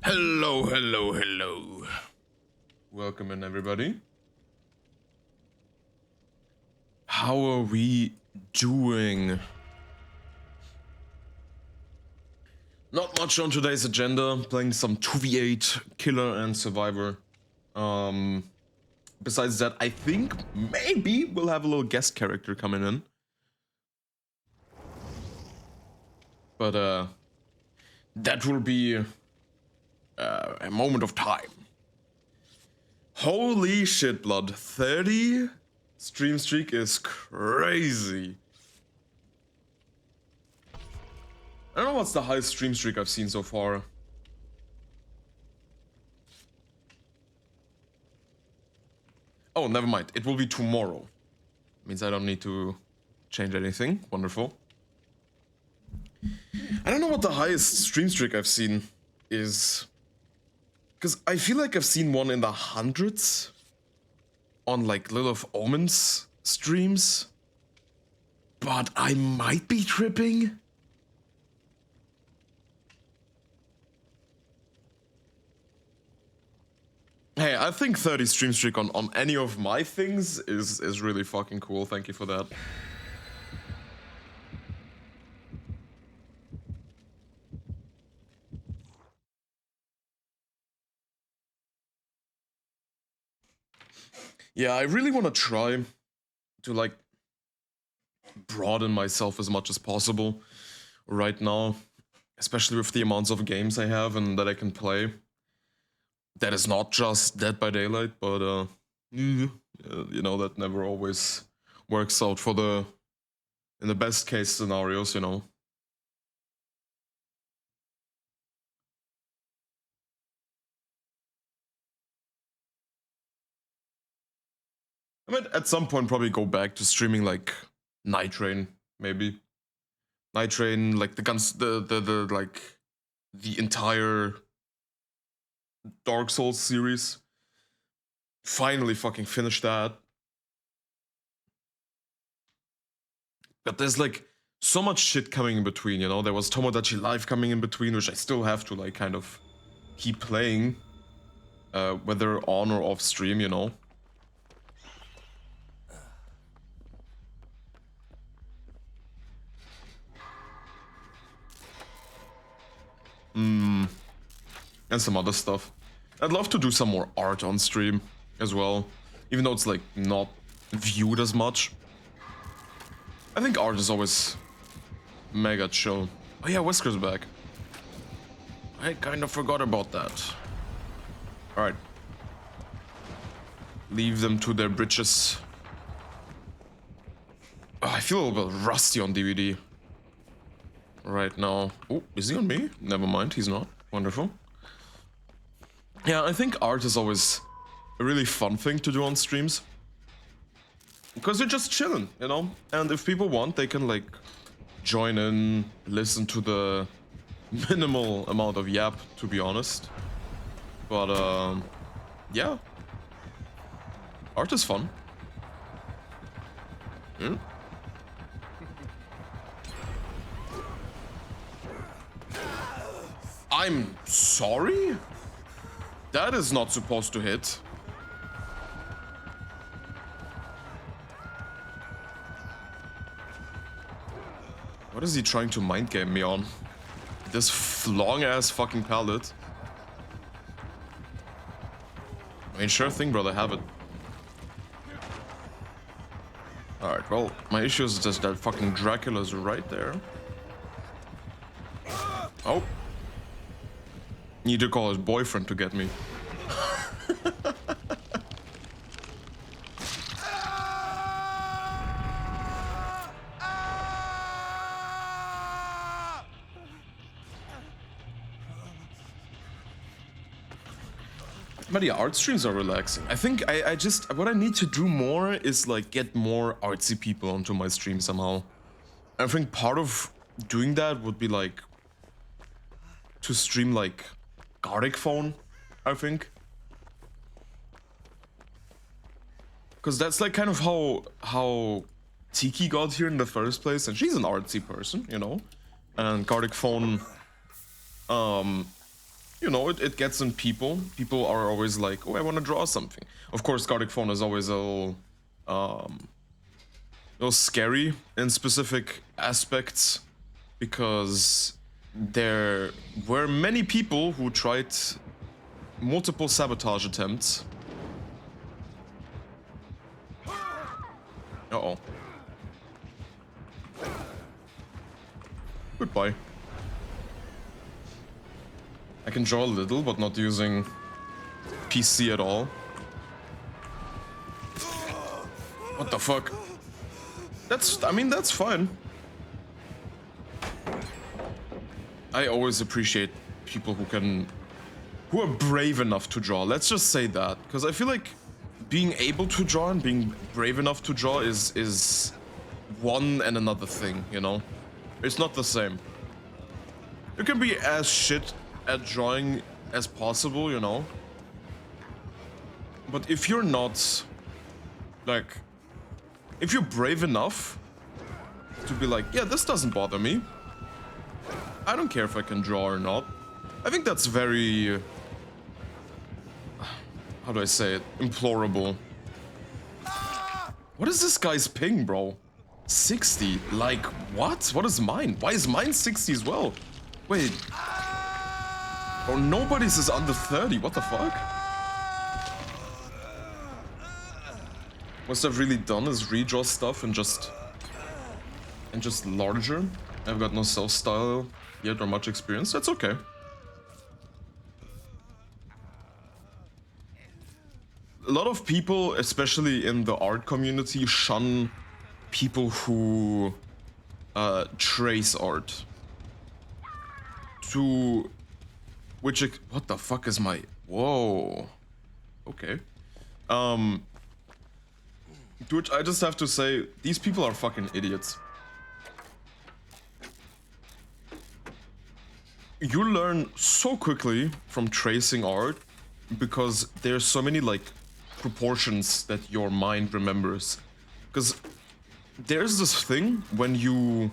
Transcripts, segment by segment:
Hello, hello, hello. Welcome in, everybody. How are we doing? Not much on today's agenda. Playing some 2v8 Killer and Survivor. Besides that, I think maybe we'll have a little guest character coming in. But that will be a moment of time. Holy shit, blood. 30 stream streak is crazy. I don't know what's the highest stream streak I've seen so far. Oh, never mind. It will be tomorrow. Means I don't need to change anything. Wonderful. I don't know what the highest stream streak I've seen is. Because I feel like I've seen one in the hundreds on like Little of Omens streams. But I might be tripping. Hey, I think 30 stream streak on any of my things is really fucking cool. Thank you for that. Yeah, I really want to try to like broaden myself as much as possible right now, especially with the amounts of games I have and that I can play. That is not just Dead by Daylight, but you know, that never always works out for in the best case scenarios, you know. I might at some point probably go back to streaming like Night Train, maybe. Night Train, like the like the entire Dark Souls series. Finally fucking finished that. But there's like so much shit coming in between, you know? There was Tomodachi Life coming in between, which I still have to like kind of keep playing. Whether on or off stream, you know? And some other stuff. I'd love to do some more art on stream as well, even though it's like not viewed as much. I think art is always mega chill. Oh yeah, Whisker's back. I kind of forgot about that. Alright. Leave them to their britches. Oh, I feel a little bit rusty on DBD right now. Oh, is he on me? Never mind, he's not. Wonderful. Yeah, I think art is always a really fun thing to do on streams. Because you're just chilling, you know? And if people want, they can like join in, listen to the minimal amount of yap, to be honest. But yeah. Art is fun. Hmm? I'm sorry? That is not supposed to hit. What is he trying to mind game me on? This long ass fucking pallet. I mean, sure thing, brother, have it. Alright, well, my issue is just that fucking Dracula's right there. Oh. Need to call his boyfriend to get me. But yeah, art streams are relaxing. I think I just, what I need to do more is like get more artsy people onto my stream somehow. I think part of doing that would be like to stream like Gardic phone, I think. Because that's like kind of how Tiki got here in the first place, and she's an artsy person, you know. And Gardic phone you know, it gets in people. People are always like, oh, I want to draw something. Of course, Gartic Fauna is always a little scary in specific aspects because there were many people who tried multiple sabotage attempts. Uh-oh. Goodbye. I can draw a little, but not using PC at all. What the fuck? I mean, that's fine. I always appreciate people who are brave enough to draw. Let's just say that, because I feel like being able to draw and being brave enough to draw is one and another thing, you know? It's not the same. You can be as shit at drawing as possible, you know? But if you're not, like, if you're brave enough to be like, yeah, this doesn't bother me. I don't care if I can draw or not. I think that's very, how do I say it? Implorable. What is this guy's ping, bro? 60? Like, what? What is mine? Why is mine 60 as well? Wait. Oh, nobody's is under 30. What the fuck? What I've really done is redraw stuff and just larger. I've got no self-style yet or much experience. That's okay. A lot of people, especially in the art community, shun people who trace art. What the fuck is my... Whoa. Okay. To which I just have to say, these people are fucking idiots. You learn so quickly from tracing art because there's so many like proportions that your mind remembers. Because there's this thing when you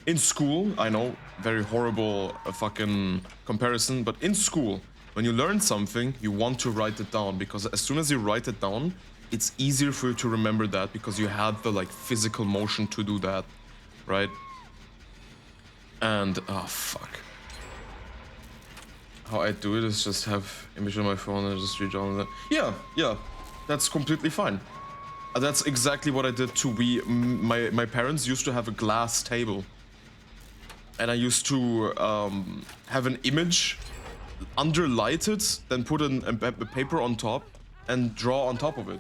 in school, I know, very horrible fucking comparison, but in school, when you learn something, you want to write it down because as soon as you write it down, it's easier for you to remember that because you had the like physical motion to do that, right? And oh fuck. How I do it is just have image on my phone and just redraw that. Yeah, that's completely fine. That's exactly what I did to my parents used to have a glass table. And I used to have an image underlighted, then put a paper on top and draw on top of it.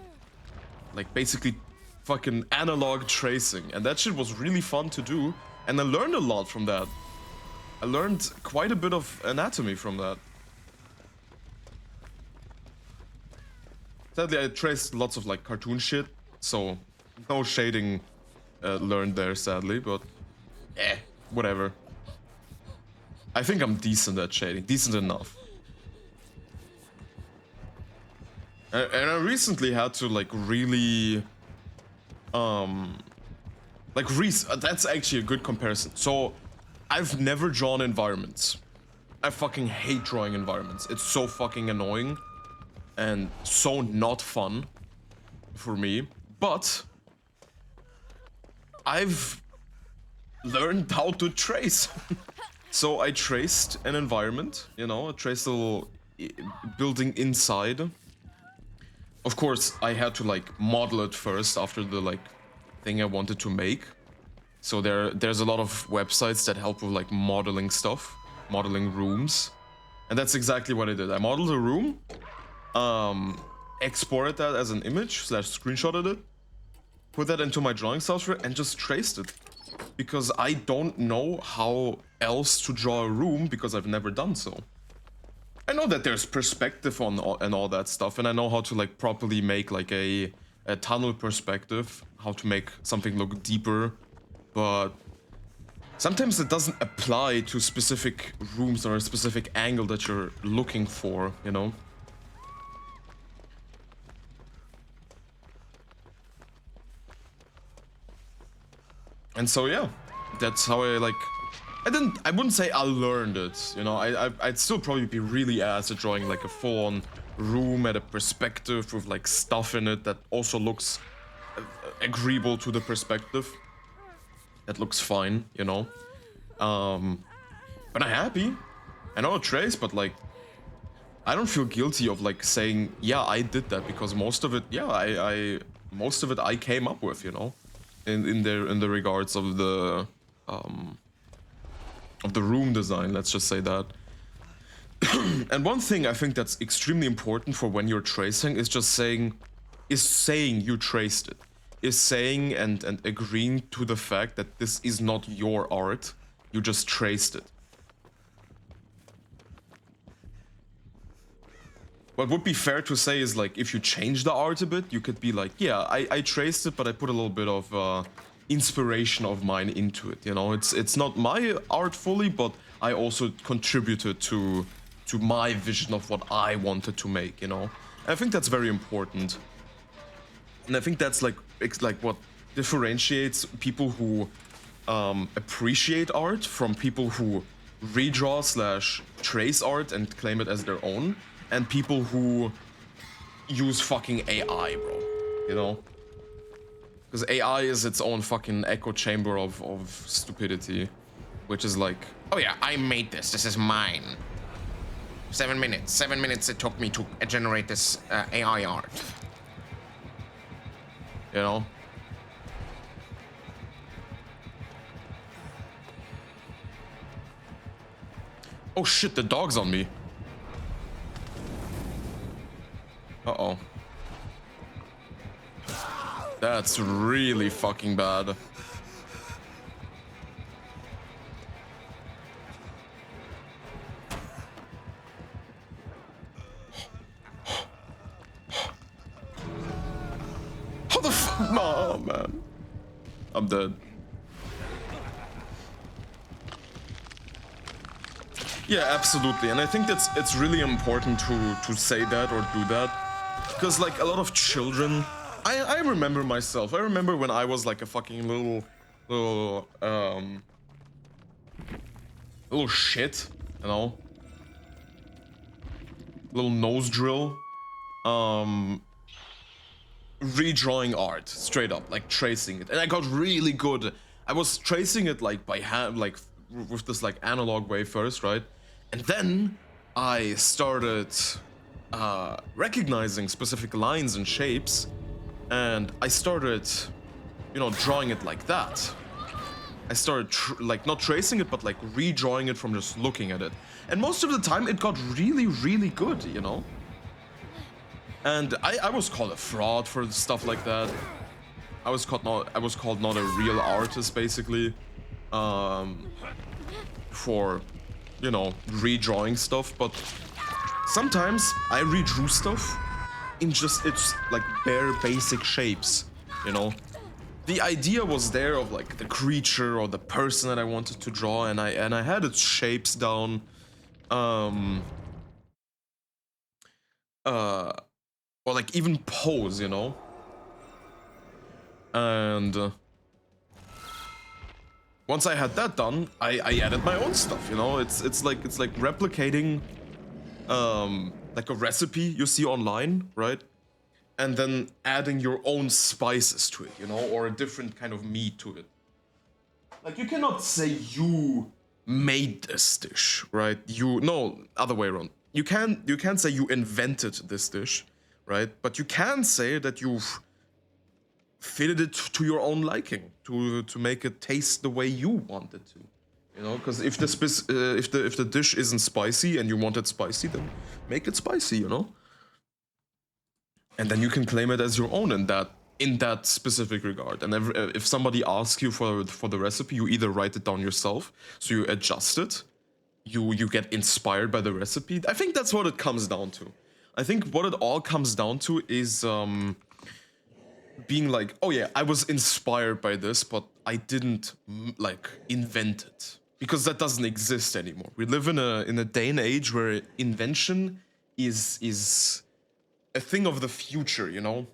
Like basically fucking analog tracing. And that shit was really fun to do. And I learned a lot from that. I learned quite a bit of anatomy from that. Sadly, I traced lots of like cartoon shit, so no shading learned there, sadly, but whatever. I think I'm decent at shading, decent enough. And I recently had to like really, that's actually a good comparison. So I've never drawn environments. I fucking hate drawing environments. It's so fucking annoying and so not fun for me. But I've learned how to trace. So I traced an environment, you know, I traced a little building inside. Of course, I had to like model it first after the like thing I wanted to make. So there's a lot of websites that help with like modeling stuff, modeling rooms. And that's exactly what I did. I modeled a room, exported that as an image, / screenshotted it, put that into my drawing software and just traced it. Because I don't know how else to draw a room because I've never done so. I know that there's perspective and all that stuff, and I know how to like properly make like a tunnel perspective, how to make something look deeper. But sometimes it doesn't apply to specific rooms or a specific angle that you're looking for, you know? And so yeah, that's how I like I wouldn't say I learned it, you know. I'd still probably be really ass at drawing like a full-on room at a perspective with like stuff in it that also looks agreeable to the perspective. That looks fine, you know. But I'm happy. I know a trace, but like, I don't feel guilty of like saying, yeah, I did that, because most of it, yeah, most of it I came up with, you know, in the regards of the room design. Let's just say that. And one thing I think that's extremely important for when you're tracing is just saying you traced it. Is saying and agreeing to the fact that this is not your art, you just traced it. What would be fair to say is like, if you change the art a bit, you could be like, yeah, I traced it, but I put a little bit of inspiration of mine into it, you know? It's not my art fully, but I also contributed to my vision of what I wanted to make, you know? And I think that's very important. And I think that's like what differentiates people who appreciate art from people who redraw / trace art and claim it as their own, and people who use fucking AI, bro, you know? Because AI is its own fucking echo chamber of stupidity, which is like, oh yeah, I made this is mine. 7 minutes. 7 minutes it took me to generate this AI art. You know? Oh shit, the dog's on me. Uh-oh. That's really fucking bad. How the fuck? Oh, man. I'm dead. Yeah, absolutely. And I think it's really important to say that or do that. Because like a lot of children, I remember myself. I remember when I was like a fucking little shit, you know? Little nose drill. Redrawing art, straight up, like tracing it. And I got really good. I was tracing it like by hand, like with this like analog way first, right? And then I started recognizing specific lines and shapes, and I started, you know, drawing it like that. I started like not tracing it, but like redrawing it from just looking at it. And most of the time it got really, really good, you know? And I was called a fraud for stuff like that. I was called not a real artist, basically, for, you know, redrawing stuff. But sometimes I redrew stuff in just its like bare basic shapes, you know. The idea was there of like the creature or the person that I wanted to draw, and I had its shapes down. Or like even pose, you know. And once I had that done, I added my own stuff, you know. It's like replicating like a recipe you see online, right? And then adding your own spices to it, you know, or a different kind of meat to it. Like, you cannot say you made this dish, right? No, other way around. You can't say you invented this dish, right? But you can say that you've fitted it to your own liking, to make it taste the way you want it to, you know. Because if the dish isn't spicy and you want it spicy, then make it spicy, you know. And then you can claim it as your own in that specific regard. And if somebody asks you for the recipe, you either write it down yourself, so you adjust it, you get inspired by the recipe. I think that's what it comes down to. I think what it all comes down to is being like, oh yeah, I was inspired by this, but I didn't like invent it, because that doesn't exist anymore. We live in a day and age where invention is a thing of the future, you know?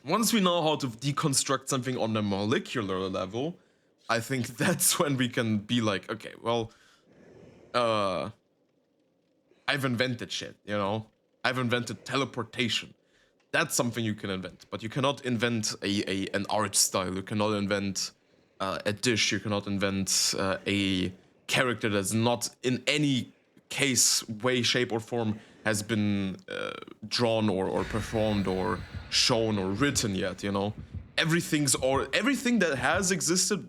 Once we know how to deconstruct something on a molecular level, I think that's when we can be like, okay, well, I've invented shit, you know? I've invented teleportation. That's something you can invent, but you cannot invent an art style. You cannot invent a dish. You cannot invent a character that's not in any case, way, shape, or form has been drawn or performed or shown or written yet. You know, everything that has existed,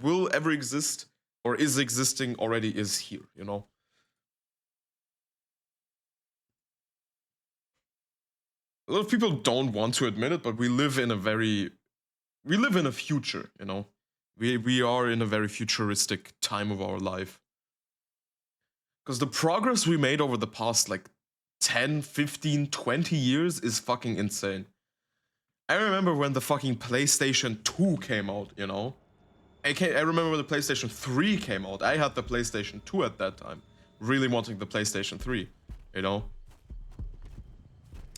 will ever exist, or is existing already is here. You know. A lot of people don't want to admit it, but we live in a future, you know. We are in a very futuristic time of our life. Because the progress we made over the past like 10, 15, 20 years is fucking insane. I remember when the fucking PlayStation 2 came out, you know. I remember when the PlayStation 3 came out. I had the PlayStation 2 at that time. Really wanting the PlayStation 3, you know.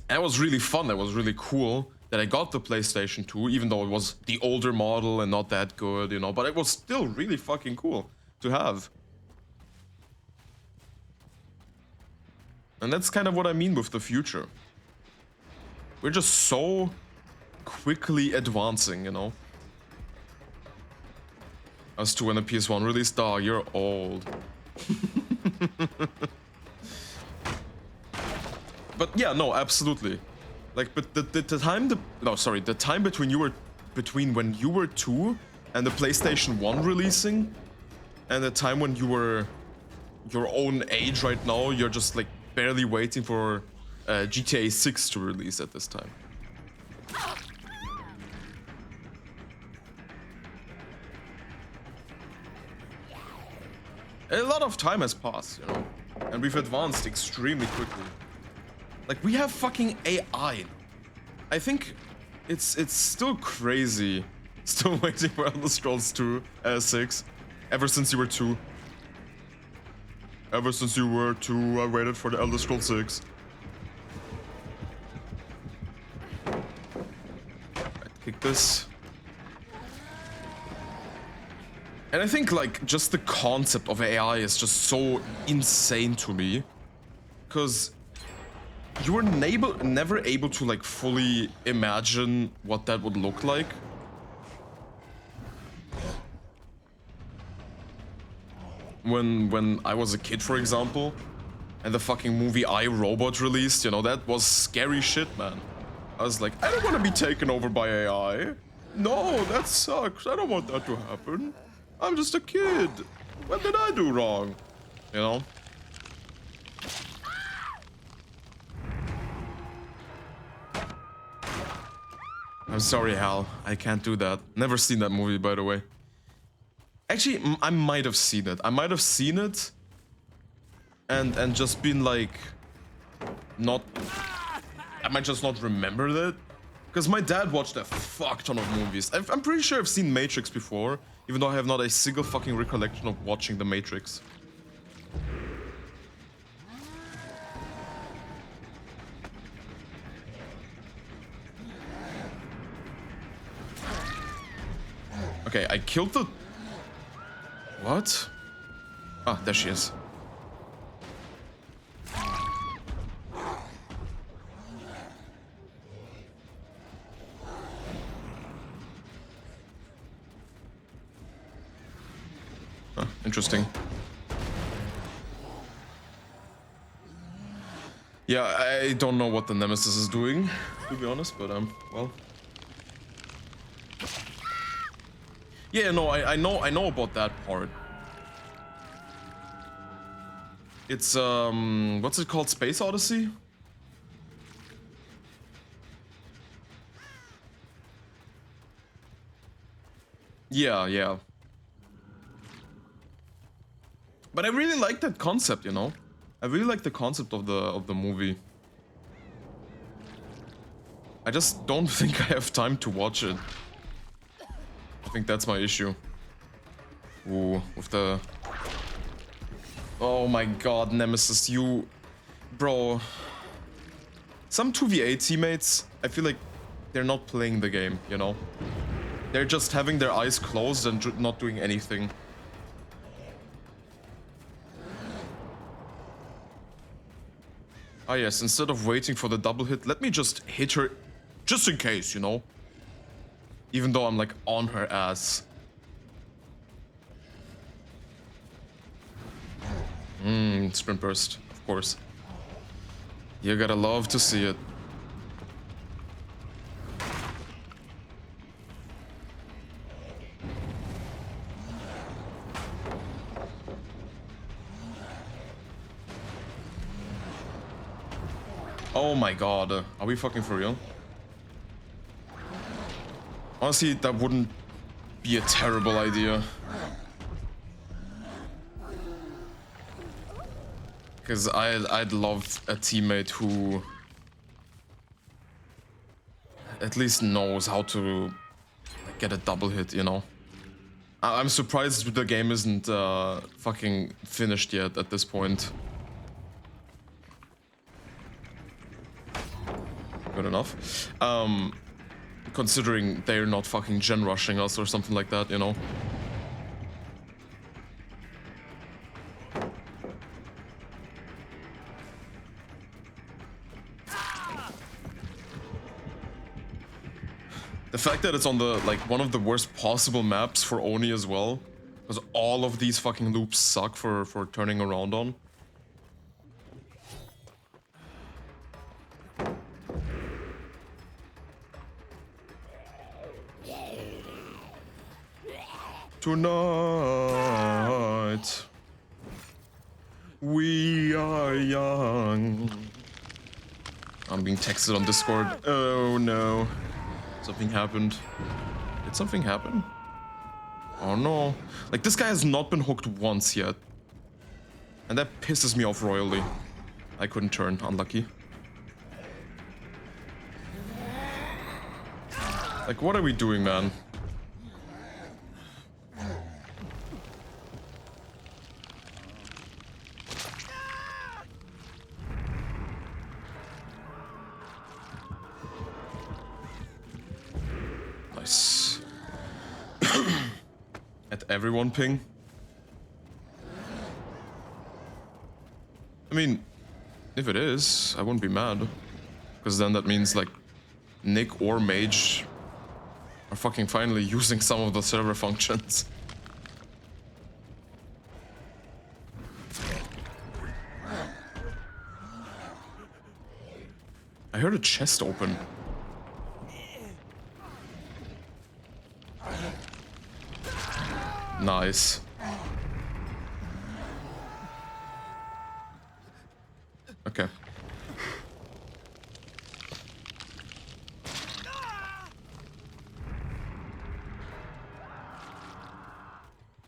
And it was really fun, that was really cool that I got the PlayStation 2, even though it was the older model and not that good, you know, but it was still really fucking cool to have. And that's kind of what I mean with the future. We're just so quickly advancing, you know. As to when the PS1 released, dog, you're old. But yeah, no, absolutely. Like, but the time the time between when you were 2 and the PlayStation 1 releasing, and the time when you were your own age right now, you're just like barely waiting for GTA 6 to release at this time. A lot of time has passed, you know, and we've advanced extremely quickly. Like, we have fucking AI. I think it's still crazy. Still waiting for Elder Scrolls 2, 6. Ever since you were 2. Ever since you were 2, I waited for the Elder Scrolls 6. Right, kick this. And I think, like, just the concept of AI is just so insane to me. Because you were never able to like fully imagine what that would look like. When I was a kid, for example, and the fucking movie I, Robot released, you know, that was scary shit, man. I was like, I don't want to be taken over by AI. No, that sucks. I don't want that to happen. I'm just a kid. What did I do wrong? You know? I'm sorry, Hal. I can't do that. Never seen that movie, by the way. Actually, I might have seen it. I might have seen it and just been like, not. I might just not remember that. Because my dad watched a fuck ton of movies. I'm pretty sure I've seen Matrix before, even though I have not a single fucking recollection of watching The Matrix. Okay, I killed the... What? Ah, there she is. Huh, interesting. Yeah, I don't know what the Nemesis is doing, to be honest, but well... Yeah, no, I know about that part. It's what's it called? Space Odyssey? Yeah, yeah. But I really like that concept, you know? I really like the concept of the movie. I just don't think I have time to watch it. I think that's my issue. Ooh, with the... Oh my god, Nemesis, you... Bro. Some 2v8 teammates, I feel like they're not playing the game, you know? They're just having their eyes closed and not doing anything. Ah yes, instead of waiting for the double hit, let me just hit her just in case, you know? Even though I'm like on her ass. Sprint burst, of course. You gotta love to see it. Oh my god, are we fucking for real? Honestly, that wouldn't be a terrible idea. Because I'd love a teammate who at least knows how to get a double hit, you know? I'm surprised the game isn't fucking finished yet at this point. Good enough. Considering they're not fucking gen rushing us or something like that, you know? The fact that it's on the, like, one of the worst possible maps for Oni as well, because all of these fucking loops suck for turning around on. Tonight, we are young. I'm being texted on Discord. Oh no. Something happened. Did something happen? Oh no. Like, this guy has not been hooked once yet. And that pisses me off royally. I couldn't turn. Unlucky. Like, what are we doing, man? Nice. At everyone ping. I mean, if it is, I wouldn't be mad. Because then that means, like, Nick or Mage are fucking finally using some of the server functions. I heard a chest open. Nice. Okay.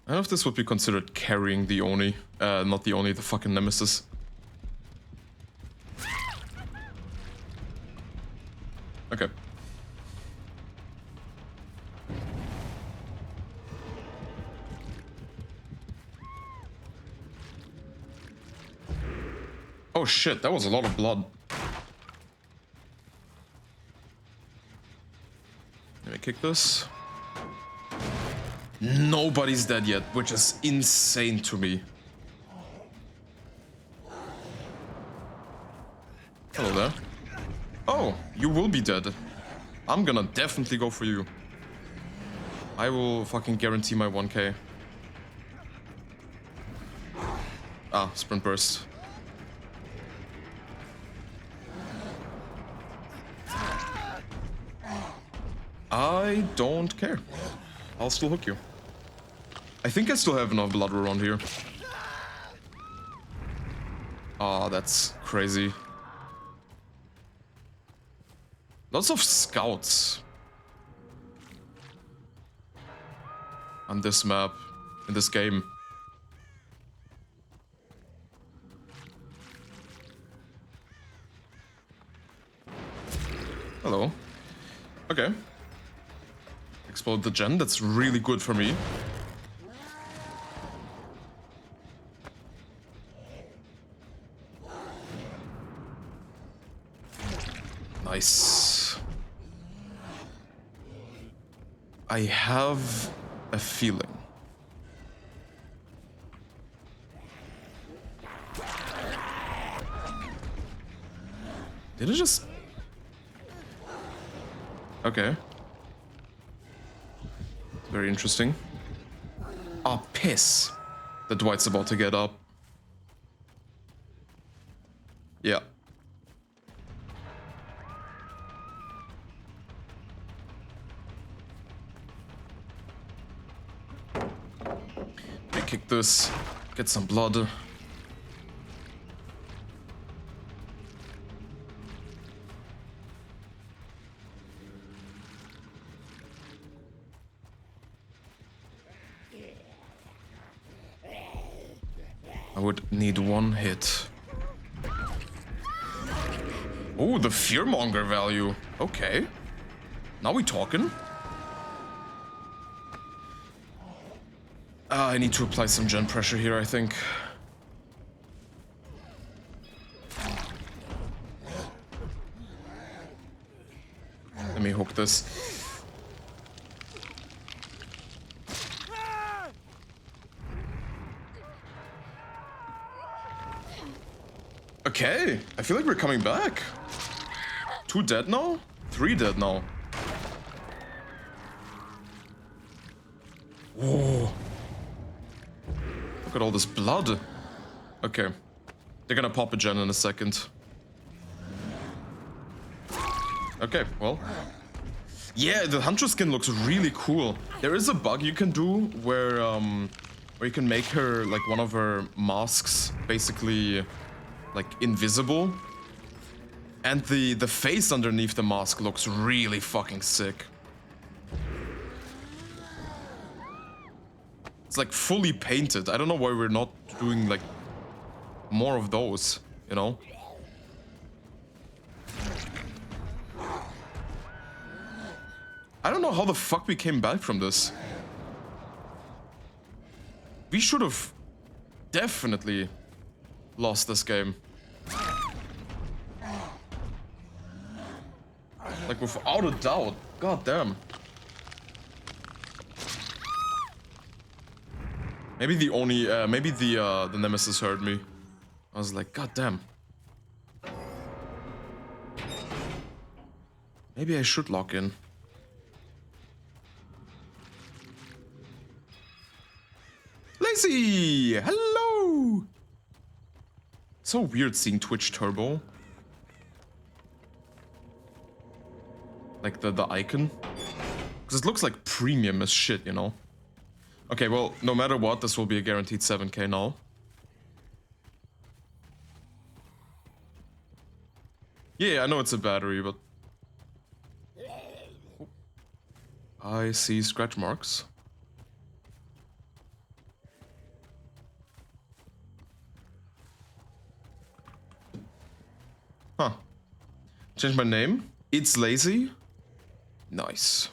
I don't know if this would be considered carrying the Oni. Not the Oni, the fucking Nemesis. Okay. Oh shit, that was a lot of blood. Let me kick this. Nobody's dead yet, which is insane to me. Hello there. Oh, you will be dead. I'm gonna definitely go for you. I will fucking guarantee my 1k. Ah, sprint burst. I don't care. I'll still hook you. I think I still have enough blood around here. Ah, that's crazy. Lots of scouts on this map, in this game. Hello. Okay. Explode the gen, that's really good for me. Nice. I have a feeling. Did it just... Okay. Very interesting. Oh, piss. The Dwight's about to get up. Yeah. We kick this. Get some blood. I would need one hit. Oh, the fearmonger value. Okay. Now we talking. I need to apply some gen pressure here, I think. Let me hook this. Okay, I feel like we're coming back. 2 dead now? 3 dead now. Whoa. Look at all this blood. Okay. They're gonna pop a gen in a second. Okay, well. Yeah, the hunter skin looks really cool. There is a bug you can do where you can make her, like, one of her masks basically, like, invisible. And the face underneath the mask looks really fucking sick. It's like fully painted. I don't know why we're not doing like more of those, you know? I don't know how the fuck we came back from this. We should have definitely lost this game. Like without a doubt. God damn. Maybe the only, maybe the Nemesis heard me. I was like, god damn. Maybe I should lock in. Lazy! Hello! So weird seeing Twitch Turbo. Like the icon. Because it looks like premium as shit, you know? Okay, well, no matter what, this will be a guaranteed 7k now. Yeah, I know it's a battery, but... I see scratch marks. Huh. Change my name? It's Lazy? Nice.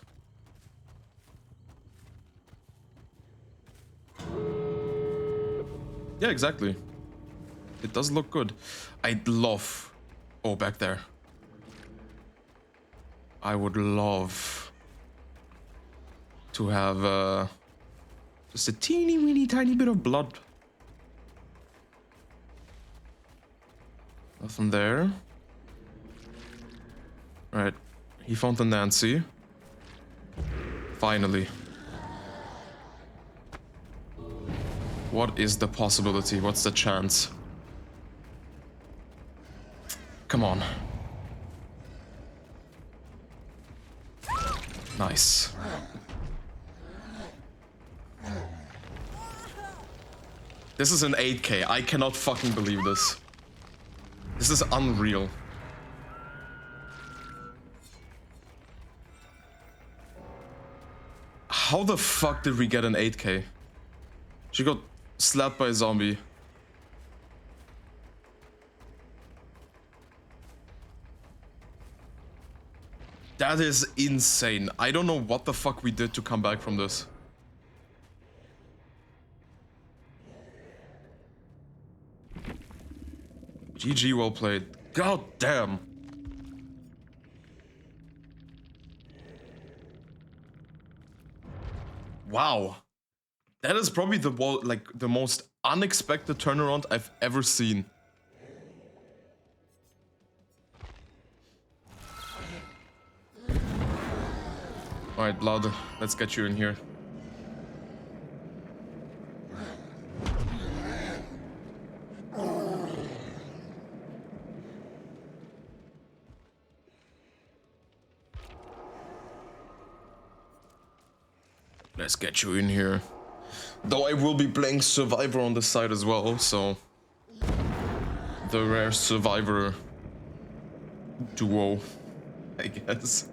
Yeah, exactly. It does look good. I'd love... Oh, back there. I would love to have just a teeny weeny tiny bit of blood. Nothing there. Right. He found the Nancy. Finally. What is the possibility? What's the chance? Come on. Nice. This is an 8k. I cannot fucking believe this. This is unreal. How the fuck did we get an 8k? She got slapped by a zombie. That is insane. I don't know what the fuck we did to come back from this. GG, well played. God damn. Wow. That is probably the most unexpected turnaround I've ever seen. Alright, Blood, let's get you in here. Let's get you in here. Though I will be playing Survivor on the side as well, so... The rare Survivor duo, I guess.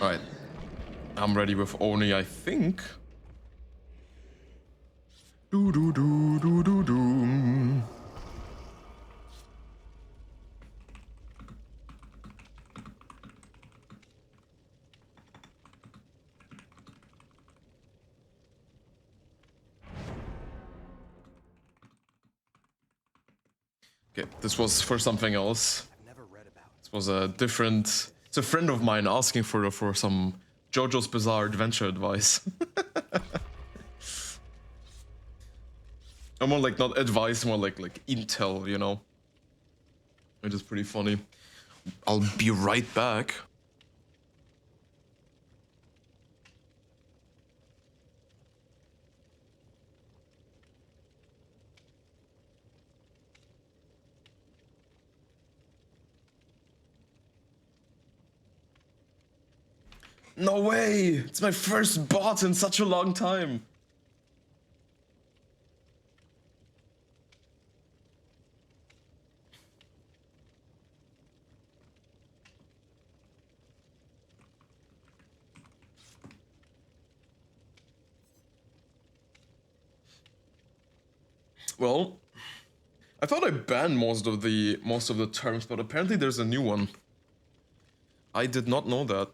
Alright. I'm ready with Oni, I think. Do do do do do do. Okay, this was for something else. This was a different... It's a friend of mine asking for some JoJo's Bizarre Adventure advice. More like not advice, more like intel, you know? It is pretty funny. I'll be right back. No way! It's my first bot in such a long time! Well, I thought I banned most of the terms, but apparently there's a new one. I did not know that.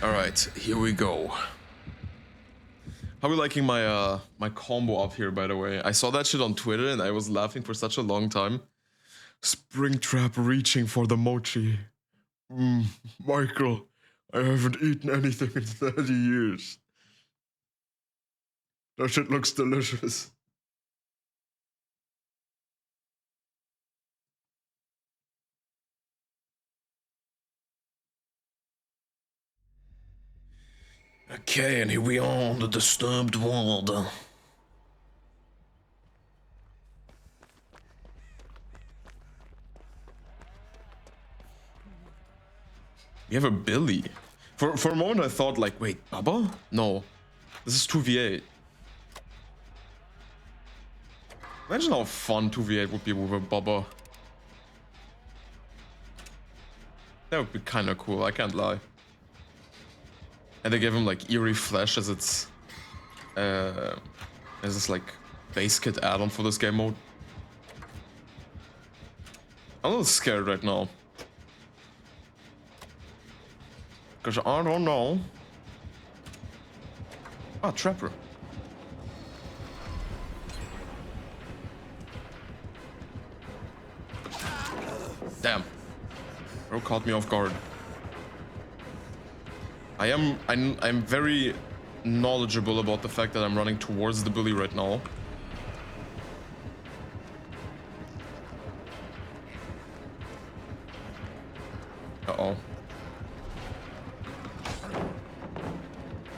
Alright, here we go. How are we liking my my combo up here, by the way? I saw that shit on Twitter and I was laughing for such a long time. Springtrap reaching for the mochi. Michael, I haven't eaten anything in 30 years. That shit looks delicious. Okay, and here we are on the disturbed world. You have a Billy. For a moment I thought like, wait, Bubba? No. This is 2v8. Imagine how fun 2v8 would be with a Bubba. That would be kinda cool, I can't lie. And they gave him like Eerie Flash as its this like base kit add-on for this game mode. I'm a little scared right now. Cause I don't know. Ah, Trapper. Damn. Bro caught me off guard. I'm very knowledgeable about the fact that I'm running towards the bully right now. Uh-oh.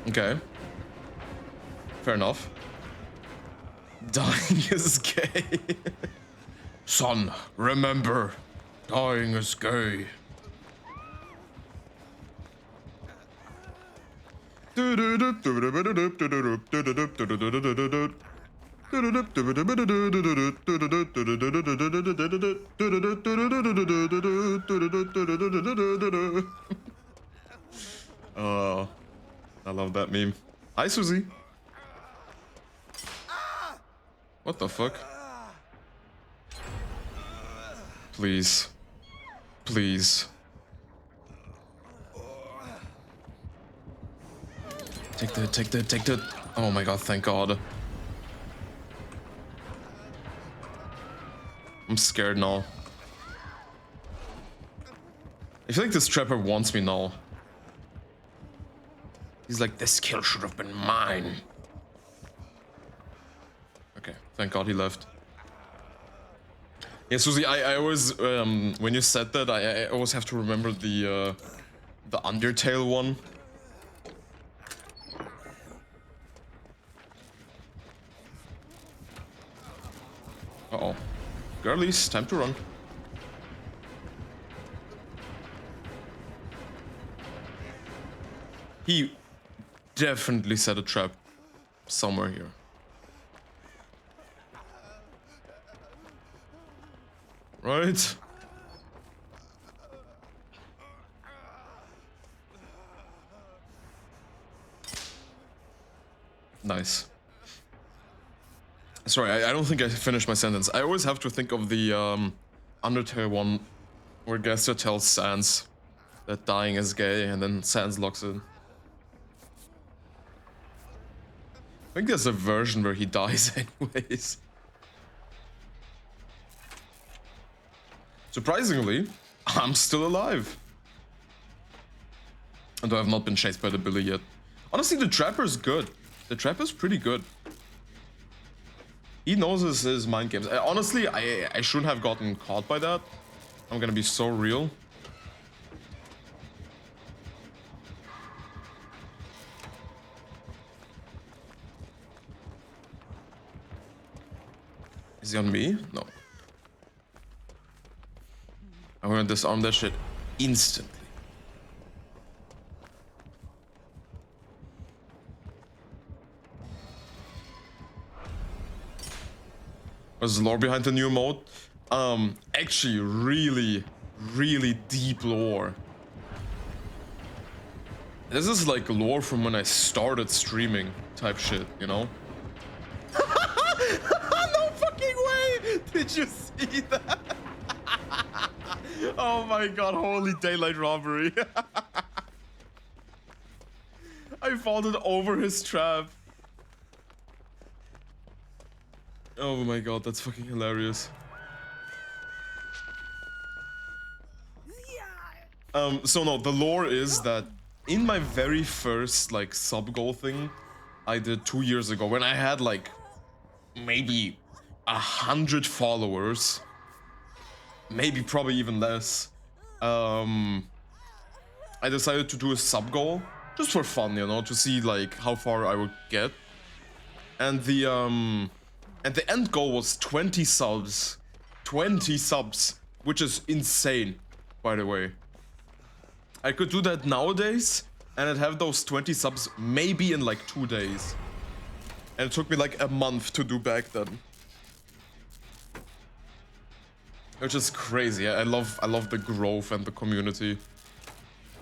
Okay. Fair enough. Dying is gay. Son, remember, dying is gay. Oh, I love that meme. Hi, Susie. What the fuck? Please. Please. Take that, take that, take that. Oh my god, thank god. I'm scared now. I feel like this trapper wants me now. He's like, this kill should have been mine. Okay, thank god he left. Yeah, Susie, I always, when you said that, I always have to remember the Undertale one. Uh-oh. Girlies, time to run. He definitely set a trap somewhere here. Right? Nice. Sorry, I don't think I finished my sentence. I always have to think of the Undertale one where Gester tells Sans that dying is gay and then Sans locks in. I think there's a version where he dies anyways. Surprisingly, I'm still alive. Although I've not been chased by the Billy yet. Honestly, the Trapper's good. The Trapper's pretty good. He knows his mind games. Honestly, I shouldn't have gotten caught by that. I'm gonna be so real. Is he on me? No. I'm gonna disarm that shit instantly. What's the lore behind the new mode? Actually, really deep lore. This is like lore from when I started streaming type shit, you know? No fucking way! Did you see that? Oh my god, holy daylight robbery. I vaulted over his trap. Oh my god, that's fucking hilarious. So no, the lore is that in my very first like sub goal thing I did 2 years ago, when I had like maybe 100 followers, maybe probably even less, I decided to do a sub goal just for fun, you know, to see like how far I would get. And the end goal was 20 subs. 20 subs, which is insane, by the way. I could do that nowadays, and I'd have those 20 subs maybe in like 2 days. And it took me like a month to do back then. Which is crazy. I love the growth and the community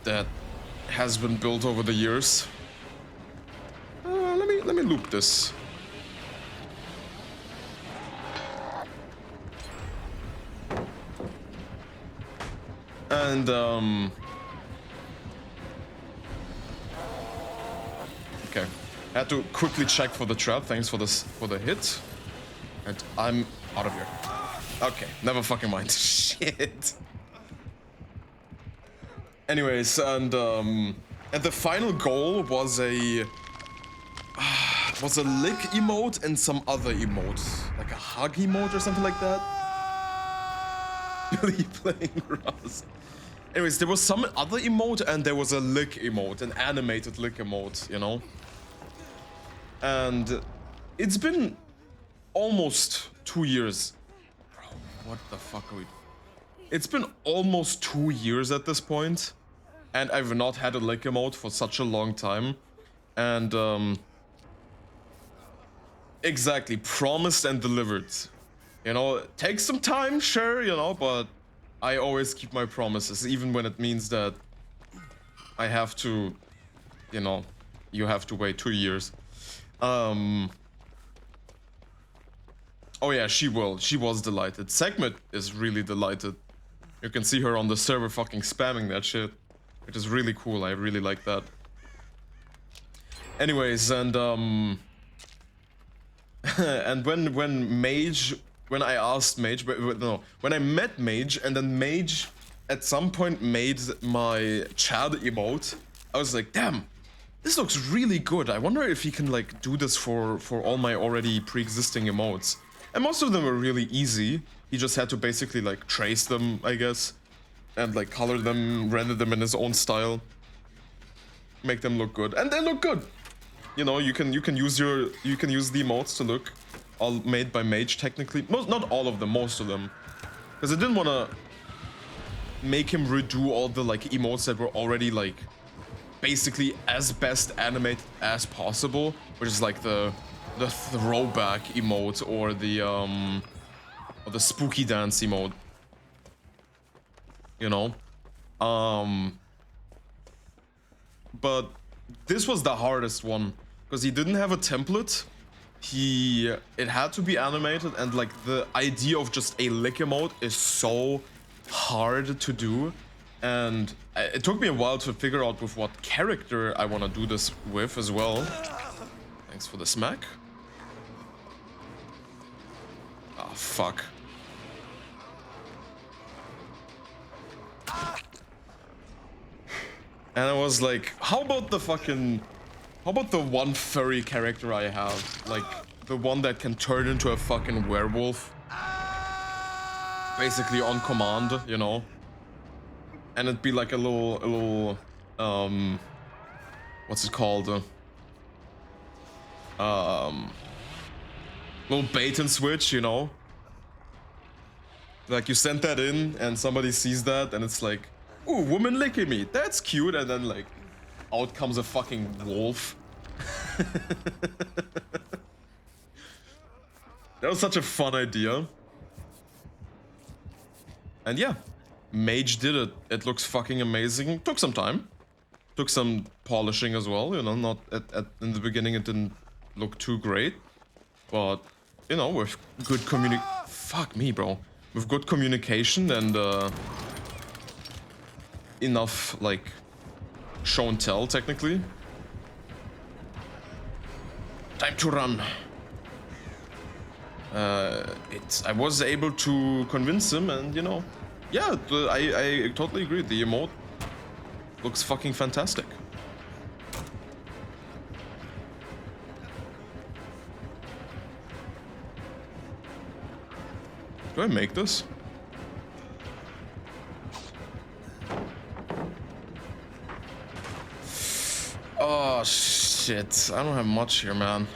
that has been built over the years. Let me loop this. And okay, I had to quickly check for the trap. Thanks for the hit, and I'm out of here. Okay, never fucking mind. Shit. Anyways, and the final goal was a lick emote and some other emote, like a hug emote or something like that. Billy playing Rust. Anyways, there was some other emote and there was a lick emote, an animated lick emote, you know? And it's been almost 2 years. Bro, what the fuck are we... It's been almost 2 years at this point, and I've not had a lick emote for such a long time. And, exactly, promised and delivered. You know, it takes some time, sure, you know, but I always keep my promises, even when it means that I have to, you know, you have to wait 2 years. Oh yeah, she will. She was delighted. Segmet is really delighted. You can see her on the server fucking spamming that shit. Which is really cool. I really like that. Anyways, and and when I asked Mage, no, when I met Mage, and then Mage at some point made my Chad emote, I was like, damn, this looks really good. I wonder if he can like do this for all my already pre-existing emotes. And most of them were really easy. He just had to basically like trace them, I guess, and like color them, render them in his own style, make them look good, and they look good. You know, you can use the emotes to look all made by Mage technically. Not all of them, most of them, because I didn't want to make him redo all the like emotes that were already like basically as best animated as possible, which is like the throwback emote or the spooky dance emote. You know, but this was the hardest one because he didn't have a template. It had to be animated, and like the idea of just a lick emote is so hard to do, and it took me a while to figure out with what character I want to do this with as well. Thanks for the smack. Ah, fuck. And I was like, how about the one furry character I have? Like, the one that can turn into a fucking werewolf. Basically on command, you know? And it'd be like a little, what's it called? Little bait and switch, you know? Like, you send that in, and somebody sees that, and it's like, ooh, woman licking me, that's cute, and then like, out comes a fucking wolf. That was such a fun idea. And yeah, Mage did it. It looks fucking amazing. Took some time. Took some polishing as well, you know, not in the beginning it didn't look too great. But, you know, with good fuck me, bro. With good communication and enough, like, show and tell, technically. Time to run. I was able to convince him, and, you know, yeah, I totally agree. The emote looks fucking fantastic. Do I make this? Oh, shit. I don't have much here, man.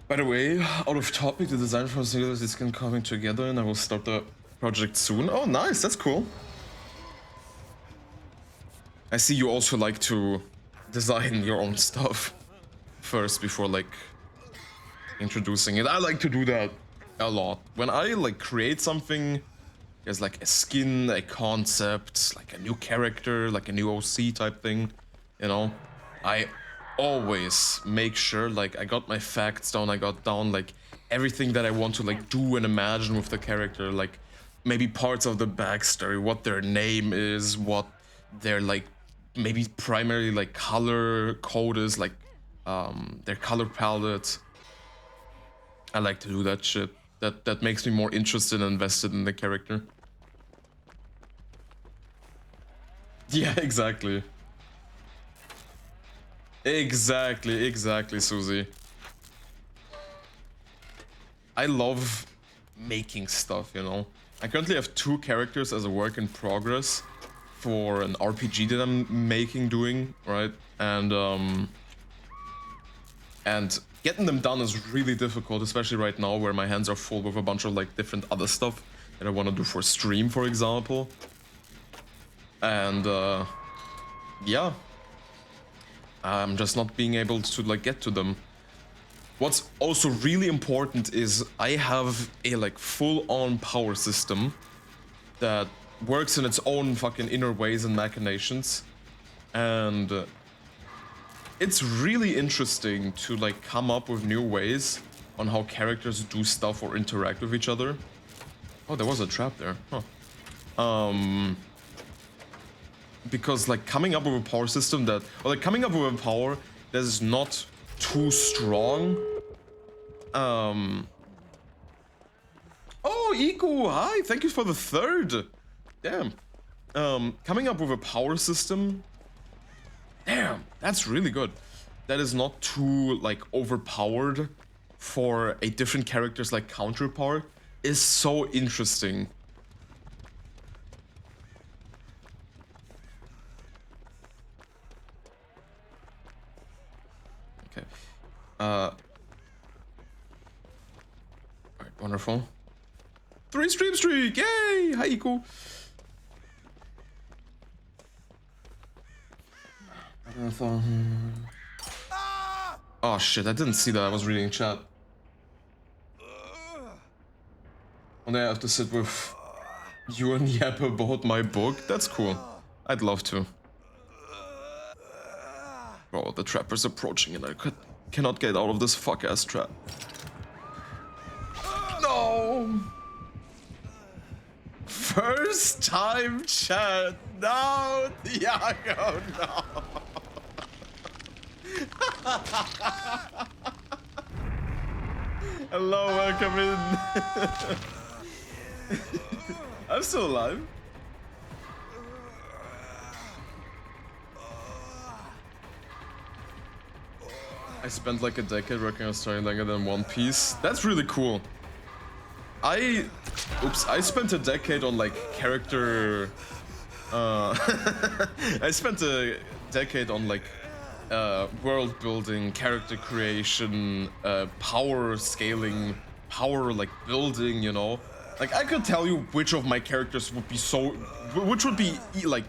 By the way, out of topic, the design for Singles is coming together, and I will start the project soon. Oh, nice. That's cool. I see you also like to design your own stuff first before, like, introducing it. I like to do that a lot. When I like create something, there's like a skin, a concept, like a new character, like a new OC type thing, you know, I always make sure like I got my facts down, I got down like everything that I want to like do and imagine with the character, like maybe parts of the backstory, what their name is, what their like maybe primarily like color code is, like their color palette. I like to do that shit. That makes me more interested and invested in the character. Yeah, exactly. Exactly, Susie. I love making stuff, you know. I currently have 2 characters as a work in progress for an RPG that I'm doing, right? And getting them done is really difficult, especially right now where my hands are full with a bunch of like different other stuff that I want to do for stream, for example. And yeah, I'm just not being able to like get to them. What's also really important is I have a like full-on power system that works in its own fucking inner ways and machinations, and it's really interesting to like come up with new ways on how characters do stuff or interact with each other. Oh, there was a trap there. Huh. Because like coming up with a power system that, or like coming up with a power that is not too strong. Oh, Iku, hi, thank you for the 3rd. Damn. Coming up with a power system. Damn, that's really good. That is not too like overpowered for a different character's like counterpart is so interesting. Okay. Alright, wonderful. 3 stream streak! Yay! Hi, Iku! Oh shit, I didn't see that. I was reading chat. And I have to sit with you and Yap about my book? That's cool. I'd love to. Bro, the trapper's approaching and I cannot get out of this fuck-ass trap. No! First time chat! No! Iago, no! Hello, welcome in. I'm still alive. I spent like a decade working on story longer than One Piece. That's really cool. I spent a decade on like character. I spent a decade on like world building, character creation, power scaling, power like building, you know. Like I could tell you which of my characters would be which would be like,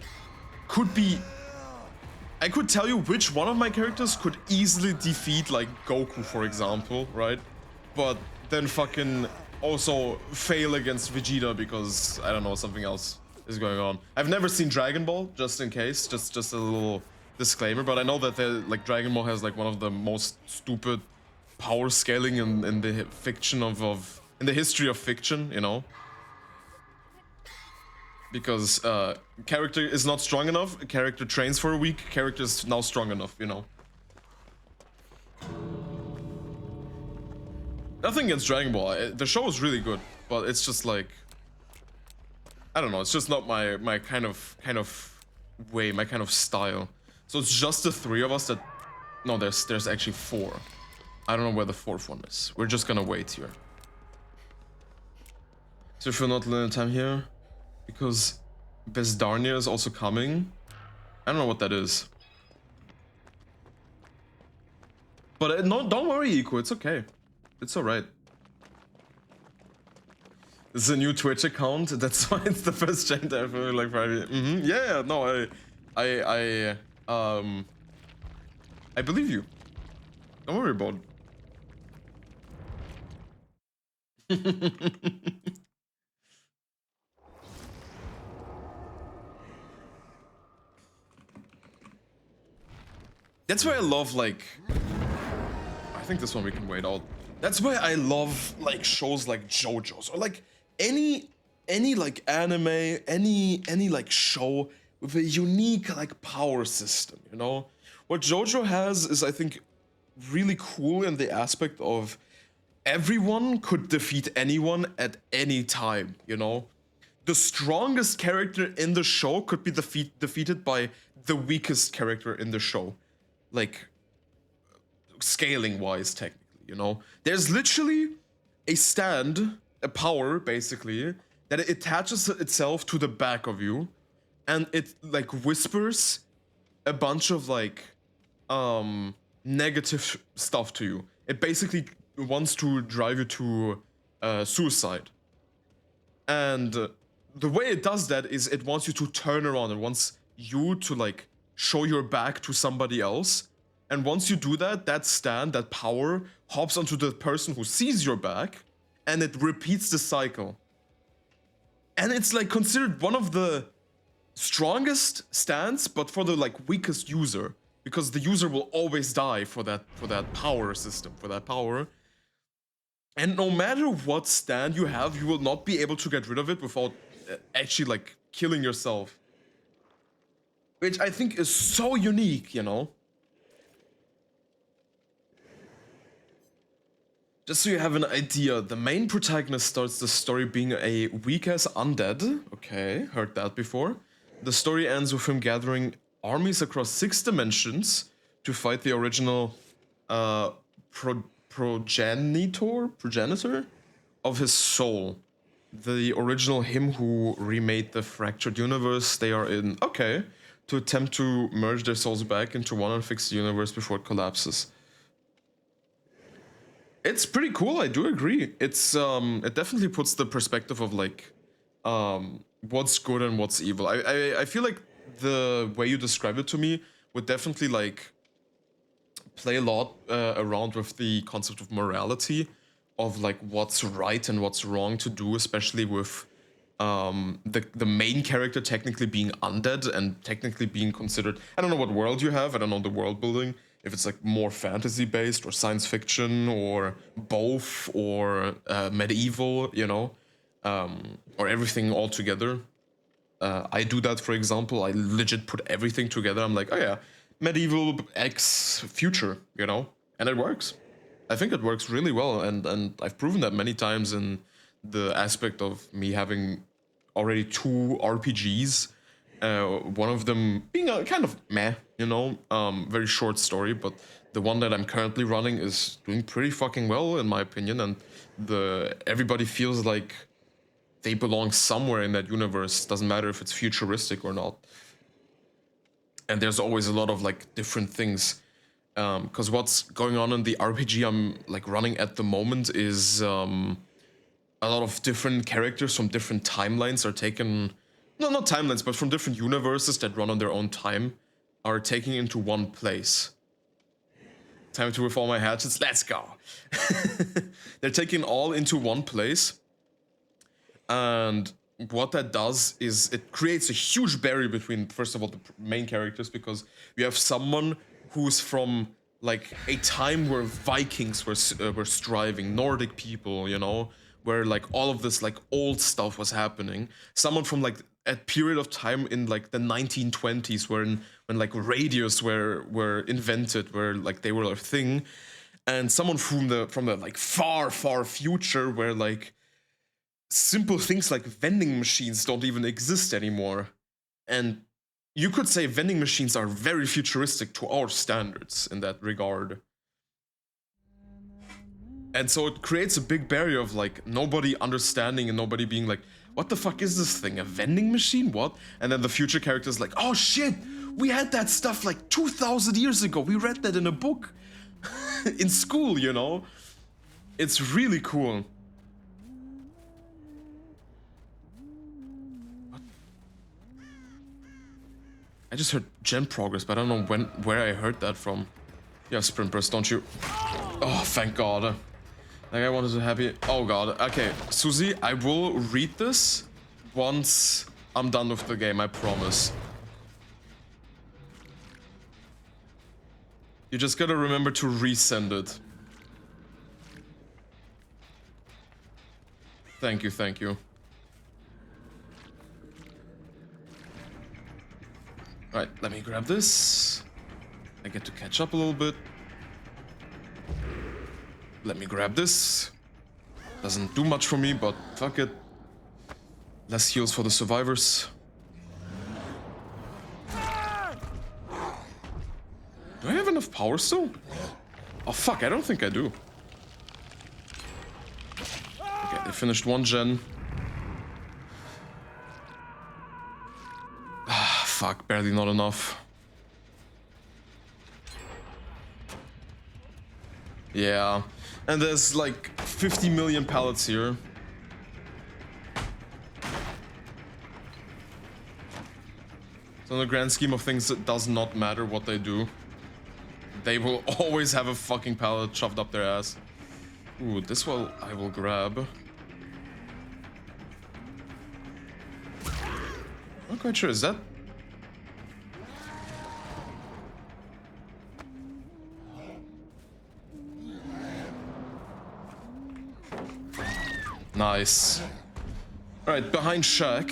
I could tell you which one of my characters could easily defeat like Goku, for example, right? But then fucking also fail against Vegeta because, I don't know, something else is going on. I've never seen Dragon Ball, just in case, just a little disclaimer, but I know that like Dragon Ball has like one of the most stupid power scaling in the fiction in the history of fiction, you know? Because character is not strong enough, character trains for a week, character is now strong enough, you know? Nothing against Dragon Ball, the show is really good, but it's just like, I don't know, it's just not my kind of way, my kind of style. So it's just the 3 of us that, no, there's actually 4. I don't know where the 4th one is. We're just gonna wait here. So if you're not limited time here, because Besdarnia is also coming. I don't know what that is. But no, don't worry, Iku, it's okay. It's alright. This is a new Twitch account, that's why it's the first chant ever, like Friday. Yeah, no, I believe you. Don't worry about it. That's why I love, like, I think this one we can wait out. That's why I love like shows like JoJo's or like any like anime, any like show with a unique like power system, you know? What JoJo has is, I think, really cool in the aspect of everyone could defeat anyone at any time, you know? The strongest character in the show could be defeated by the weakest character in the show. Like, scaling-wise, technically, you know? There's literally a stand, a power, basically, that it attaches itself to the back of you, and it, like, whispers a bunch of, like, negative stuff to you. It basically wants to drive you to suicide. And the way it does that is it wants you to turn around. It wants you to, like, show your back to somebody else. And once you do that, that stand, that power, hops onto the person who sees your back, and it repeats the cycle. And it's like considered one of the strongest stands, but for the like weakest user, because the user will always die for that power system, for that power. And no matter what stand you have, you will not be able to get rid of it without actually like killing yourself. Which I think is so unique, you know? Just so you have an idea, the main protagonist starts the story being a weak-ass undead. Okay, heard that before. The story ends with him gathering armies across 6 dimensions to fight the original progenitor of his soul. The original him who remade the fractured universe they are in. Okay, to attempt to merge their souls back into one and fix the universe before it collapses. It's pretty cool, I do agree. It's it definitely puts the perspective of like what's good and what's evil. I feel like the way you describe it to me would definitely like play a lot around with the concept of morality, of like what's right and what's wrong to do, especially with the main character technically being undead and technically being considered, I don't know what world you have, I don't know the world building, if it's like more fantasy based or science fiction or both or medieval, you know, or everything all together. I do that, for example. I legit put everything together. I'm like, oh yeah, medieval X future, you know, and it works. I think it works really well, and I've proven that many times in the aspect of me having already 2 RPGs. One of them being a kind of meh, you know, very short story, but the one that I'm currently running is doing pretty fucking well in my opinion, and everybody feels like they belong somewhere in that universe. Doesn't matter if it's futuristic or not. And there's always a lot of like different things, because what's going on in the RPG I'm like running at the moment is a lot of different characters from different timelines are taken. No, not timelines, but from different universes that run on their own time, are taken into one place. Time to with all my hatchets, let's go! They're taken all into one place, and what that does is it creates a huge barrier between, first of all, the main characters, because you have someone who's from like a time where Vikings were striving, Nordic people, you know, where like all of this like old stuff was happening. Someone from like a period of time in like the 1920s when like radios were invented, where like they were a thing, and someone from the like far future where like simple things like vending machines don't even exist anymore. And you could say vending machines are very futuristic to our standards in that regard. And so it creates a big barrier of like nobody understanding and nobody being like, what the fuck is this thing? A vending machine? What? And then the future character's like, oh shit, we had that stuff like 2,000 years ago. We read that in a book in school, you know? It's really cool. What? I just heard gen progress, but I don't know where I heard that from. Yeah, sprint burst, don't you? Oh, thank God. That guy wanted to happy. Oh God. Okay, Susie, I will read this once I'm done with the game, I promise. You just gotta remember to resend it. Thank you, thank you. Right, let me grab this. I get to catch up a little bit. Let me grab this. Doesn't do much for me, but fuck it. Less heals for the survivors. Do I have enough power still? Oh fuck, I don't think I do. Okay, they finished one gen. Ah, fuck, barely not enough. Yeah, and there's like 50 million pallets here. So in the grand scheme of things, it does not matter what they do. They will always have a fucking pallet shoved up their ass. Ooh, this one I will grab. Not quite sure, is that? Nice. Alright, behind Shack.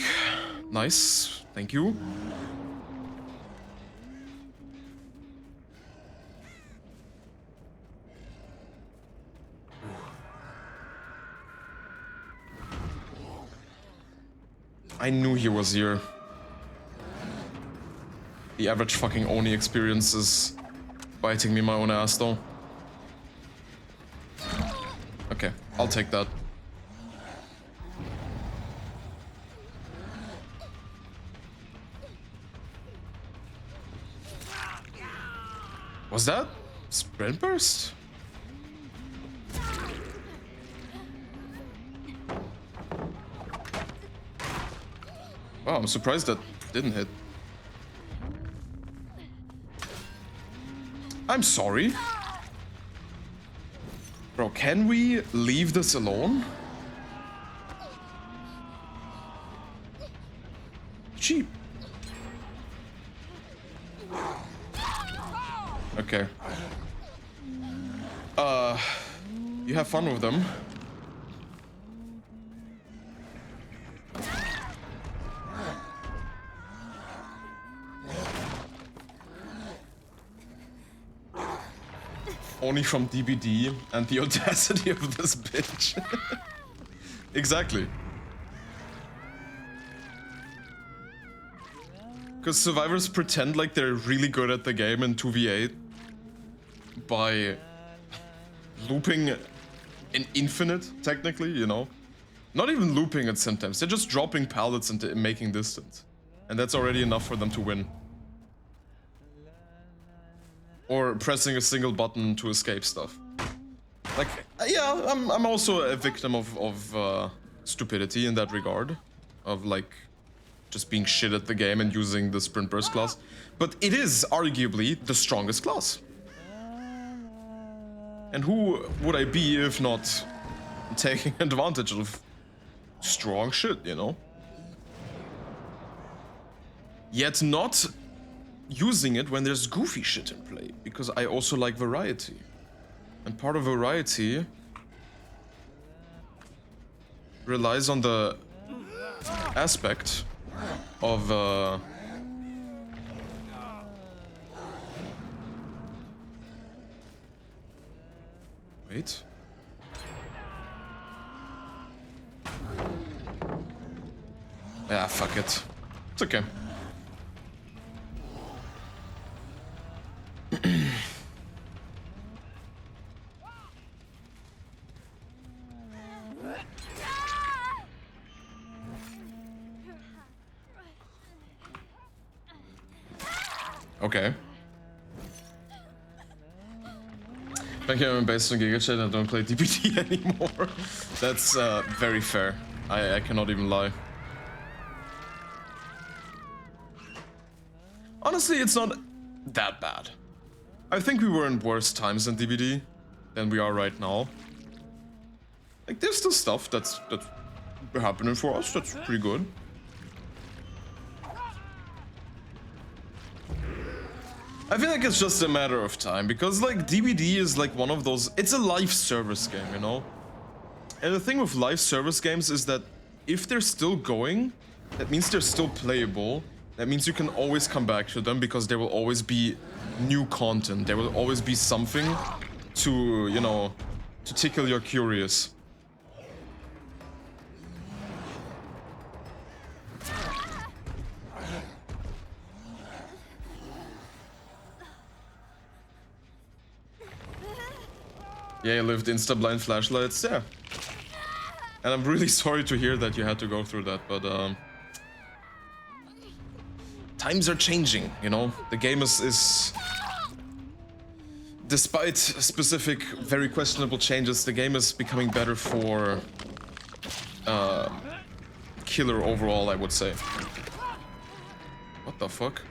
Nice, thank you. I knew he was here. The average fucking Oni experience is biting me my own ass though. Okay, I'll take that. Was that sprint burst? Wow, I'm surprised that didn't hit. I'm sorry. Bro, can we leave this alone? Cheap. Okay. You have fun with them. Only from DBD and the audacity of this bitch. Exactly. Because survivors pretend like they're really good at the game in 2v8 by looping an infinite, technically, you know? Not even looping it sometimes, they're just dropping pallets and making distance. And that's already enough for them to win. Or pressing a single button to escape stuff. Like, yeah, I'm also a victim of stupidity in that regard. Of like, just being shit at the game and using the sprint burst class. But it is arguably the strongest class. And who would I be if not taking advantage of strong shit, you know? Yet not using it when there's goofy shit in play, because I also like variety. And part of variety relies on the aspect of wait. Yeah, fuck it. It's okay. Okay. Thank you, I'm based on GigaChat and don't play DBD anymore. That's very fair. I cannot even lie. Honestly, it's not that bad. I think we were in worse times in DBD than we are right now. Like, there's still stuff that's happening for us that's pretty good. I feel like it's just a matter of time, because like DBD is like one of those, it's a live service game, you know? And the thing with live service games is that if they're still going, that means they're still playable. That means you can always come back to them because there will always be new content. There will always be something to, you know, to tickle your curious. Yeah, you lived insta-blind flashlights, yeah. And I'm really sorry to hear that you had to go through that, but times are changing, you know? The game is despite specific, very questionable changes, the game is becoming better for killer overall, I would say. What the fuck?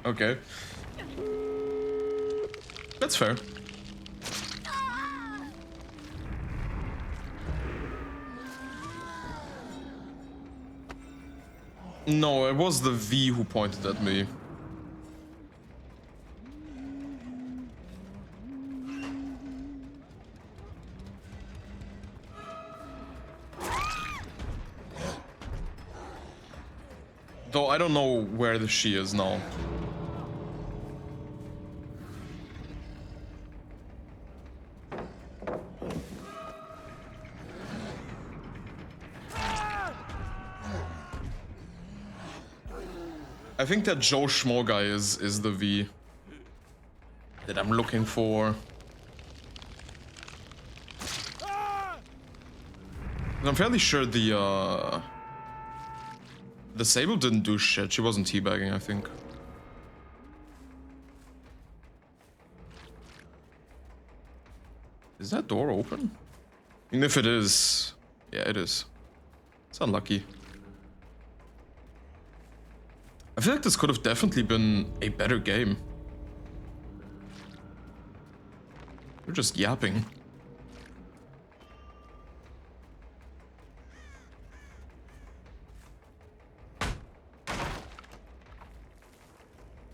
Okay. That's fair. No, it was the V who pointed at me. Though I don't know where the she is now. I think that Joe Schmo guy is the V that I'm looking for. And I'm fairly sure the Sable didn't do shit. She wasn't teabagging, I think. Is that door open? And if it is, yeah, it is. It's unlucky. I feel like this could have definitely been a better game. We're just yapping.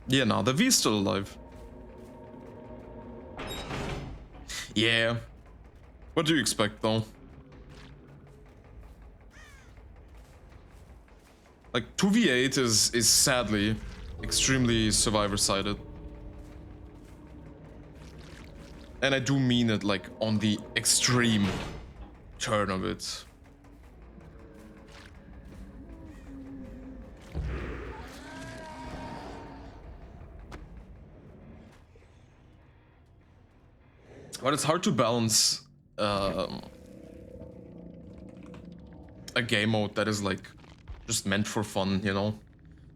Yeah, no, the V's still alive. Yeah. What do you expect, though? Like, 2v8 is sadly extremely survivor-sided. And I do mean it, like, on the extreme turn of it. But it's hard to balance a game mode that is, like, just meant for fun, you know?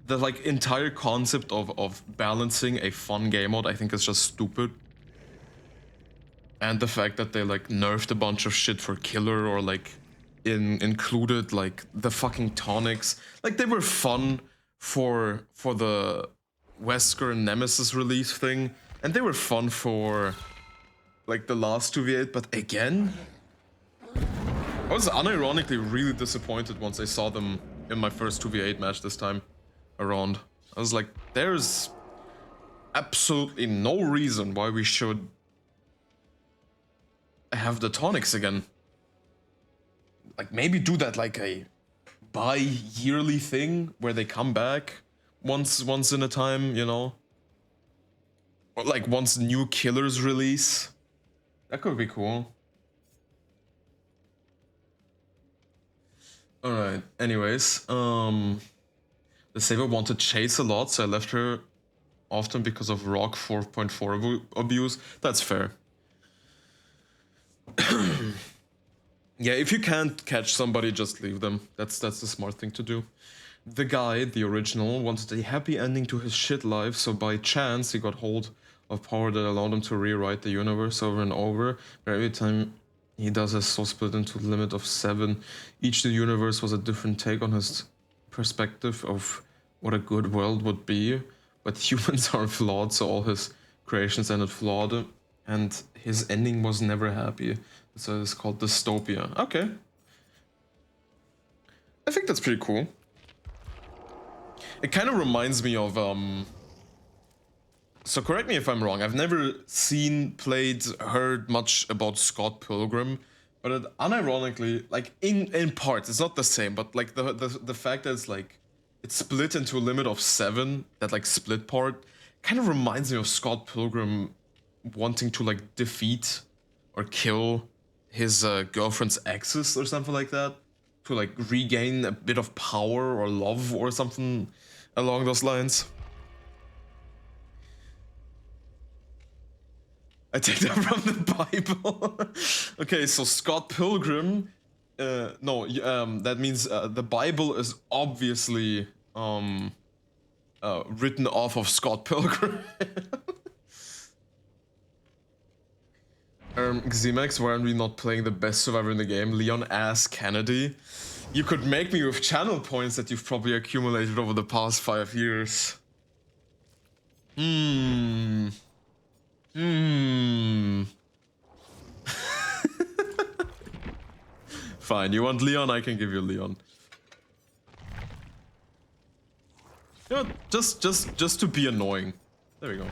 The, like, entire concept of balancing a fun game mode, I think, is just stupid. And the fact that they, like, nerfed a bunch of shit for killer or, like, included, like, the fucking tonics. Like, they were fun for the Wesker Nemesis release thing. And they were fun for, like, the last 2v8, but again? I was unironically really disappointed once I saw them in my first 2v8 match this time around. I was like, there's absolutely no reason why we should have the tonics again. Like, maybe do that like a bi-yearly thing where they come back once in a time, you know? Or like once new killers release. That could be cool. Alright, anyways, the Saber wanted Chase a lot, so I left her often because of Rock 4.4 abuse. That's fair. Yeah, if you can't catch somebody, just leave them. That's the smart thing to do. The guy, the original, wanted a happy ending to his shit life, so by chance he got hold of power that allowed him to rewrite the universe over and over, but every time he does his soul split into the limit of 7. Each the universe was a different take on his perspective of what a good world would be, but humans are flawed, so all his creations ended flawed, and his ending was never happy. So it's called Dystopia. Okay. I think that's pretty cool. It kind of reminds me of, so correct me if I'm wrong, I've never seen, played, heard much about Scott Pilgrim, but it, unironically, like, in parts, it's not the same, but, like, the fact that it's, like, it's split into a limit of 7, that, like, split part, kind of reminds me of Scott Pilgrim wanting to, like, defeat or kill his girlfriend's exes or something like that, to, like, regain a bit of power or love or something along those lines. I take that from the Bible. Okay, so Scott Pilgrim, that means the Bible is obviously written off of Scott Pilgrim. Ximax, why aren't we not playing the best survivor in the game? Leon ass Kennedy. You could make me with channel points that you've probably accumulated over the past 5 years. Fine, you want Leon? I can give you Leon. You know, just to be annoying. There we go.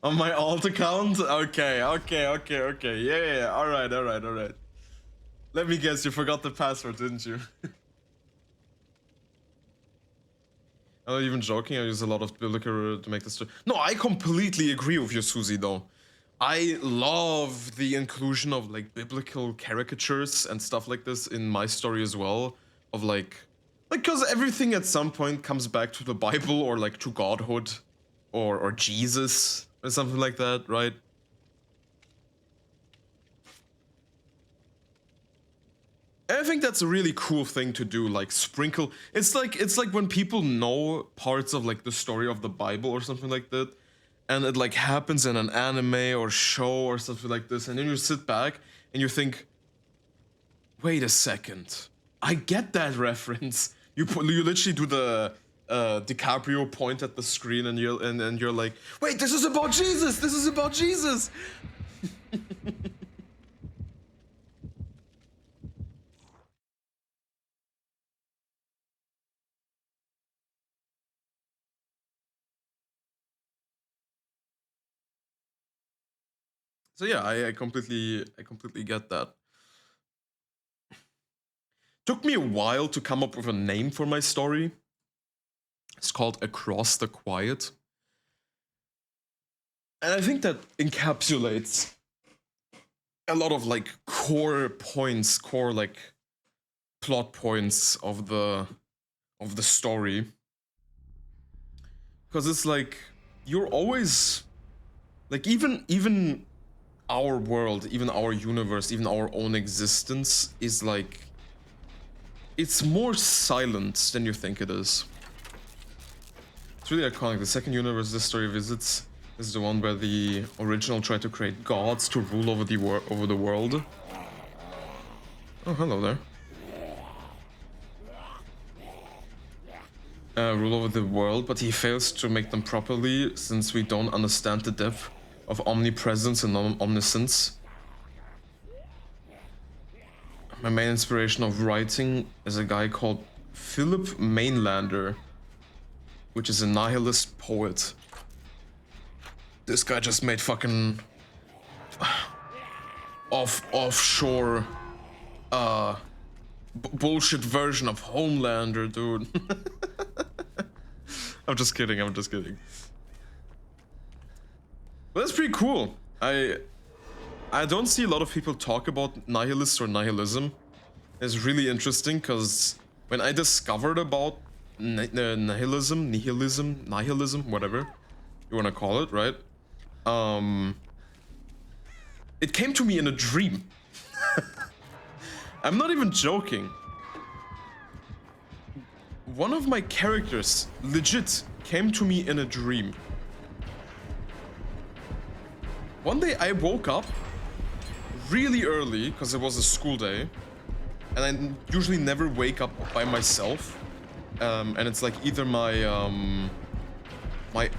On my alt account? Okay. Yeah. All right. Let me guess, you forgot the password, didn't you? I'm not even joking, I use a lot of biblical to make this. No, I completely agree with you, Susie, though. I love the inclusion of like biblical caricatures and stuff like this in my story as well. Of like, because everything at some point comes back to the Bible or like to Godhood or Jesus or something like that, right? And I think that's a really cool thing to do, like sprinkle. It's like when people know parts of like the story of the Bible or something like that, and it like happens in an anime or show or something like this, and then you sit back and you think, wait a second, I get that reference. You literally do the DiCaprio point at the screen, and you're like, wait, this is about Jesus. This is about Jesus. So yeah, I completely get that. Took me a while to come up with a name for my story. It's called Across the Quiet. And I think that encapsulates a lot of like core like plot points of the story. Because it's like you're always like even our world, even our universe, even our own existence is like it's more silent than you think it is. It's really iconic. The second universe this story visits is the one where the original tried to create gods to rule over the world. Oh, hello there. Rule over the world, but he fails to make them properly since we don't understand the depth of omnipresence and omniscience. My main inspiration of writing is a guy called Philip Mainlander, which is a nihilist poet. This guy just made fucking offshore bullshit version of Homelander, dude. I'm just kidding. But that's pretty cool. I don't see a lot of people talk about nihilists or nihilism. It's really interesting because when I discovered about nihilism, whatever you want to call it, right? It came to me in a dream. I'm not even joking. One of my characters legit came to me in a dream. One day I woke up really early because it was a school day, and I usually never wake up by myself. And it's like either my my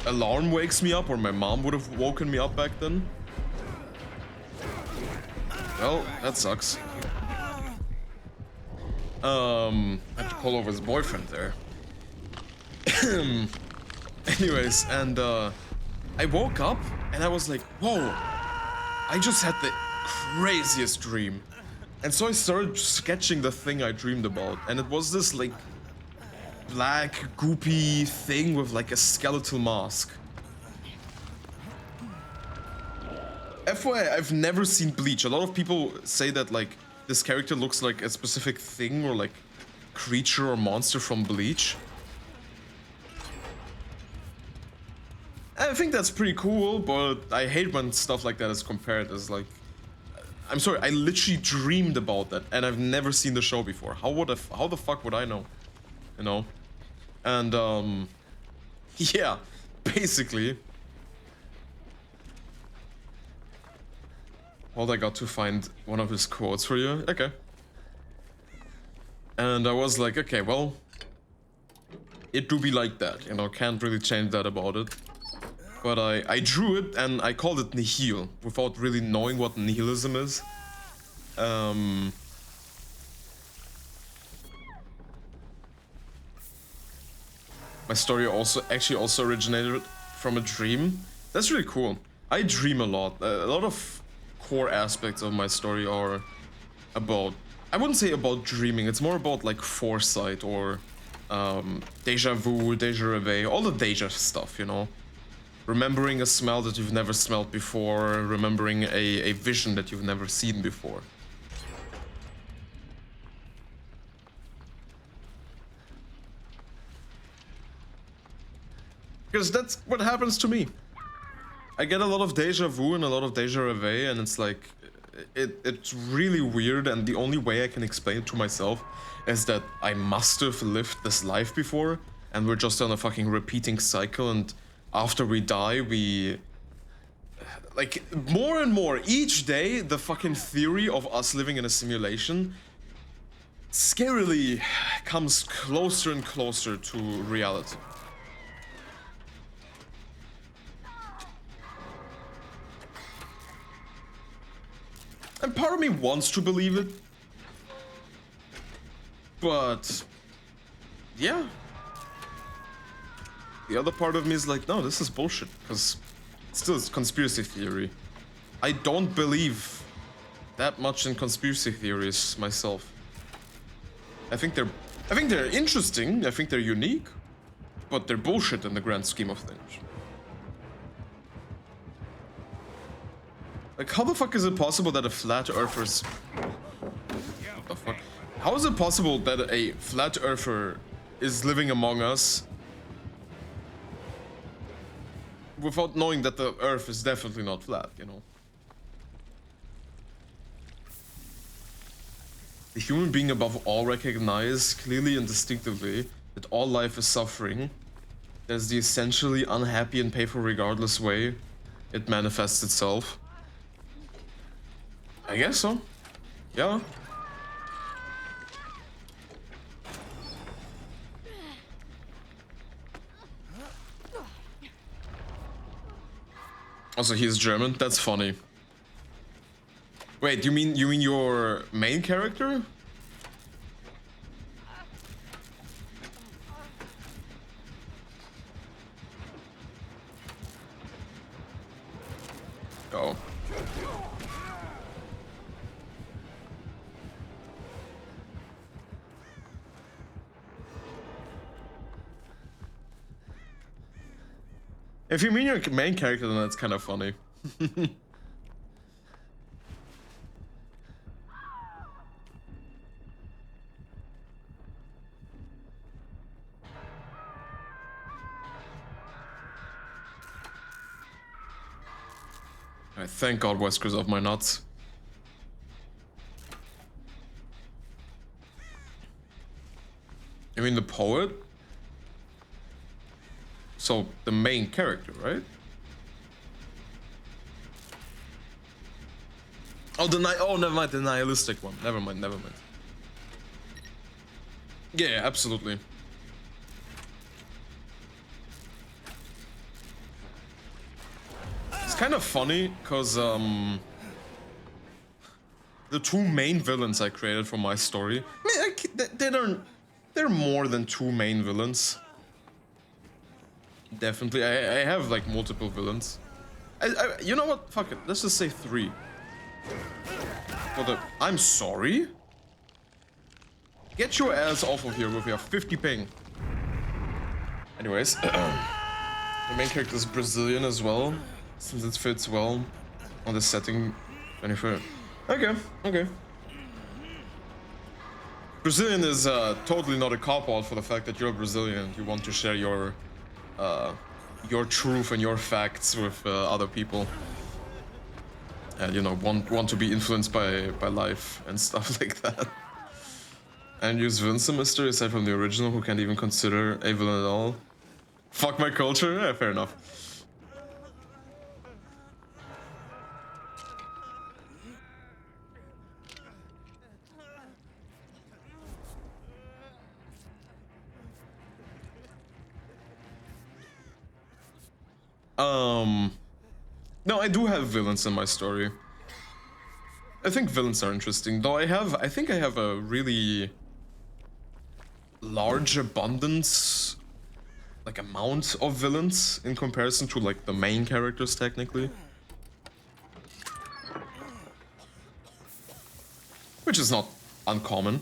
alarm wakes me up or my mom would have woken me up back then. Well, that sucks. I had to call over his boyfriend there. Anyways, and I woke up and I was like, whoa, I just had the craziest dream. And so I started sketching the thing I dreamed about, and it was this like black goopy thing with like a skeletal mask. FYI, I've never seen Bleach. A lot of people say that like this character looks like a specific thing or like creature or monster from Bleach. I think that's pretty cool, but I hate when stuff like that is compared as like... I'm sorry, I literally dreamed about that and I've never seen the show before. How the fuck would I know? You know? And yeah, basically. Hold, I got to find one of his quotes for you. Okay. And I was like, okay, well, it do be like that, you know, can't really change that about it. But I drew it and I called it nihil without really knowing what nihilism is. My story actually also originated from a dream. That's really cool. I dream a lot. A lot of core aspects of my story are about, I wouldn't say about dreaming, it's more about like foresight or deja vu, deja reveille, all the deja stuff, you know? Remembering a smell that you've never smelled before, remembering a vision that you've never seen before. Because that's what happens to me. I get a lot of deja vu and a lot of deja reveille, and it's like, it's really weird, and the only way I can explain it to myself is that I must have lived this life before, and we're just on a fucking repeating cycle, and after we die, we... Like, more and more, each day, the fucking theory of us living in a simulation scarily comes closer and closer to reality. And part of me wants to believe it, but yeah. The other part of me is like, no, this is bullshit, because still it's conspiracy theory. I don't believe that much in conspiracy theories myself. I think they're interesting, I think they're unique, but they're bullshit in the grand scheme of things. Like, how the fuck is it possible that a flat earther's... What the fuck? How is it possible that a flat earther is living among us without knowing that the earth is definitely not flat, you know? The human being above all recognize clearly and distinctively that all life is suffering. There's the essentially unhappy and painful regardless way it manifests itself. I guess so. Yeah. Also, he's German. That's funny. Wait, you mean your main character? Oh. If you mean your main character, then that's kind of funny. I thank God Wesker's off my nuts. I mean the poet? So, the main character, right? Oh, never mind, the nihilistic one. Never mind. Yeah, absolutely. It's kind of funny, because, the two main villains I created for my story, I mean, they're more than two main villains. Definitely, I have like multiple villains. You know what? Fuck it. Let's just say 3. I'm sorry. Get your ass off of here with your 50 ping. Anyways, the main character is Brazilian as well, since it fits well on the setting. 24. Okay. Brazilian is totally not a cop-out for the fact that you're Brazilian and you want to share your truth and your facts with other people, and you know want to be influenced by life and stuff like that. And use Vincent Mister aside from the original, who can't even consider a villain at all. Fuck my culture. Yeah, fair enough. No, I do have villains in my story. I think villains are interesting, though I think I have a really large abundance like amount of villains in comparison to like the main characters technically. Which is not uncommon.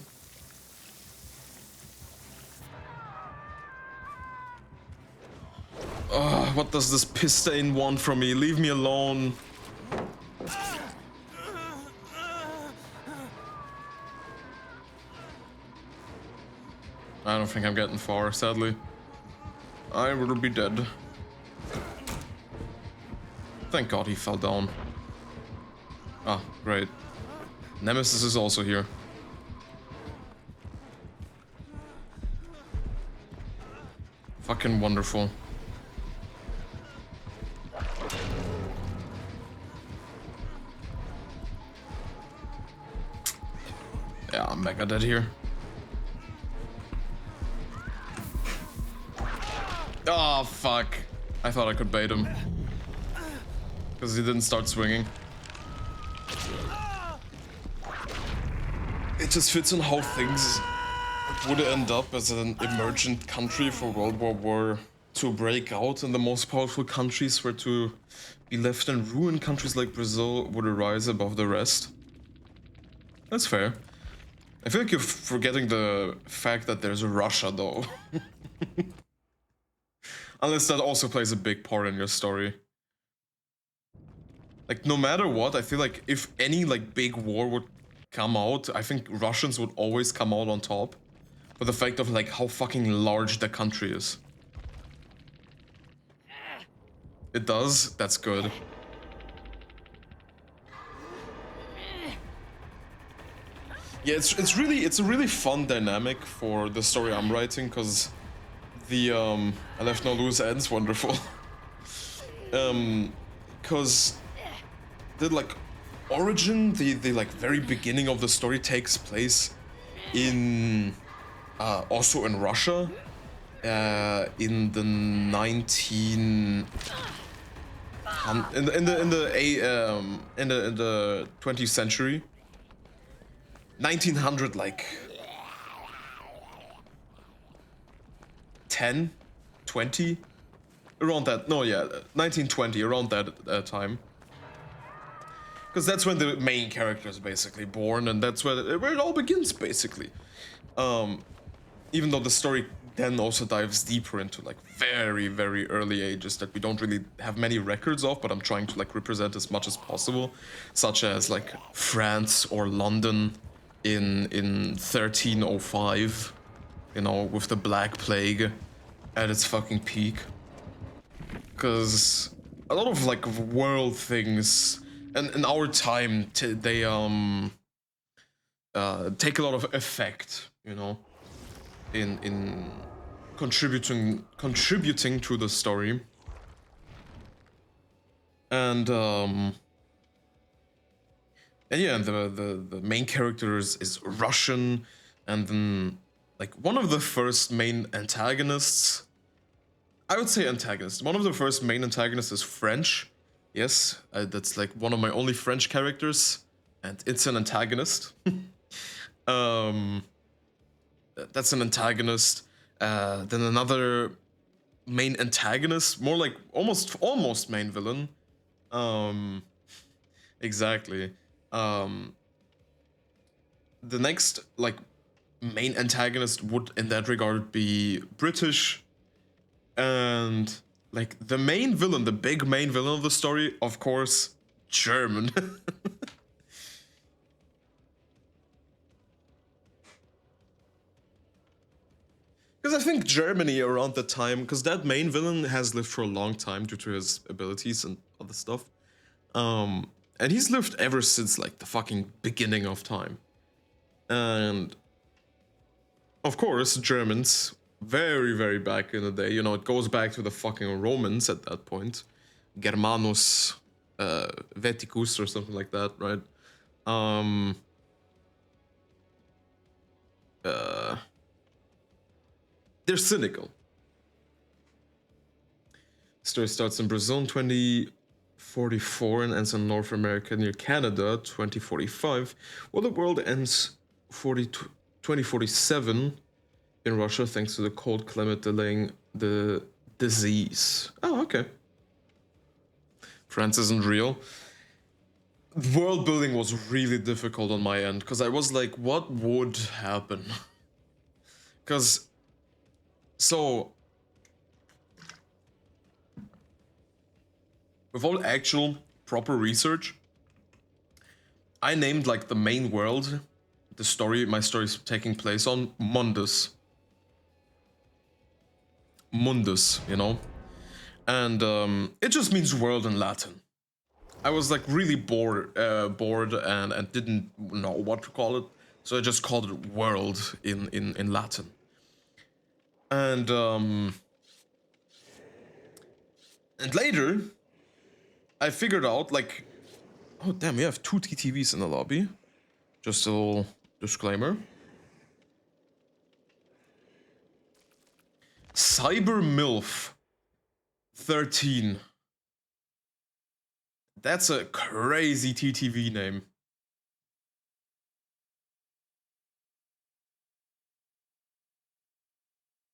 What does this piss stain want from me? Leave me alone. I don't think I'm getting far, sadly. I will be dead. Thank God he fell down. Ah, great. Nemesis is also here. Fucking wonderful. Yeah, I'm mega dead here. Oh, fuck. I thought I could bait him. Because he didn't start swinging. It just fits on how things would end up as an emergent country for World War to break out, and the most powerful countries were to be left in ruin. Countries like Brazil would rise above the rest. That's fair. I feel like you're forgetting the fact that there's Russia, though. Unless that also plays a big part in your story. Like, no matter what, I feel like if any, like, big war would come out, I think Russians would always come out on top. For the fact of, like, how fucking large the country is. It does? That's good. Yeah, it's a really fun dynamic for the story I'm writing, because the I left no loose ends wonderful. Because the like origin, the like very beginning of the story takes place in also in Russia, in the in the 20th century. 1900, like 10, 20, around that. No, yeah, 1920, around that time. Because that's when the main character is basically born, and that's where it all begins, basically. Even though the story then also dives deeper into like very, very early ages that we don't really have many records of, but I'm trying to like represent as much as possible, such as like France or London in 1305, you know, with the Black Plague at its fucking peak. Because a lot of like world things, and in our time, they take a lot of effect, you know, in contributing to the story. And yeah, the main character is Russian, and then like one of the first main antagonists, I would say antagonist. One of the first main antagonists is French. Yes, that's like one of my only French characters, and it's an antagonist. That's an antagonist. Then another main antagonist, more like almost main villain. Exactly. The next like main antagonist would in that regard be British, and like the main villain, the big main villain of the story, of course, German. Because I think Germany around the time, because that main villain has lived for a long time due to his abilities and other stuff. And he's lived ever since like the fucking beginning of time. And of course, Germans, very, very back in the day, you know, it goes back to the fucking Romans at that point. Germanus Veticus or something like that, right? They're cynical. Story starts in Brazil in 2044 and ends in North America near Canada 2045, while the world ends 2047 in Russia thanks to the cold climate delaying the Disease. Oh, okay. France isn't real. World building was really difficult on my end, because I was like, what would happen? Because, so, with all actual proper research, I named like the main world, my story is taking place on Mundus. Mundus, you know? And it just means world in Latin. I was like really bored and didn't know what to call it, so I just called it world in Latin. And later, I figured out like, oh damn, we have 2 TTVs in the lobby. Just a little disclaimer. Cyber MILF 13. That's a crazy TTV name.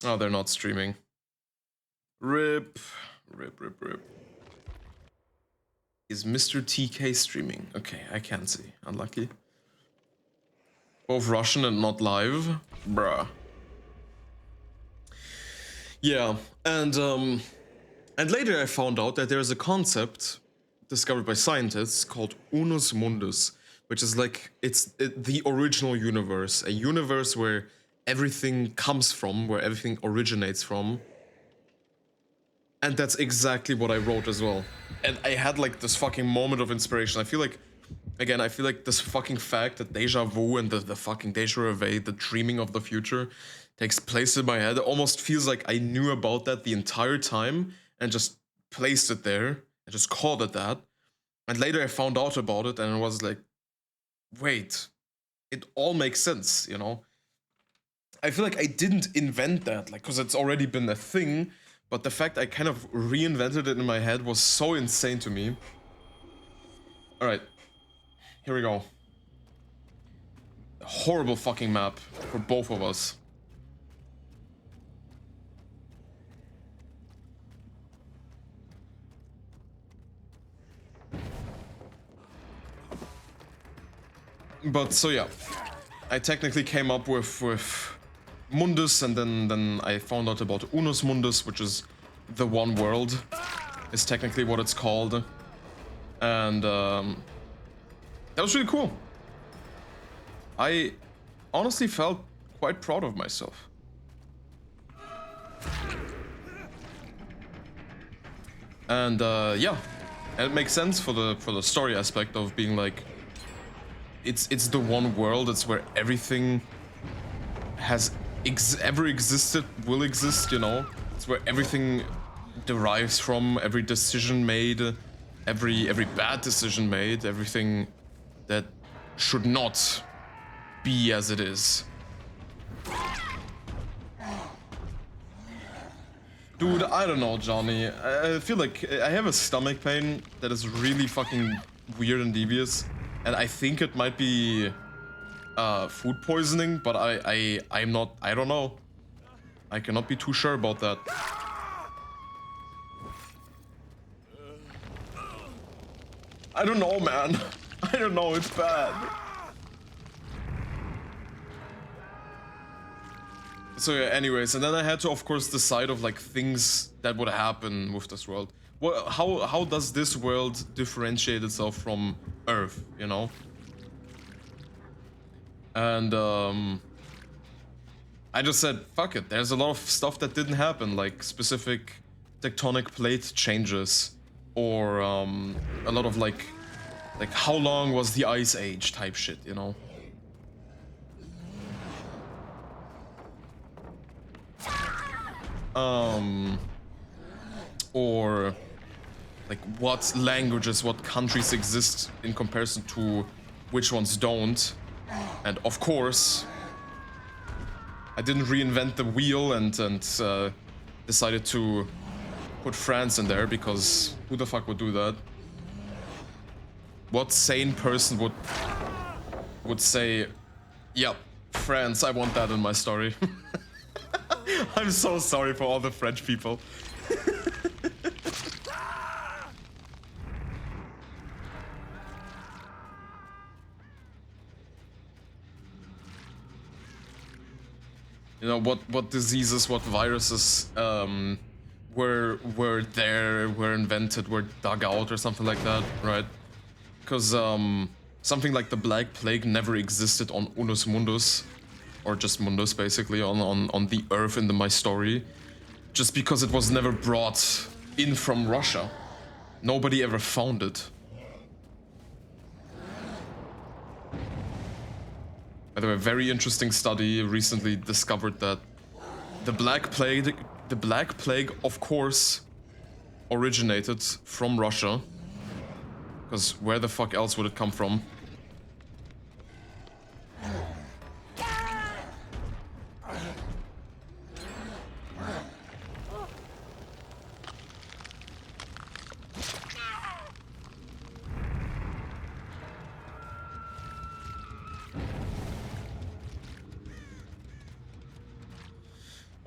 Oh, they're not streaming. Rip. Is Mr. TK streaming? Okay, I can't see. Unlucky. Both Russian and not live? Bruh. Yeah, and later I found out that there's a concept discovered by scientists called Unus Mundus, which is like, it's the original universe, a universe where everything comes from, where everything originates from. And that's exactly what I wrote as well. And I had like this fucking moment of inspiration. I feel like, again, I feel like this fucking fact that deja vu and the fucking deja reveille, the dreaming of the future, takes place in my head. It almost feels like I knew about that the entire time and just placed it there and just called it that. And later I found out about it and I was like, wait, it all makes sense, you know? I feel like I didn't invent that, like, because it's already been a thing, but the fact I kind of reinvented it in my head was so insane to me. Alright, here we go. A horrible fucking map for both of us. But so yeah, I technically came up with Mundus, and then I found out about Unus Mundus, which is the one world, is technically what it's called. And that was really cool. I honestly felt quite proud of myself. And yeah, and it makes sense for the story aspect of being like, it's the one world. It's where everything has ever existed, will exist, you know? It's where everything derives from, every decision made, every bad decision made, everything that should not be as it is. Dude, I don't know, Johnny. I feel like I have a stomach pain that is really fucking weird and devious. And I think it might be food poisoning, but I'm not, I don't know. I cannot be too sure about that. I don't know, man. I don't know, it's bad. So yeah, anyways, and then I had to, of course, decide of like things that would happen with this world. Well, how does this world differentiate itself from Earth, you know? And I just said, fuck it. There's a lot of stuff that didn't happen, like specific tectonic plate changes, or a lot of like how long was the ice age type shit, you know? Or like what languages, what countries exist in comparison to which ones don't. And of course, I didn't reinvent the wheel and decided to put France in there, because who the fuck would do that? What sane person would say, yep, France, I want that in my story. I'm so sorry for all the French people. You know, what diseases, what viruses were invented, were dug out or something like that, right? Because something like the Black Plague never existed on Unus Mundus, or just Mundus basically, on the Earth in my story, just because it was never brought in from Russia. Nobody ever found it. By the way, a very interesting study recently discovered that the Black Plague, of course, originated from Russia. Because where the fuck else would it come from?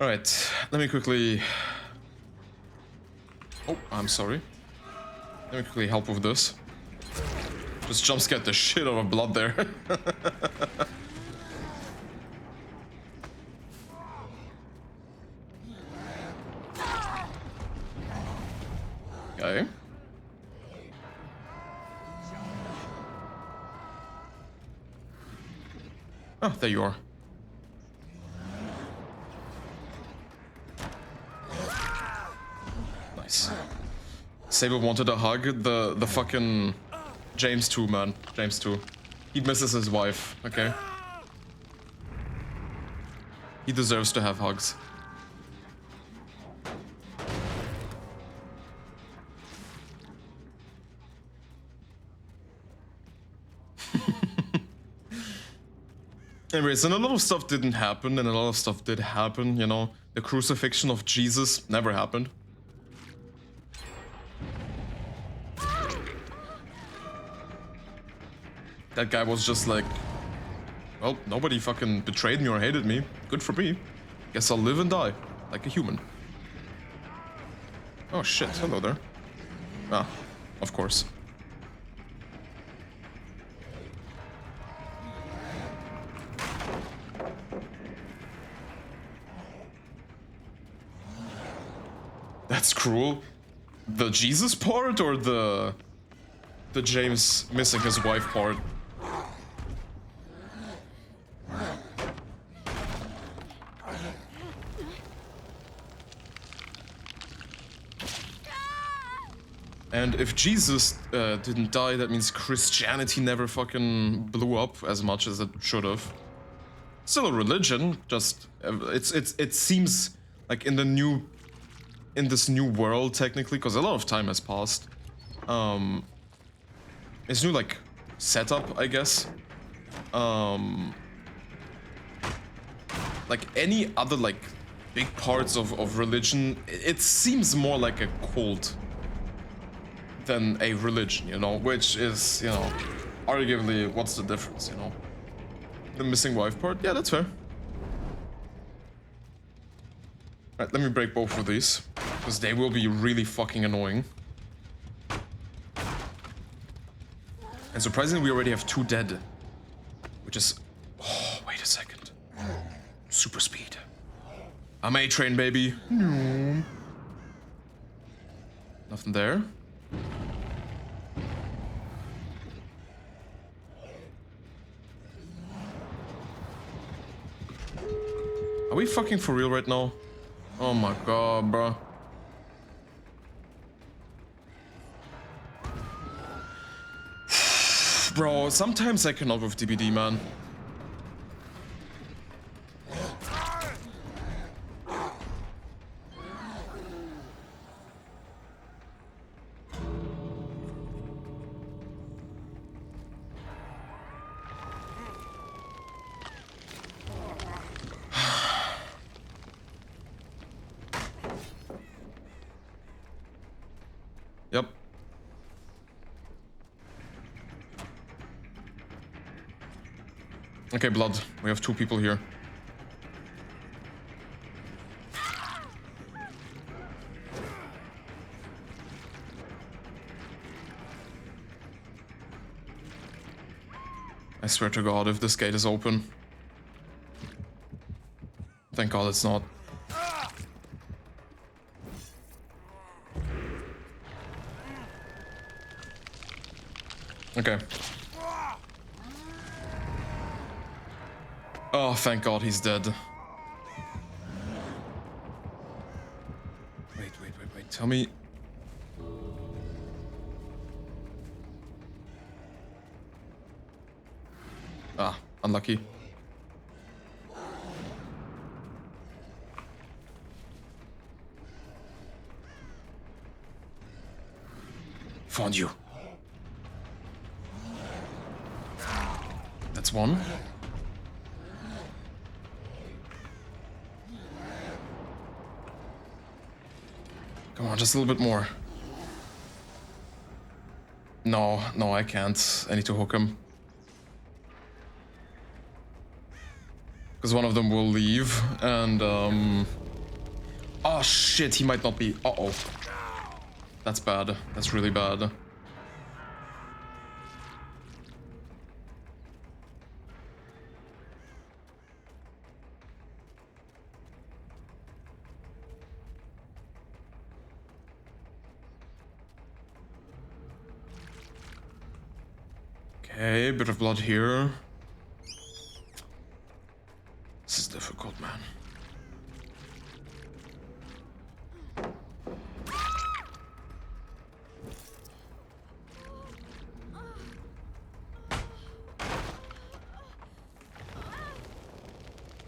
Alright, let me quickly... Oh, I'm sorry. Let me quickly help with this. Just jump scared the shit out of blood there. Okay. Oh, there you are. Nice. Sable wanted a hug. The fucking James too, man. James too. He misses his wife. Okay. He deserves to have hugs. Anyways, and a lot of stuff didn't happen, and a lot of stuff did happen, you know. The crucifixion of Jesus never happened. That guy was just like, well, nobody fucking betrayed me or hated me. Good for me. Guess I'll live and die, like a human. Oh shit, hello there. Ah, of course. That's cruel. The Jesus part or the James missing his wife part? And if Jesus didn't die, that means Christianity never fucking blew up as much as it should have. Still a religion, just it seems like in this new world technically, because a lot of time has passed. It's new like setup, I guess. Like any other like big parts of religion, it seems more like a cult than a religion, you know, which is, you know, arguably what's the difference, you know? The missing wife part? Yeah, that's fair. Alright, let me break both of these, because they will be really fucking annoying. And surprisingly, we already have 2 dead. Which is... Oh, wait a second. Super speed. I'm A-Train, baby. No. Nothing there. Are we fucking for real right now? Oh my god, bro. Bro, sometimes I cannot with DBD, man. Yep. Okay, blood. We have 2 people here. I swear to God, if this gate is open. thank God it's not. Okay. Oh, thank God he's dead. Wait. Tell me. Ah, unlucky. Found you. That's one. Come on, just a little bit more. No, I can't. I need to hook him. Because one of them will leave, and oh shit, he might not be. Uh-oh. That's bad. That's really bad. Okay, bit of blood here. This is difficult, man.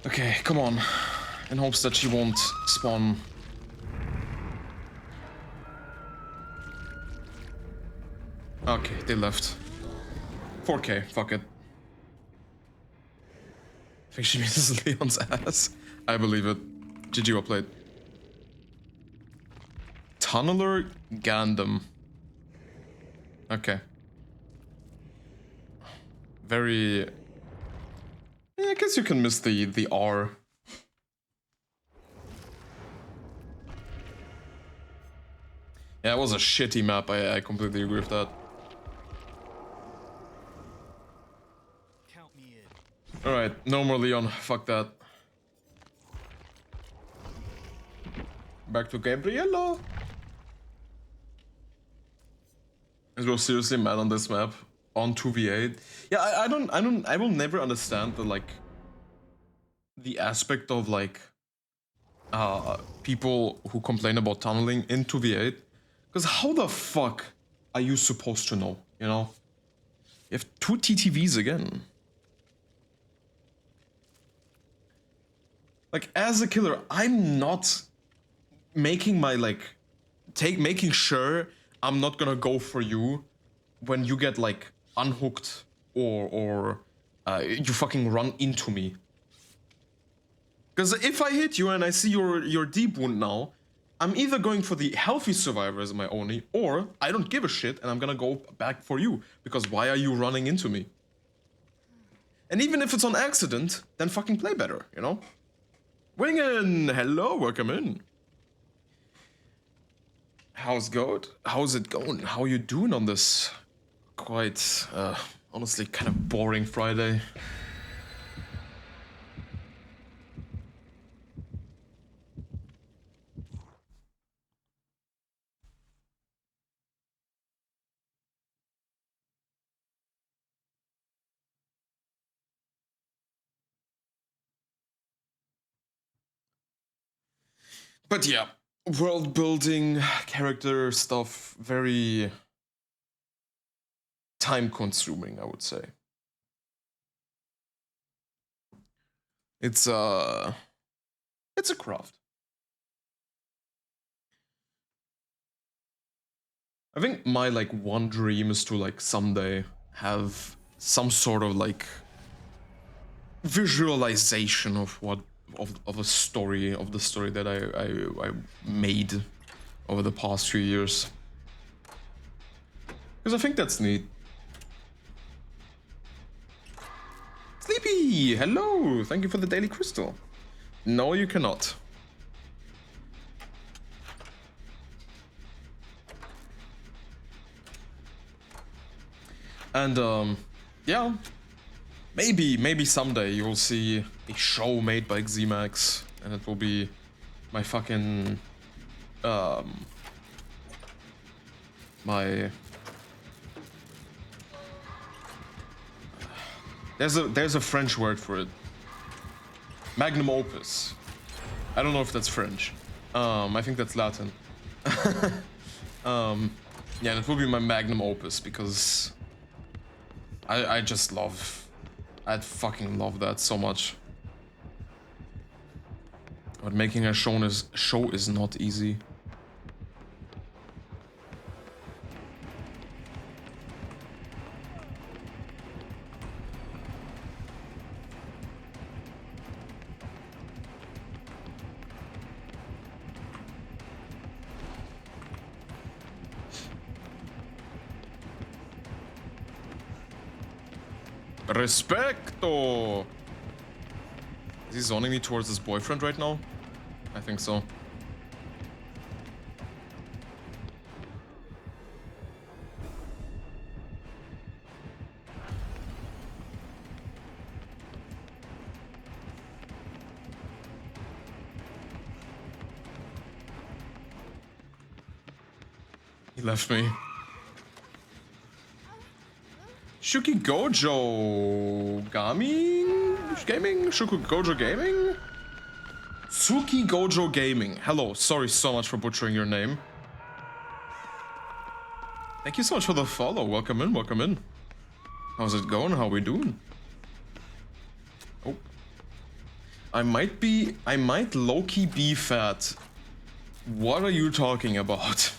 Okay, come on. In hopes that she won't spawn. Okay, they left. 4K, fuck it. I think she means Leon's ass. I believe it. GG upload. Tunneler Gandam. Okay. Very... Yeah, I guess you can miss the R. Yeah, it was a shitty map, I completely agree with that. Alright, no more Leon, fuck that. Back to Gabriella. Let's go seriously mad on this map. On 2v8. Yeah, I will never understand the, like, the aspect of, like, people who complain about tunneling in 2v8. Because how the fuck are you supposed to know, you know? You have 2 TTVs again. Like, as a killer, I'm not making my, like, making sure I'm not gonna go for you when you get, like, unhooked or you fucking run into me. Because if I hit you and I see your deep wound now, I'm either going for the healthy survivor as my only, or I don't give a shit and I'm gonna go back for you. Because why are you running into me? And even if it's on accident, then fucking play better, you know? Wingen! Hello, welcome in. How's it going? How are you doing on this quite, honestly, kind of boring Friday? But yeah, world building, character stuff, very time consuming, I would say. It's a craft. I think my, like, one dream is to, like, someday have some sort of, like, visualization of what of a story, of the story that I made over the past few years. Because I think that's neat. Sleepy! Hello! Thank you for the daily crystal. No, you cannot. And, yeah. Maybe someday you'll see a show made by Xemax and it will be my fucking my there's a French word for it. Magnum opus. I don't know if that's French. I think that's Latin. Yeah, and it will be my magnum opus because I just love, I'd fucking love that so much. But making a show is not easy. Respecto! Is he zoning me towards his boyfriend right now? I think so. He left me. Shuki Gojo Gaming? Shuki Gojo Gaming? Suki Gojo Gaming. Hello, sorry so much for butchering your name. Thank you so much for the follow. Welcome in, welcome in. How's it going? How we doing? Oh. I might low-key be fat. What are you talking about?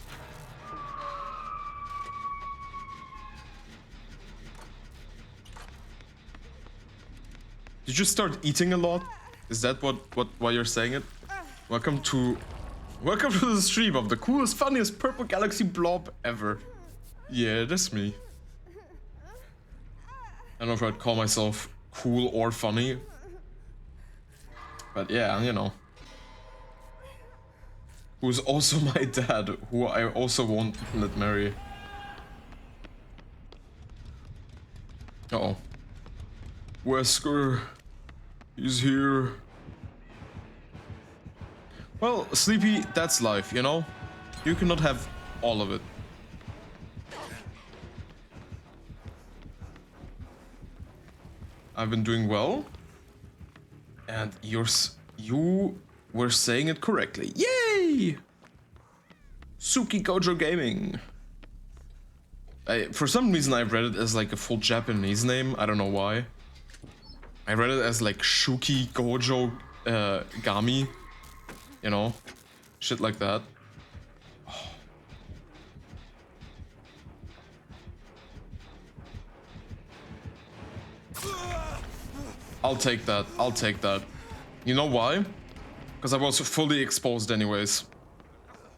Did you start eating a lot? Is that why you're saying it? Welcome to the stream of the coolest, funniest purple galaxy blob ever. Yeah, that's me. I don't know if I'd call myself cool or funny. But yeah, you know. Who's also my dad, who I also won't let marry. Uh-oh. Wesker. He's here. Well, Sleepy, that's life, you know? You cannot have all of it. I've been doing well. And you were saying it correctly. Yay! Suki Gojo Gaming. For some reason I read it as like a full Japanese name. I don't know why. I read it as like Shuki Gojo Gami. You know? Shit like that. Oh. I'll take that. I'll take that. You know why? Because I was fully exposed anyways.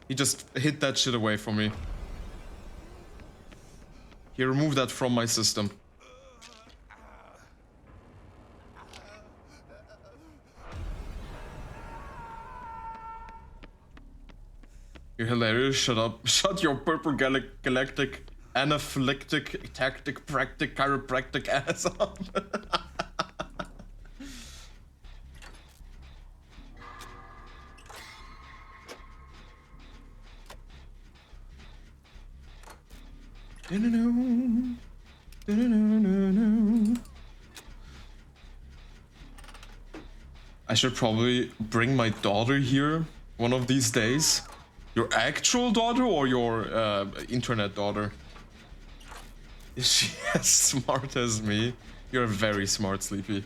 He just hid that shit away from me. He removed that from my system. You're hilarious, shut up. Shut your purple galactic anaphylactic tactic practic chiropractic ass up. I should probably bring my daughter here one of these days. Your actual daughter or your internet daughter? Is she as smart as me? You're very smart, Sleepy.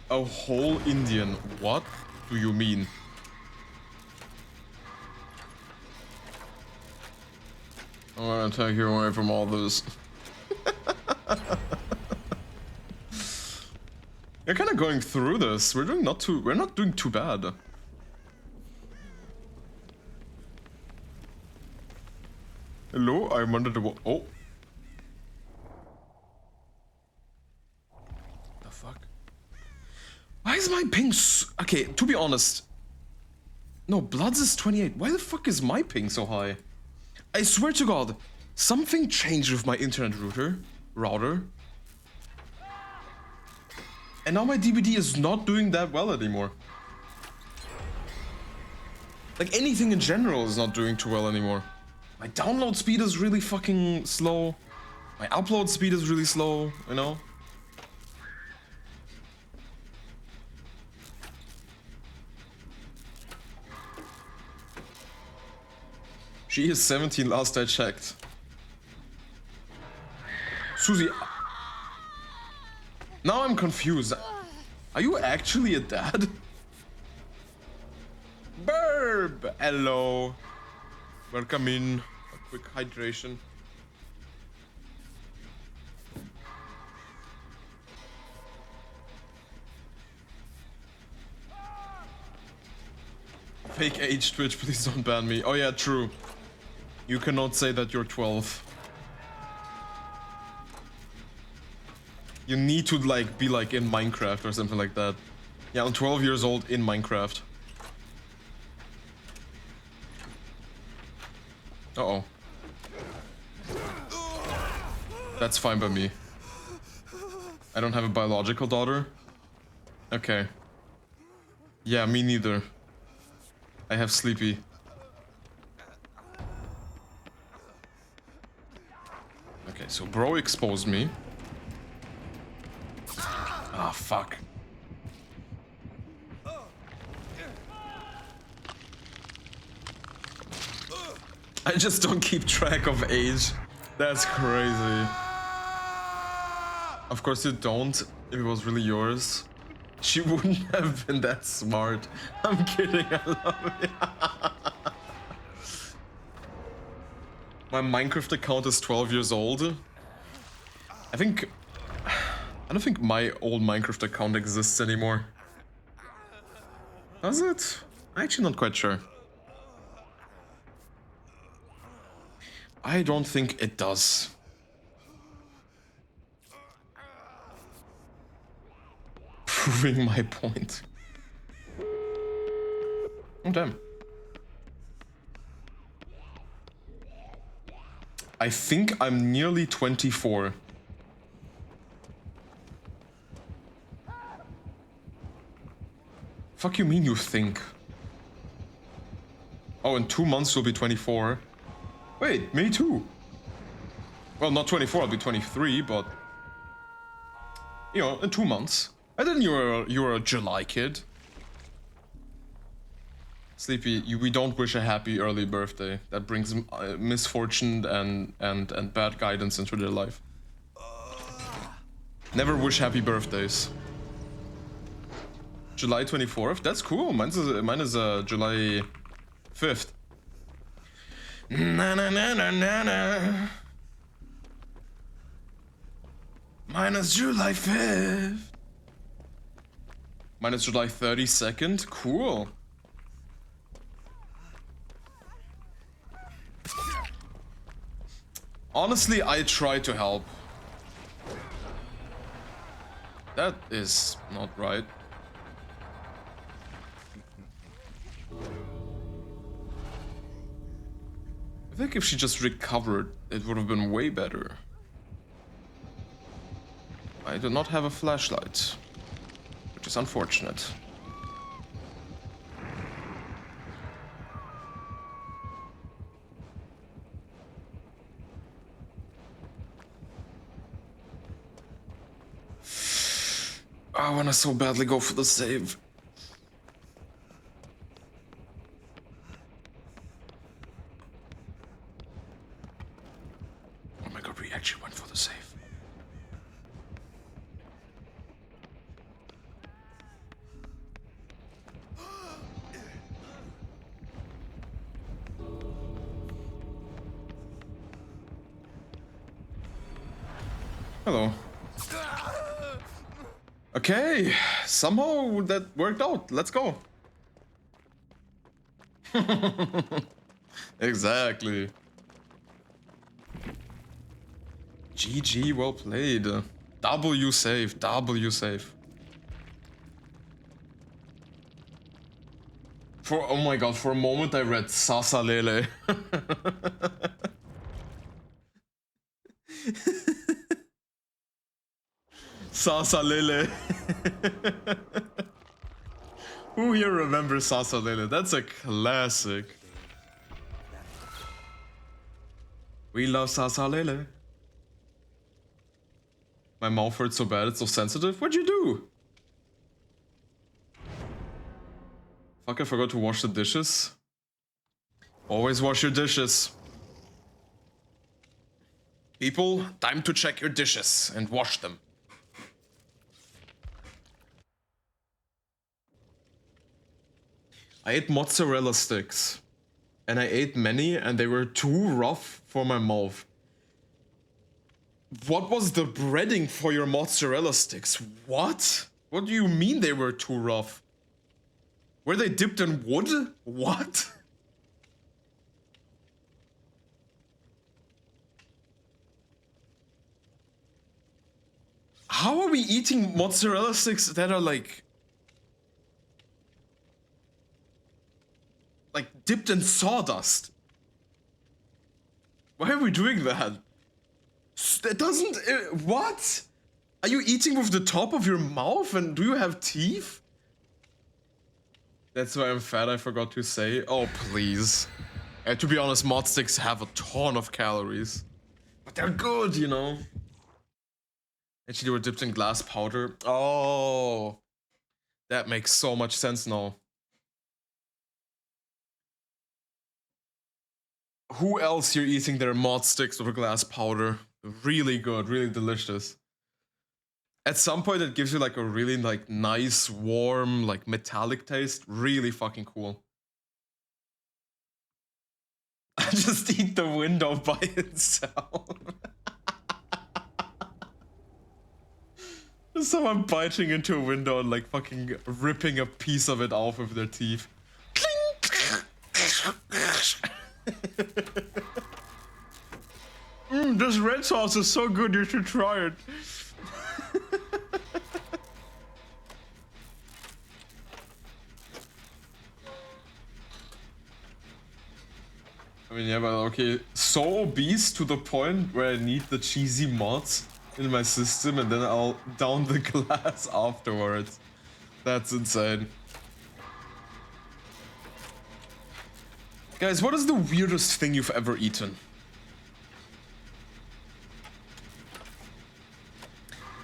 A whole Indian? What do you mean? I'm gonna take you away from all this. You're kind of going through this. We're not doing too bad. Hello, I'm under the wall. Oh. The fuck? Why is my ping okay, to be honest. No, Bloods is 28. Why the fuck is my ping so high? I swear to God, something changed with my internet router. And now my DBD is not doing that well anymore. Like anything in general is not doing too well anymore. My download speed is really fucking slow. My upload speed is really slow, you know? She is 17 last I checked. Susie. Now I'm confused. Are you actually a dad? Burb! Hello. Welcome in. A quick hydration. Fake age Twitch, please don't ban me. Oh yeah, true. You cannot say that you're 12. You need to like be like in Minecraft or something like that. Yeah, I'm 12 years old in Minecraft. Uh-oh. That's fine by me. I don't have a biological daughter. Okay. Yeah, me neither. I have Sleepy. Okay, so bro exposed me. Ah, fuck. I just don't keep track of age. That's crazy. Of course you don't, if it was really yours. She wouldn't have been that smart. I'm kidding, I love it. My Minecraft account is 12 years old. I don't think my old Minecraft account exists anymore. Does it? I'm actually not quite sure. I don't think it does. Proving my point. Oh, damn. I think I'm nearly 24. Fuck you mean you think? Oh, in 2 months you'll be 24. Wait, me too. Well, not 24, I'll be 23, but... You know, in 2 months. I didn't you're a July kid. Sleepy, we don't wish a happy early birthday. That brings misfortune and bad guidance into their life. Never wish happy birthdays. July 24th? That's cool. Mine is July 5th. Na na na na na na. Mine is July 5th. Mine is July 32nd. Cool. Honestly, I try to help. That is not right. I think if she just recovered, it would have been way better. I do not have a flashlight, which is unfortunate. I wanna so badly go for the save. Oh my god, we actually went for the save. Hello. Okay, somehow that worked out. Let's go. Exactly. GG, well played. W save, W save. Oh my god, for a moment I read Sasalele. Sasa Lele. Who here remembers Sasa Lele? That's a classic. We love Sasa Lele. My mouth hurts so bad, it's so sensitive. What'd you do? Fuck, I forgot to wash the dishes. Always wash your dishes. People, time to check your dishes and wash them. I ate mozzarella sticks. And I ate many and they were too rough for my mouth. What was the breading for your mozzarella sticks? What? What do you mean they were too rough? Were they dipped in wood? What? How are we eating mozzarella sticks that are like dipped in sawdust? Why are we doing that? That doesn't... what? Are you eating with the top of your mouth and do you have teeth? That's why I'm fat, I forgot to say. Oh, please. To be honest, mod sticks have a ton of calories. But they're good, you know? Actually, they were dipped in glass powder. Oh. That makes so much sense now. Who else you're eating their mod sticks with a glass powder? Really good, really delicious. At some point it gives you like a really like nice, warm, like metallic taste. Really fucking cool. I just eat the window by itself. Someone biting into a window and like fucking ripping a piece of it off with their teeth. This red sauce is so good, you should try it. I mean, yeah, but okay, so obese to the point where I need the cheesy mods in my system and then I'll down the glass afterwards. That's insane. Guys, what is the weirdest thing you've ever eaten?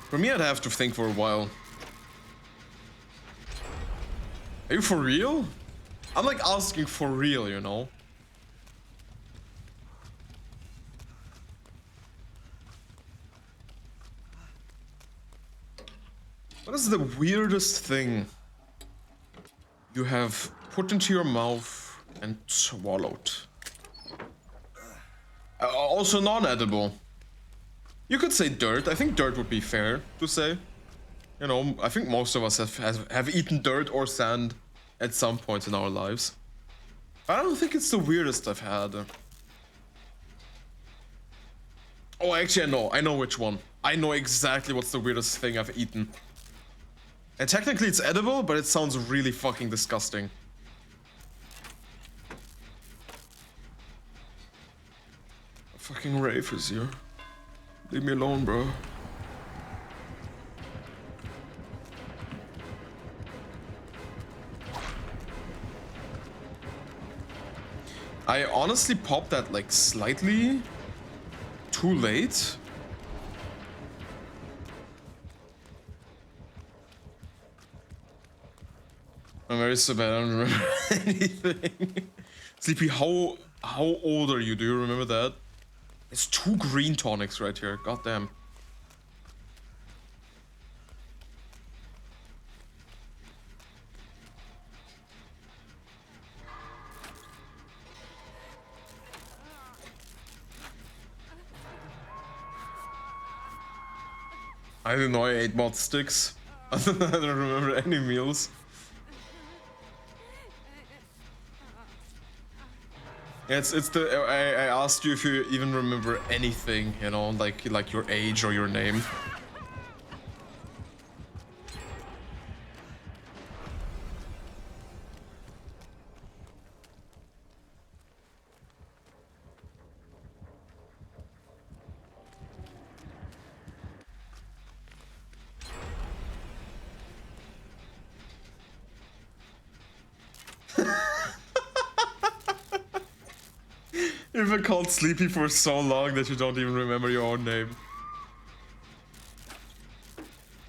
For me, I'd have to think for a while. Are you for real? I'm like asking for real, you know? What is the weirdest thing you have put into your mouth and swallowed? Also non-edible. You could say dirt. I think dirt would be fair to say. You know, I think most of us have eaten dirt or sand at some point in our lives. I don't think it's the weirdest I've had. Oh, actually, I know which one. I know exactly what's the weirdest thing I've eaten. And technically it's edible, but it sounds really fucking disgusting. Fucking Rafe is here. Leave me alone, bro. I honestly popped that like slightly too late. I'm very so bad, I don't remember anything. Sleepy, how old are you? Do you remember that? It's 2 green tonics right here, goddamn. I didn't know I ate mod sticks. I don't remember any meals. Yeah, it's the I asked you if you even remember anything, you know, like your age or your name. You've been called sleepy for so long that you don't even remember your own name.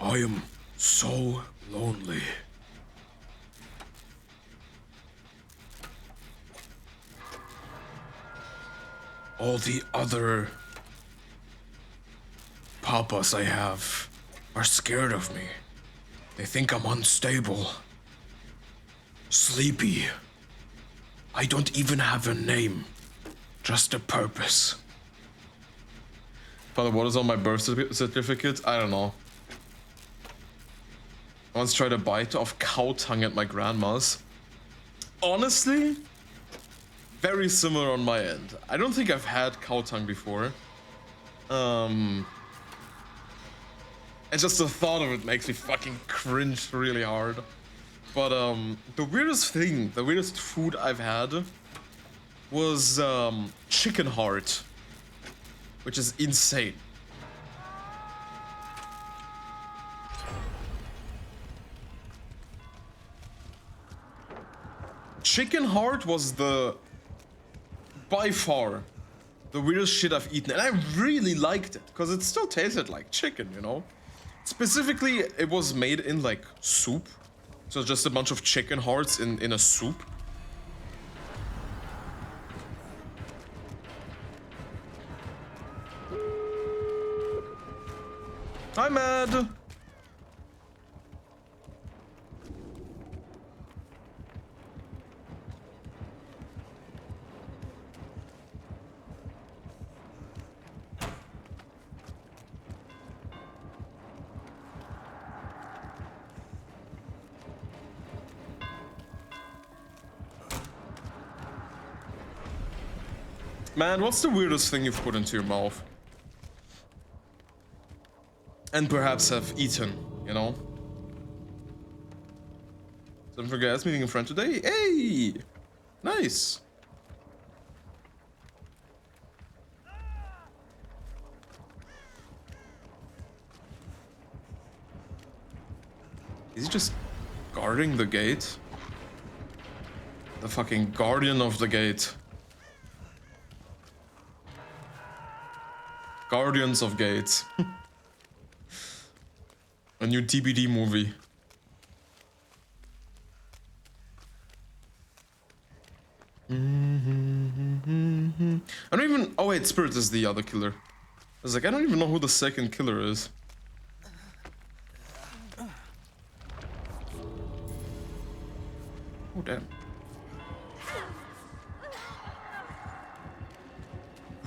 I am so lonely. All the other papas I have are scared of me. They think I'm unstable. Sleepy. I don't even have a name. Just a purpose. Father, what is on my birth certificate? I don't know. I once tried a bite of cow tongue at my grandma's. Honestly, very similar on my end. I don't think I've had cow tongue before. And just the thought of it makes me fucking cringe really hard. But the weirdest food I've had was chicken heart, which is insane. Chicken heart was by far the weirdest shit I've eaten, and I really liked it because it still tasted like chicken, you know. Specifically, it was made in like soup, so just a bunch of chicken hearts in a soup. Hi, Mad. Man, what's the weirdest thing you've put into your mouth? And perhaps have eaten, you know? Don't forget, us meeting a friend today. Hey! Nice! Is he just guarding the gate? The fucking guardian of the gate. Guardians of Gates. A new DBD movie. I don't even... Oh wait, Spirit is the other killer. I was like, I don't even know who the second killer is. Oh damn.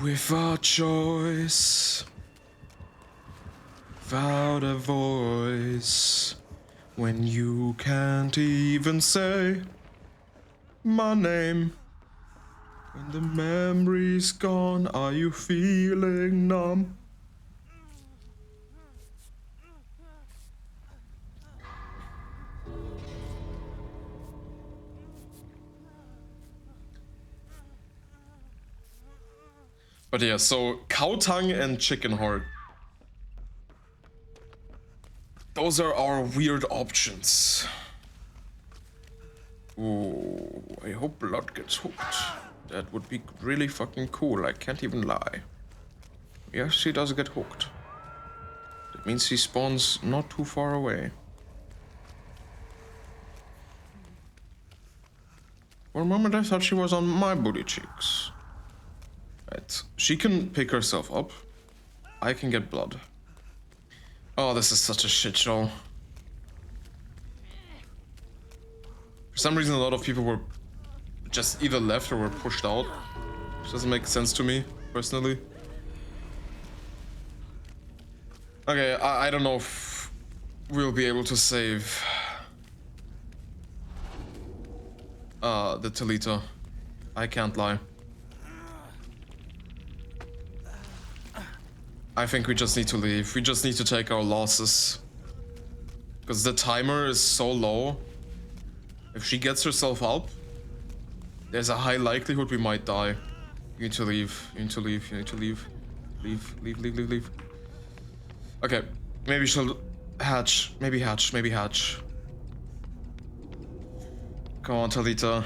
Without choice, without a voice, when you can't even say my name. When the memory's gone, are you feeling numb? But yeah, so cow tongue and chicken heart. Those are our weird options. Ooh, I hope blood gets hooked. That would be really fucking cool, I can't even lie. Yes, he does get hooked. That means he spawns not too far away. For a moment I thought she was on my booty cheeks. Right, she can pick herself up. I can get blood. Oh, this is such a shit show. For some reason, a lot of people were just either left or were pushed out. Which doesn't make sense to me, personally. Okay, I don't know if we'll be able to save the Talita. I can't lie. I think we just need to leave. We just need to take our losses. Because the timer is so low. If she gets herself up, there's a high likelihood we might die. You need to leave. You need to leave. You need to leave. Leave. Leave. Leave. Leave. Leave. Okay. Maybe she'll hatch. Maybe hatch. Maybe hatch. Come on, Talita.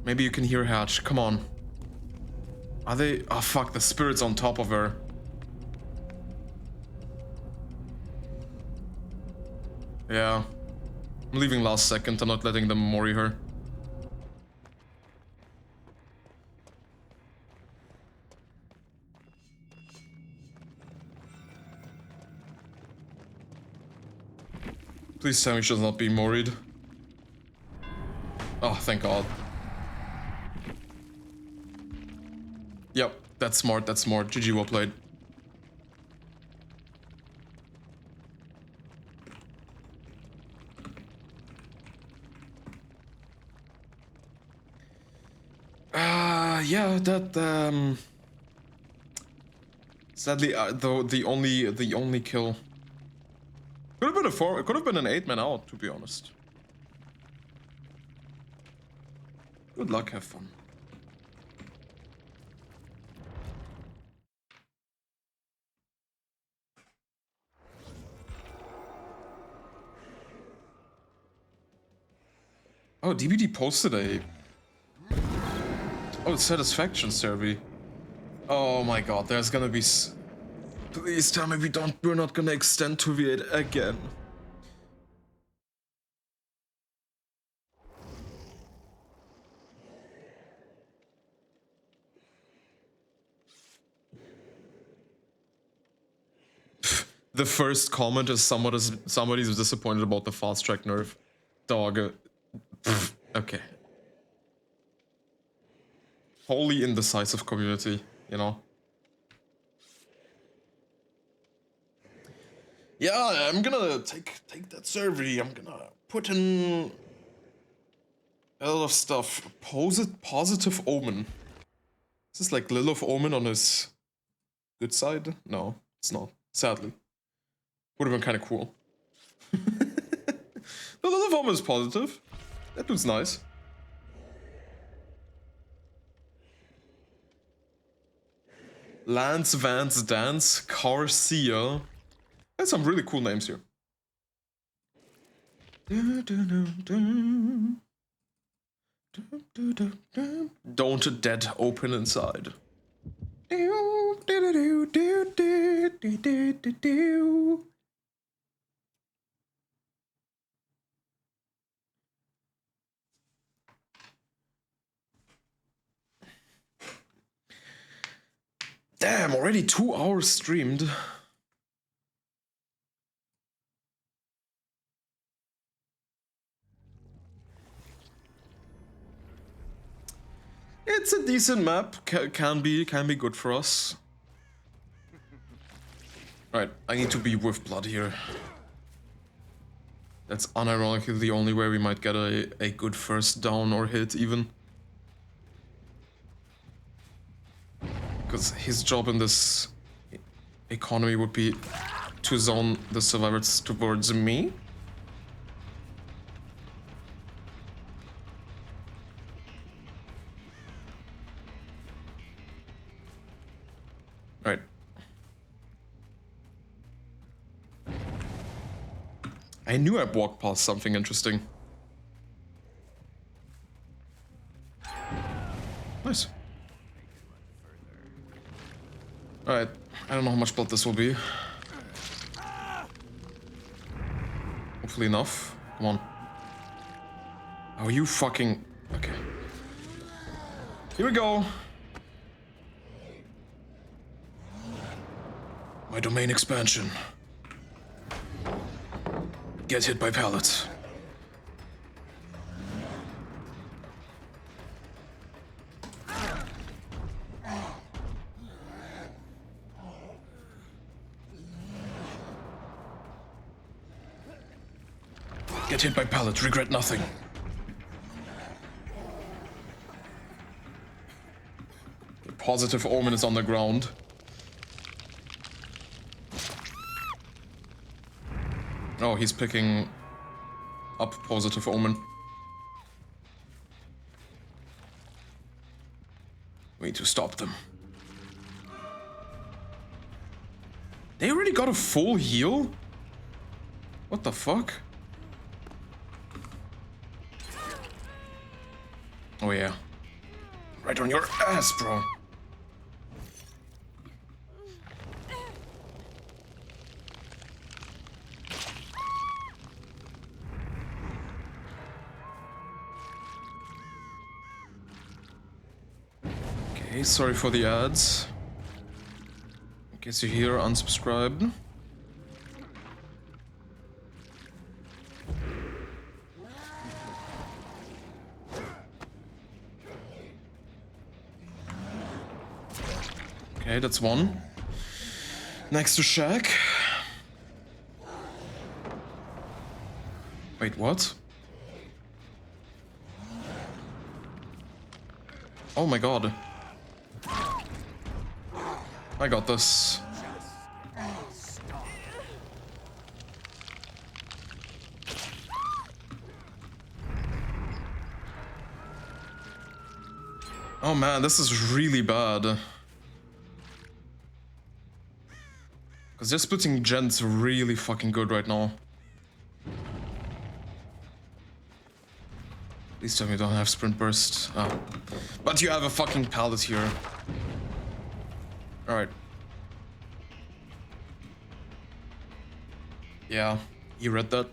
Maybe you can hear Hatch. Come on. Are they? Oh fuck, the spirit's on top of her. Yeah. I'm leaving last second. I'm not letting them mori her. Please tell me she does not be moried. Oh, thank God. Yep, that's smart, that's smart. GG, well played. Yeah, that, sadly, the only kill. Could have been a 4, it could have been an 8-man out, to be honest. Good luck, have fun. Oh, DBD posted a... Oh, satisfaction survey. Oh my God, there's gonna be... Please tell me we're not gonna extend to V8 again. The first comment is somebody's disappointed about the fast track nerf. Dog. Okay. Wholly indecisive community, you know. Yeah, I'm gonna take that survey. I'm gonna put in a lot of stuff. Positive Omen. Is this like Lilith Omen on his good side? No, it's not. Sadly. Would have been kind of cool. The Lilith Omen is positive. That dude's nice. Lance Vance Dance, Carcia. There's some really cool names here. Don't dead open inside. Damn, already 2 hours streamed. It's a decent map. Can be good for us. Right, I need to be with blood here. That's unironically the only way we might get a good first down or hit even. Because his job in this economy would be to zone the survivors towards me. Right. I knew I'd walk past something interesting. Nice. Alright, I don't know how much blood this will be. Hopefully enough. Come on. Oh, you fucking... Okay. Here we go. My domain expansion. Get hit by pallets. Get hit by pallets, regret nothing. The positive Omen is on the ground. Oh, he's picking up positive Omen. We need to stop them. They already got a full heal? What the fuck? Oh yeah, Right on your ass, bro. Okay, sorry for the ads. In case you're here, unsubscribed. Okay, that's one. Next to Shack. Wait, what? Oh my god. I got this. Oh man, this is really bad. Because they're splitting gens really fucking good right now. Please tell me you don't have sprint burst. Ah. But you have a fucking pallet here. Alright. Yeah, you read that.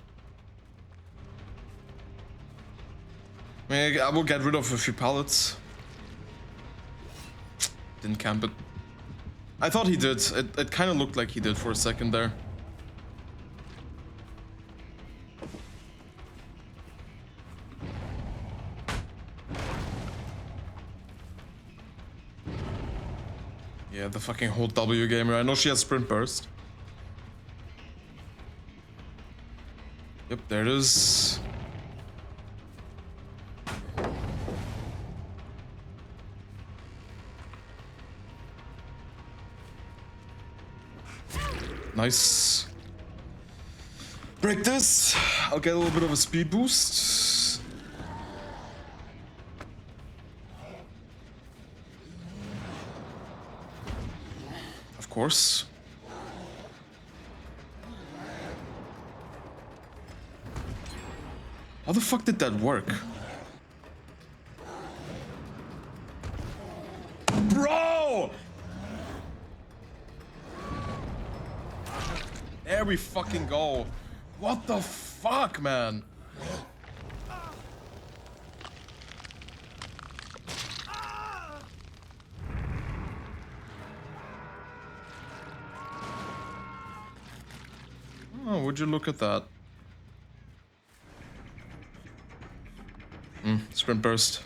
I mean, I will get rid of a few pallets. Didn't camp it. I thought he did. It kind of looked like he did for a second there. Yeah, the fucking whole W gamer. I know she has sprint burst. Yep, there it is. Nice. Break this. I'll get a little bit of a speed boost. Of course. How the fuck did that work? Bro! There we fucking go. What the fuck, man? Oh, would you look at that? Sprint burst.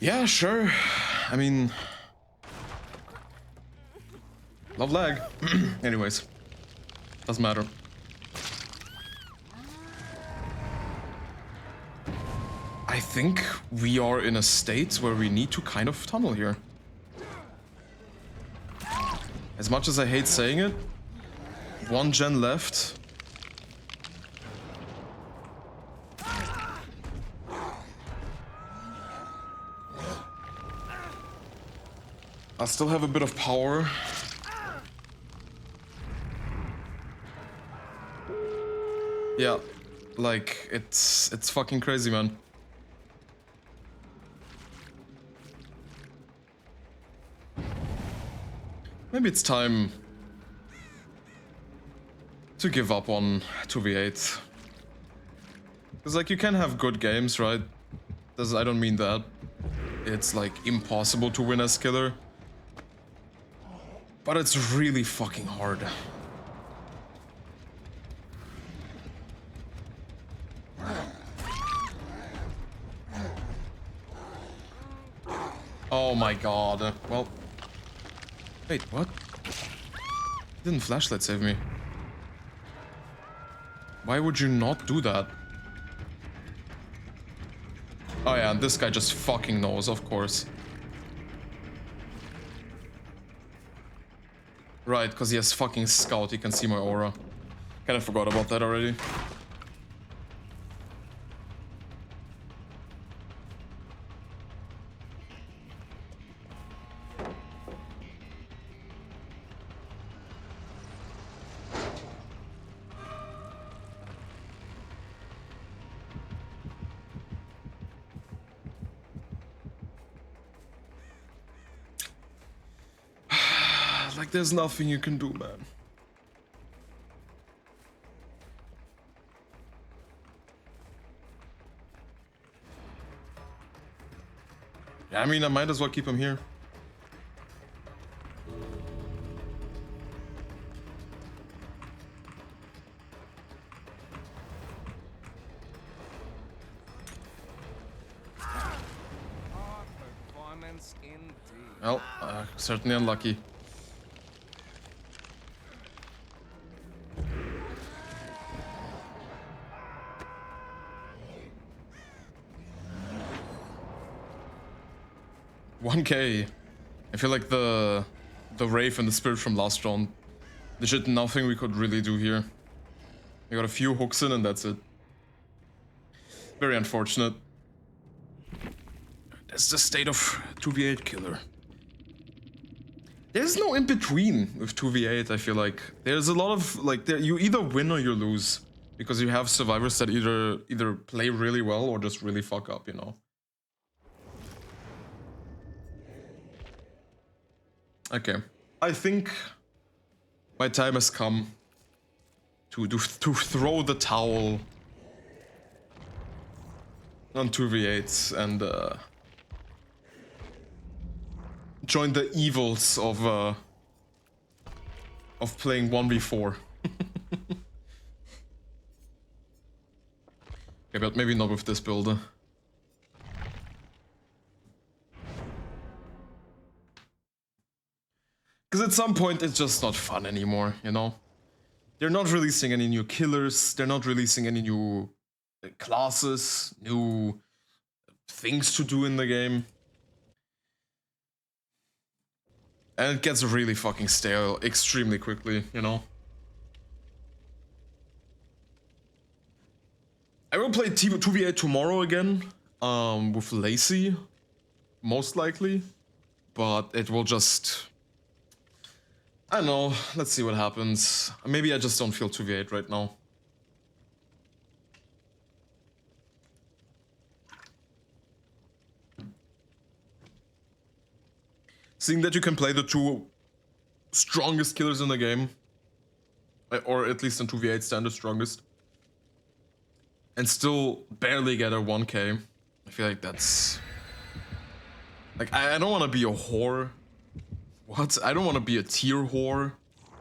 Yeah, sure. I mean, love lag. Anyways, doesn't matter. I think we are in a state where we need to kind of tunnel here. As much as I hate saying it, one gen left. I still have a bit of power. Yeah, like it's fucking crazy, man. Maybe it's time to give up on 2v8. Because like you can have good games, right? I don't mean that. It's like impossible to win as killer. But it's really fucking hard. Oh my god. Well. Wait, what? Didn't flashlight save me? Why would you not do that? Oh yeah, this guy just fucking knows, of course. Right, because he has fucking scout, he can see my aura. Kinda forgot about that already. Like, there's nothing you can do, man. Yeah, I mean, I might as well keep him here. Well, certainly unlucky. $1K. I feel like the Wraith and the Spirit from last round, legit nothing we could really do here. We got a few hooks in and that's it. Very unfortunate. That's the state of 2v8 killer. There's no in between with 2v8, I feel like. There's a lot of, like, you either win or you lose. Because you have survivors that either play really well or just really fuck up, you know? Okay. I think my time has come to throw the towel on 2v8s and join the evils of playing 1v4. Okay, but maybe not with this builder. Because at some point it's just not fun anymore, you know? They're not releasing any new killers, they're not releasing any new classes, new things to do in the game. And it gets really fucking stale extremely quickly, you know? I will play 2v8 tomorrow again, with Lacey, most likely. But it will just... I don't know, let's see what happens. Maybe I just don't feel 2v8 right now. Seeing that you can play the two strongest killers in the game, or at least in 2v8 standard strongest, and still barely get a 1k, I feel like that's... Like, I don't want to be a whore. What? I don't want to be a tier whore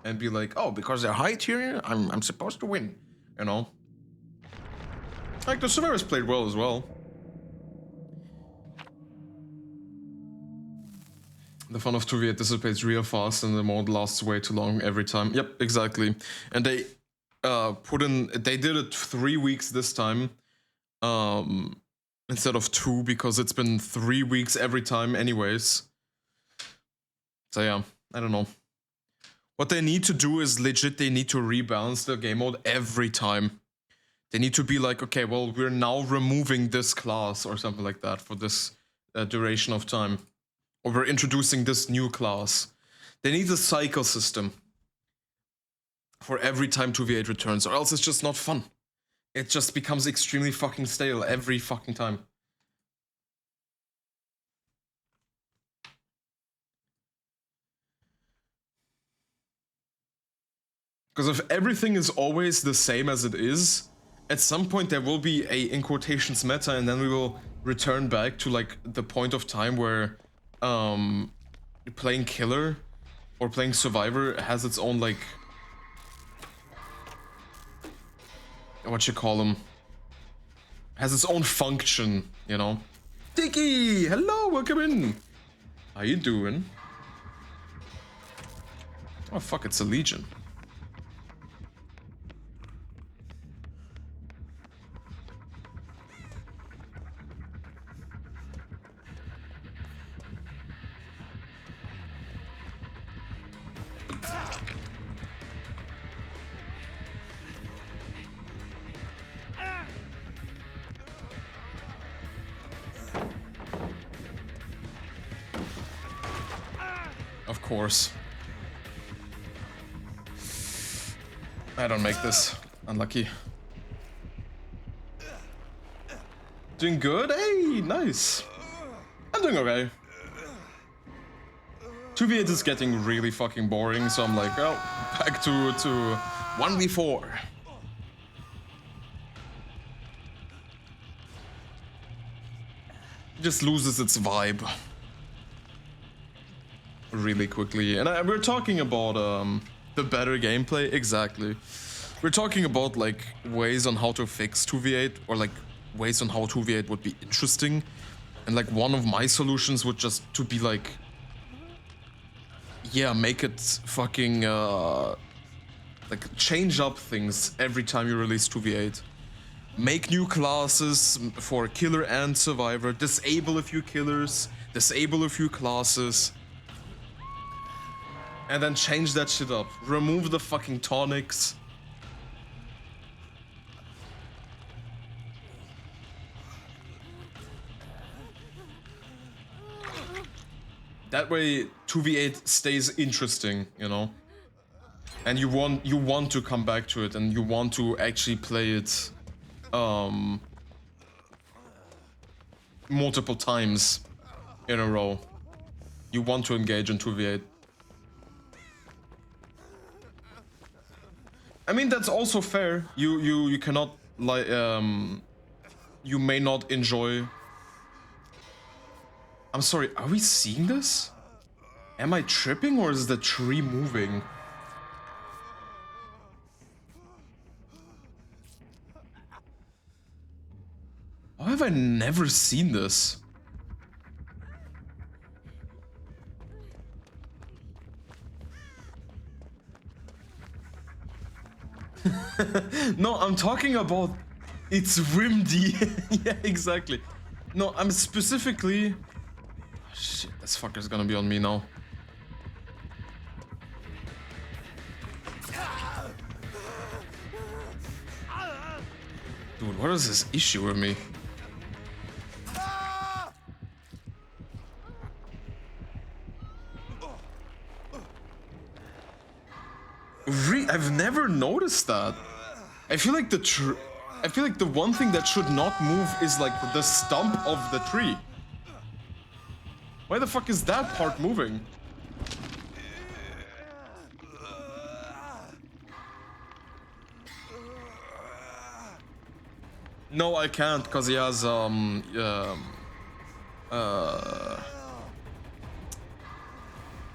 and be like, oh, because they're high tier, I'm supposed to win, you know? Like, the survivors played well as well. The fun of 2v8 dissipates real fast and the mode lasts way too long every time. Yep, exactly. And they they did it 3 weeks this time, instead of 2, because it's been 3 weeks every time anyways. So yeah, I don't know. What they need to do is legit, they need to rebalance the game mode every time. They need to be like, okay, well, we're now removing this class or something like that for this duration of time. Or we're introducing this new class. They need a cycle system for every time 2v8 returns, or else it's just not fun. It just becomes extremely fucking stale every fucking time. Because if everything is always the same as it is, at some point there will be a, in quotations, meta, and then we will return back to like the point of time where playing killer or playing survivor has its own, like, what you call them, has its own function, you know? Dicky, hello, welcome in. How you doing? Oh fuck, it's a Legion. Of course. I don't make this. Unlucky. Doing good? Hey, nice. I'm doing okay. 2v8 is getting really fucking boring, so I'm like, well, back to 1v4. It just loses its vibe really quickly. And we're talking about the better gameplay, exactly. We're talking about like ways on how to fix 2v8, or like ways on how 2v8 would be interesting. And like one of my solutions would just to be like, yeah, make it fucking like change up things every time you release 2v8. Make new classes for killer and survivor, disable a few killers, disable a few classes. And then change that shit up. Remove the fucking tonics. That way 2v8 stays interesting, you know? And you want to come back to it, and you want to actually play it multiple times in a row. You want to engage in 2v8. I mean, that's also fair. You cannot like you may not enjoy. I'm sorry, are we seeing this? Am I tripping, or is the tree moving? Why have I never seen this? No, I'm talking about it's windy. Yeah, exactly. No, I'm specifically... Shit, this fucker's gonna be on me now. Dude, what is this issue with me? I've never noticed that. I feel like the one thing that should not move is like the stump of the tree. Why the fuck is that part moving? No, I can't, because he has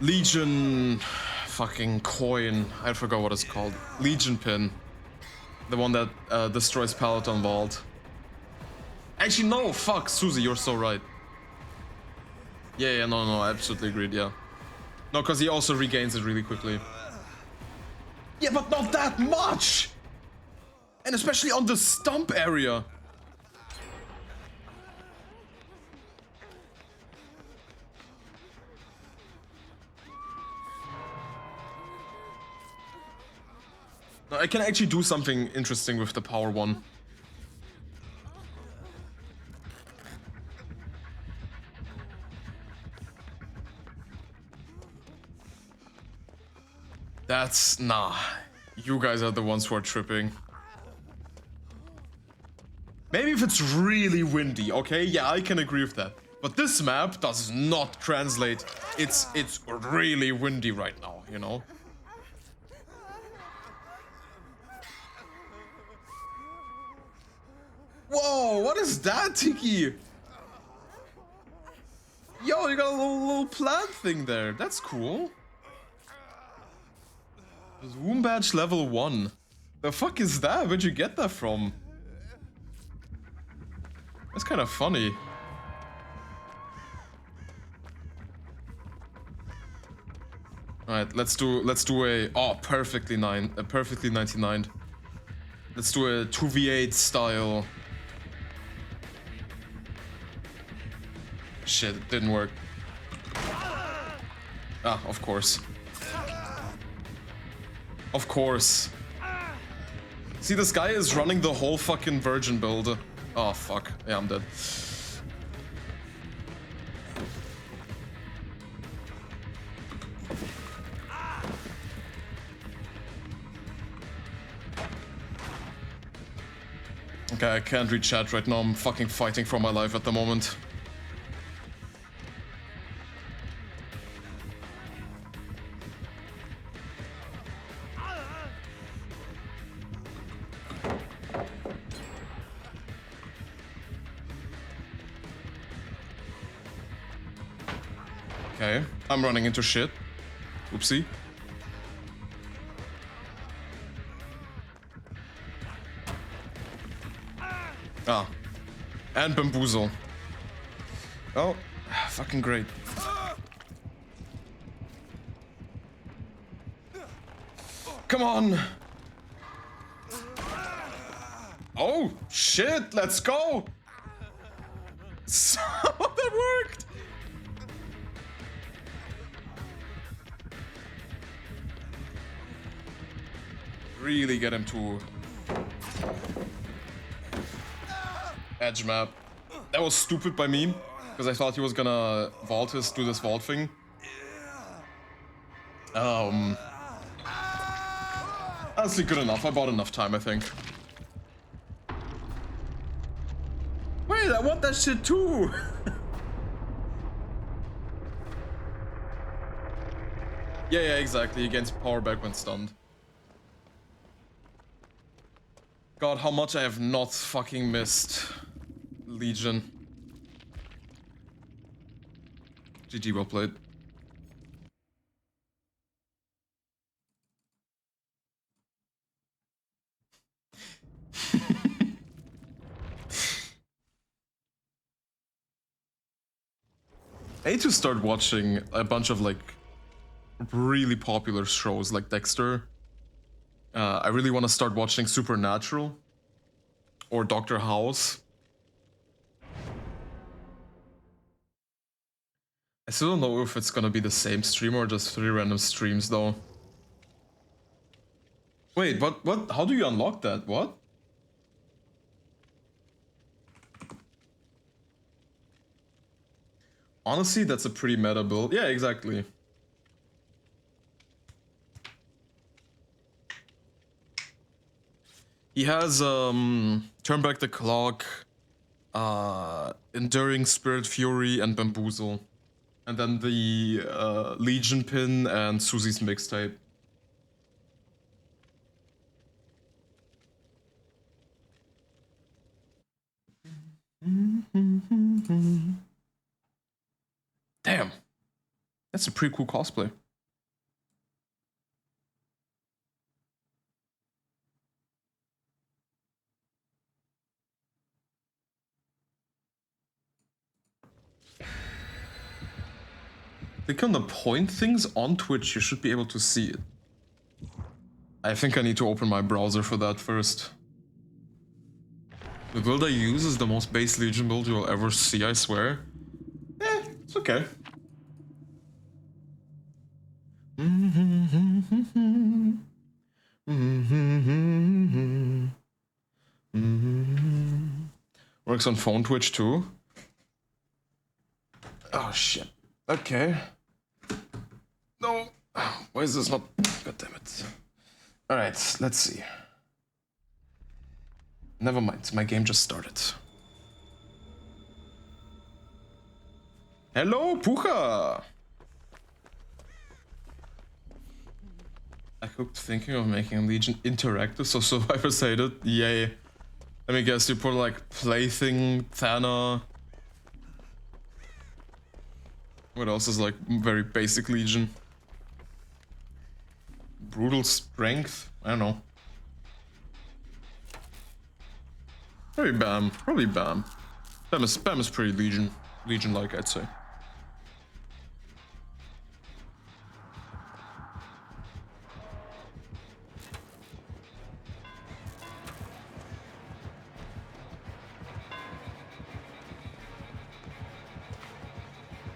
Legion fucking coin. I forgot what it's called. Legion pin. The one that destroys Peloton Vault. Actually, no, fuck, Susie, you're so right. Yeah, no, absolutely agreed, yeah. No, because he also regains it really quickly. Yeah, but not that much! And especially on the stump area. No, I can actually do something interesting with the power one. That's... nah. You guys are the ones who are tripping. Maybe if it's really windy, okay? Yeah, I can agree with that. But this map does not translate. It's really windy right now, you know? Whoa, what is that, Tiki? Yo, you got a little plant thing there. That's cool. Womb badge level 1. The fuck is that? Where'd you get that from? That's kind of funny. Alright, let's do a perfectly 99. Let's do a 2v8 style. Shit, it didn't work. Ah, of course. Of course. See, this guy is running the whole fucking virgin build. Oh, fuck. Yeah, I'm dead. Okay, I can't read chat right now. I'm fucking fighting for my life at the moment. Okay, I'm running into shit. Oopsie. Ah. And bamboozle. Oh, fucking great. Come on! Oh, shit, let's go! So, that worked! Really get him to edge map. That was stupid by me, because I thought he was gonna do this vault thing. Honestly, good enough. I bought enough time, I think. Wait, I want that shit too! Yeah, exactly. He gains power back when stunned. God, how much I have not fucking missed Legion. GG, well played. I need to start watching a bunch of like really popular shows like Dexter. I really want to start watching Supernatural or Doctor House. I still don't know if it's gonna be the same stream or just 3 random streams though. Wait, what? How do you unlock that? What? Honestly, that's a pretty meta build. Yeah, exactly. He has Turn Back the Clock, Enduring Spirit Fury, and Bamboozle. And then the Legion pin and Susie's mixtape. Damn. That's a pretty cool cosplay. Click on the point things on Twitch, you should be able to see it. I think I need to open my browser for that first. The build I use is the most base Legion build you'll ever see, I swear. It's okay. Works on phone Twitch too. Oh shit. Okay. No. Why is this not? God damn it. Alright, let's see. Never mind, my game just started. Hello, Pucha! I cooked thinking of making Legion interactive so survivors hate it. Yay. Let me guess, you put like plaything, Thana. What else is like very basic Legion? Brutal strength? I don't know. Maybe Bam. Probably Bam. Bam is pretty Legion-like, I'd say.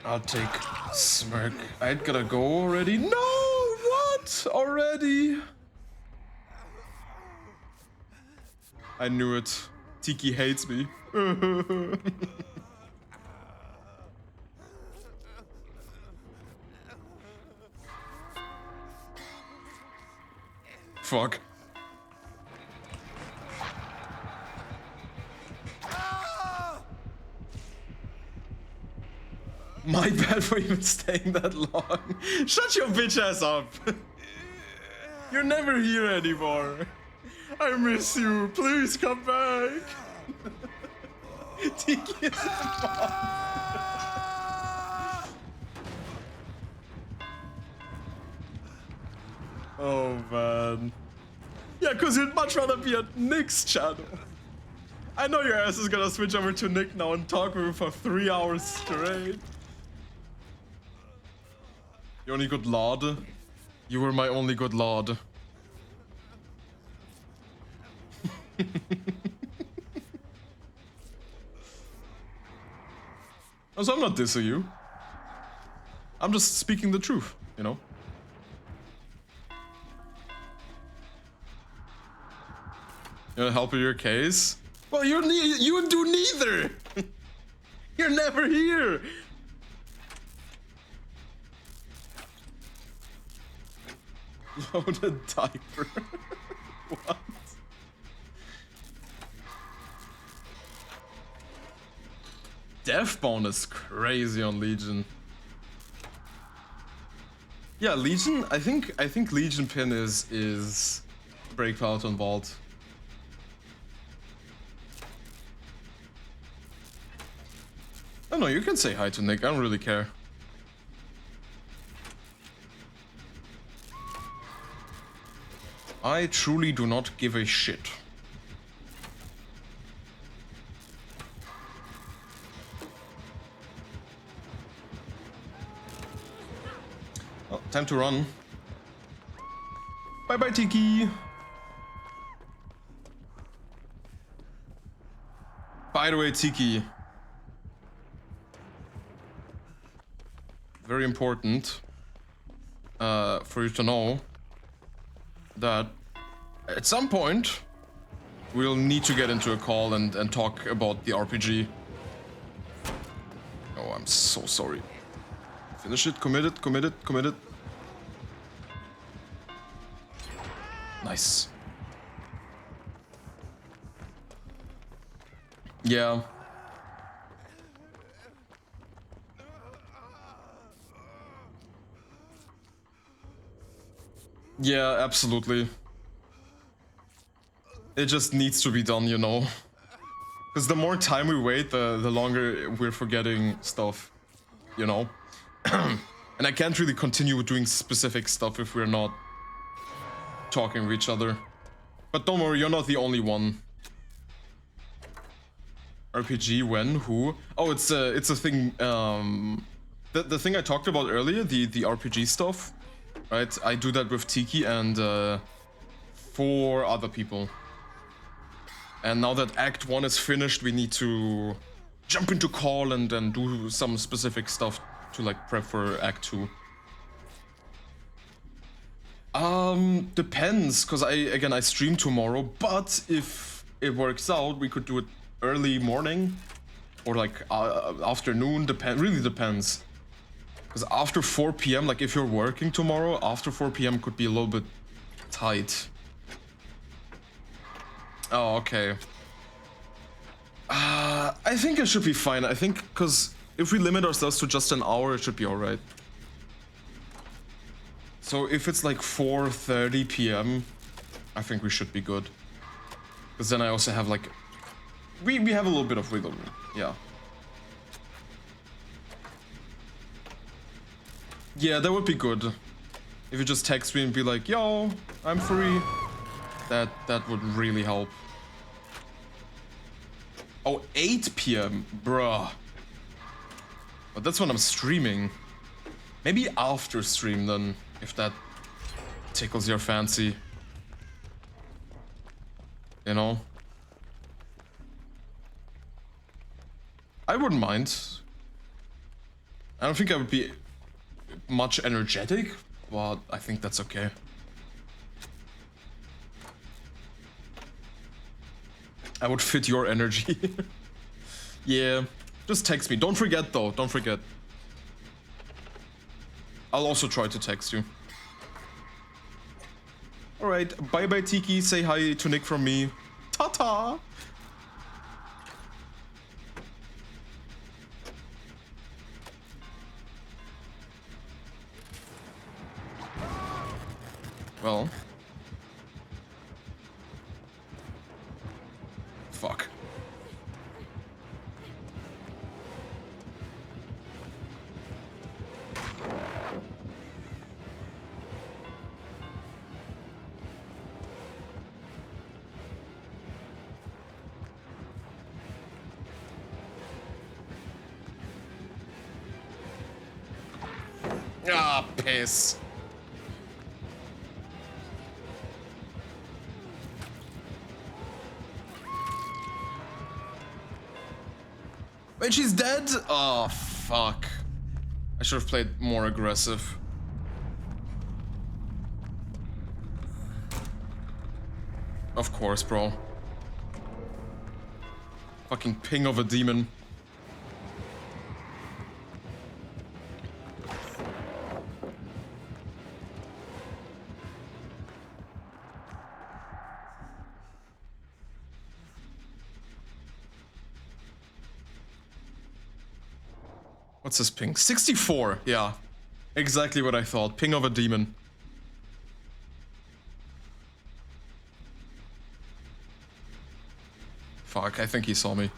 I'll take Smirk. I gotta go already. No! What? Already? I knew it. Tiki hates me. Fuck. My bad for even staying that long. Shut your bitch ass up. You're never here anymore. I miss you. Please come back. Tiki is Oh man. Yeah, cause you'd much rather be at Nick's channel. I know your ass is gonna switch over to Nick now and talk with him for 3 hours straight. Your only good lord. You were my only good lord. So I'm not dissing you. I'm just speaking the truth, you know? You wanna help with your case? Well, you do neither! You're never here! Loaded diaper. What? Death bonus crazy on Legion. Yeah, Legion. I think Legion pin is breakout on Vault. Oh no, you can say hi to Nick. I don't really care. I truly do not give a shit. Oh, time to run. Bye bye, Tiki. By the way, Tiki. Very important for you to know that at some point we'll need to get into a call and talk about the RPG. Oh, I'm so sorry. Finish it, committed. Nice. Yeah. Yeah, absolutely. It just needs to be done, you know? Because the more time we wait, the longer we're forgetting stuff, you know? And I can't really continue doing specific stuff if we're not talking with each other. But don't worry, you're not the only one. RPG, when, who? Oh, it's a thing, the thing I talked about earlier, the RPG stuff, right? I do that with Tiki and 4 other people. And now that Act 1 is finished, we need to jump into call and do some specific stuff to like prep for Act 2. Depends, because I stream tomorrow, but if it works out, we could do it early morning or like afternoon, really depends. Because after 4 p.m, like if you're working tomorrow, after 4 p.m. could be a little bit tight. Oh, okay. I think it should be fine. I think because if we limit ourselves to just an hour, it should be alright. So if it's like 4:30 p.m, I think we should be good. Because then I also have like... We have a little bit of wiggle room, yeah. Yeah, that would be good. If you just text me and be like, yo, I'm free. That would really help. Oh, 8 p.m, bruh. But that's when I'm streaming. Maybe after stream then, if that tickles your fancy. You know? I wouldn't mind. I don't think I would be much energetic, but I think that's okay. I would fit your energy. Yeah, just text me. Don't forget though, don't forget. I'll also try to text you. Alright, bye bye Tiki, say hi to Nick from me. Ta-ta! Well. Fuck. Ah, piss. Wait, she's dead? Oh, fuck. I should have played more aggressive. Of course, bro. Fucking ping of a demon. What's this ping? 64, yeah. Exactly what I thought. Ping of a demon. Fuck, I think he saw me.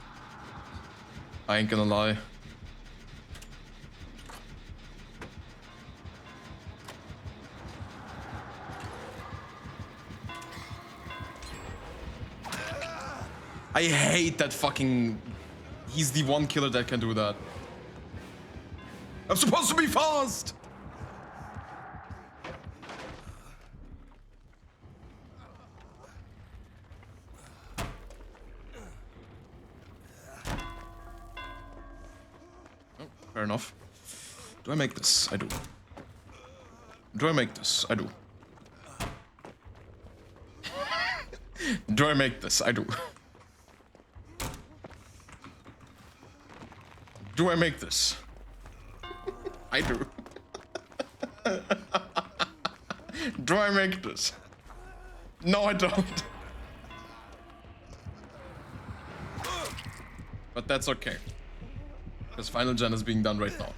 I ain't gonna lie. I hate that fucking... He's the one killer that can do that. I'm supposed to be fast! Oh, fair enough. Do I make this? I do. Do I make this? I do. Do I make this? I do. Do I make this? I do. Do I make this? No, I don't. But that's okay. Because Final Gen is being done right now.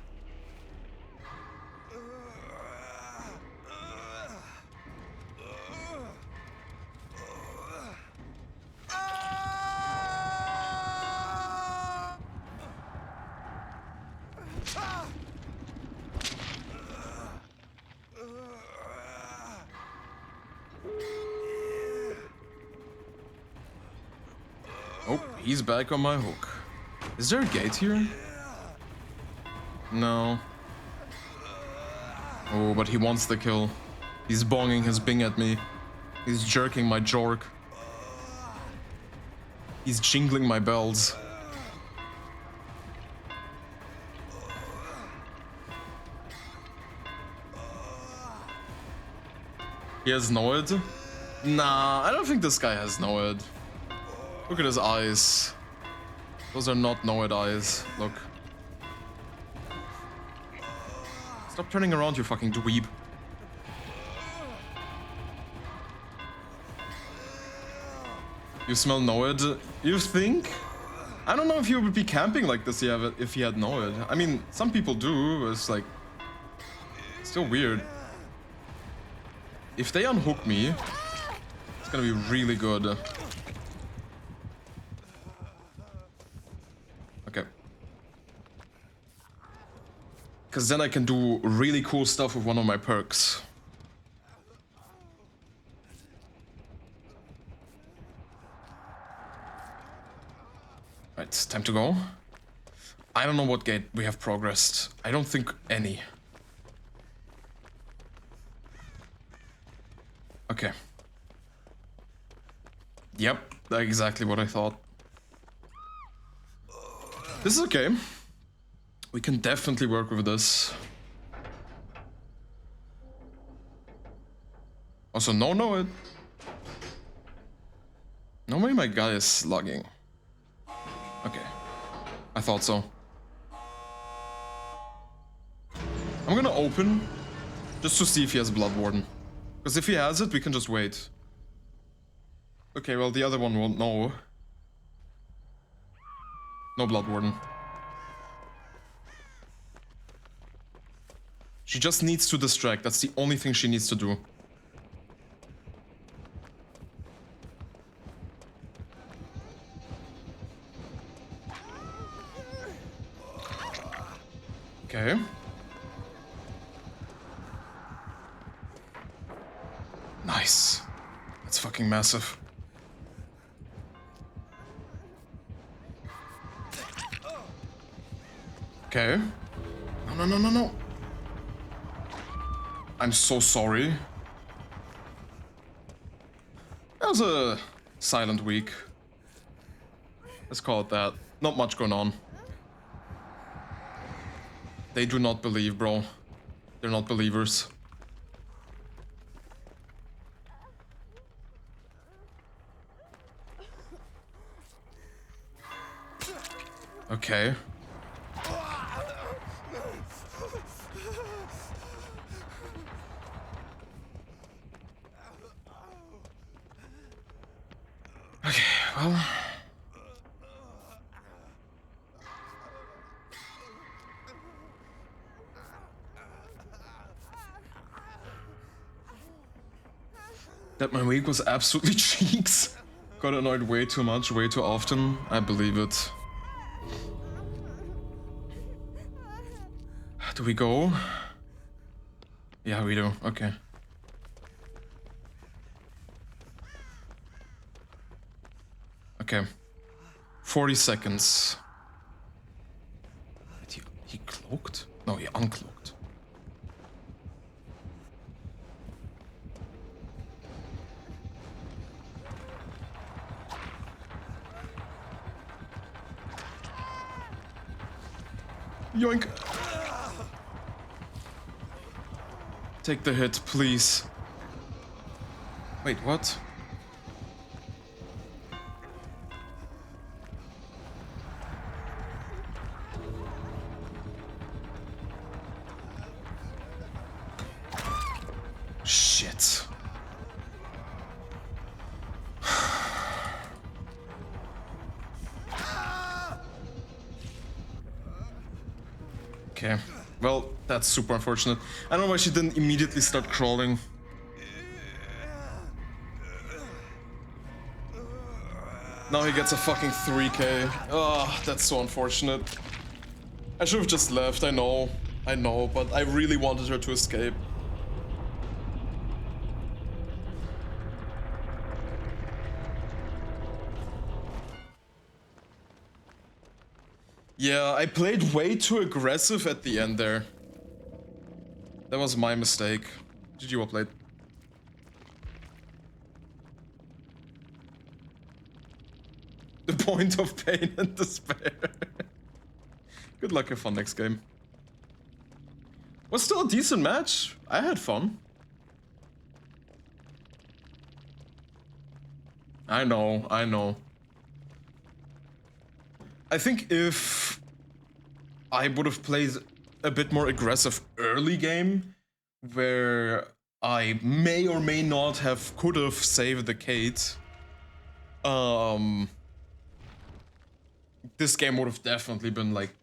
Oh, he's back on my hook. Is there a gate here? No. Oh, but he wants the kill. He's bonging his bing at me. He's jerking my jork. He's jingling my bells. He has Noid? Nah, I don't think this guy has Noid. Look at his eyes. Those are not Noid eyes. Look. Stop turning around, you fucking dweeb. You smell Noid? You think? I don't know if you would be camping like this if you had Noid. I mean, some people do, but it's like... still weird. If they unhook me, it's gonna be really good. Okay. Because then I can do really cool stuff with one of my perks. Right, time to go. I don't know what gate we have progressed. I don't think any. Okay. Yep, that's exactly what I thought. This is okay. We can definitely work with this. Also, no, it... Normally my guy is slugging. Okay. I thought so. I'm gonna open just to see if he has Blood Warden. Because if he has it, we can just wait. Okay, well, the other one won't know. No Blood Warden. She just needs to distract. That's the only thing she needs to do. Okay. Nice. That's fucking massive. Okay. No. I'm so sorry. That was a silent week. Let's call it that. Not much going on. They do not believe, bro. They're not believers. Okay. Okay, well... That my week was absolutely cheeks. Got annoyed way too much, way too often. I believe it. Do we go? Yeah, we do. Okay. Okay. 40 seconds. Wait, he cloaked? No, he uncloaked. Yoink! Take the hit, please. Wait, what? Shit. Okay. Well, that's super unfortunate. I don't know why she didn't immediately start crawling. Now he gets a fucking 3k. Oh, that's so unfortunate. I should have just left, I know, but I really wanted her to escape. Yeah, I played way too aggressive at the end there. That was my mistake. GG, well played. The point of pain and despair. Good luck, have fun next game. Was still a decent match. I had fun. I know. I think if I would have played a bit more aggressive early game, where I may or may not could have saved the Kate, this game would have definitely been like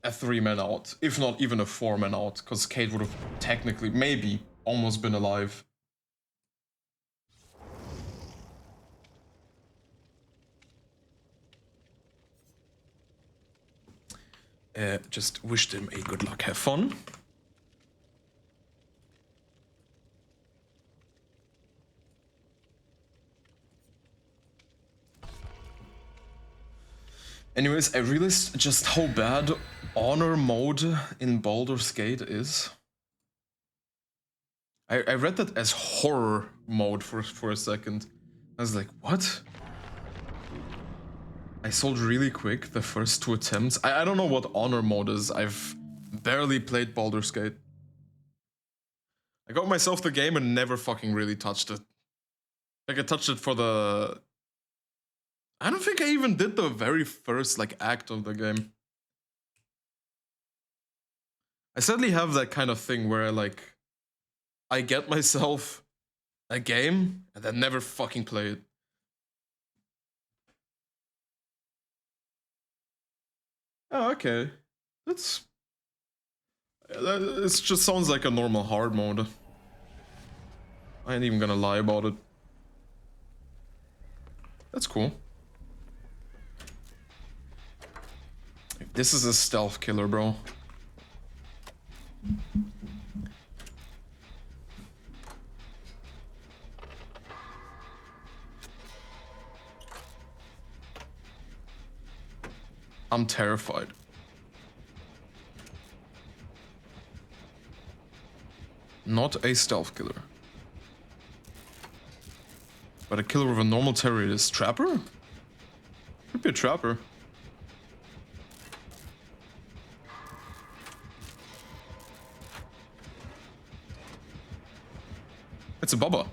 a 3-man out, if not even a 4-man out, because Kate would have technically, maybe, almost been alive. Just wish them a good luck, have fun. Anyways, I realized just how bad honor mode in Baldur's Gate is. I read that as horror mode for a second. I was like, what? I sold really quick the first 2 attempts. I don't know what honor mode is. I've barely played Baldur's Gate. I got myself the game and never fucking really touched it. Like, I touched it for the... I don't think I even did the very first, like, act of the game. I sadly have that kind of thing where, like, I get myself a game and then never fucking play it. Oh, okay. It just sounds like a normal hard mode. I ain't even gonna lie about it. That's cool. This is a stealth killer, bro. I'm terrified. Not a stealth killer. But a killer with a normal terrorist. Trapper? Could be a trapper. It's a Bubba.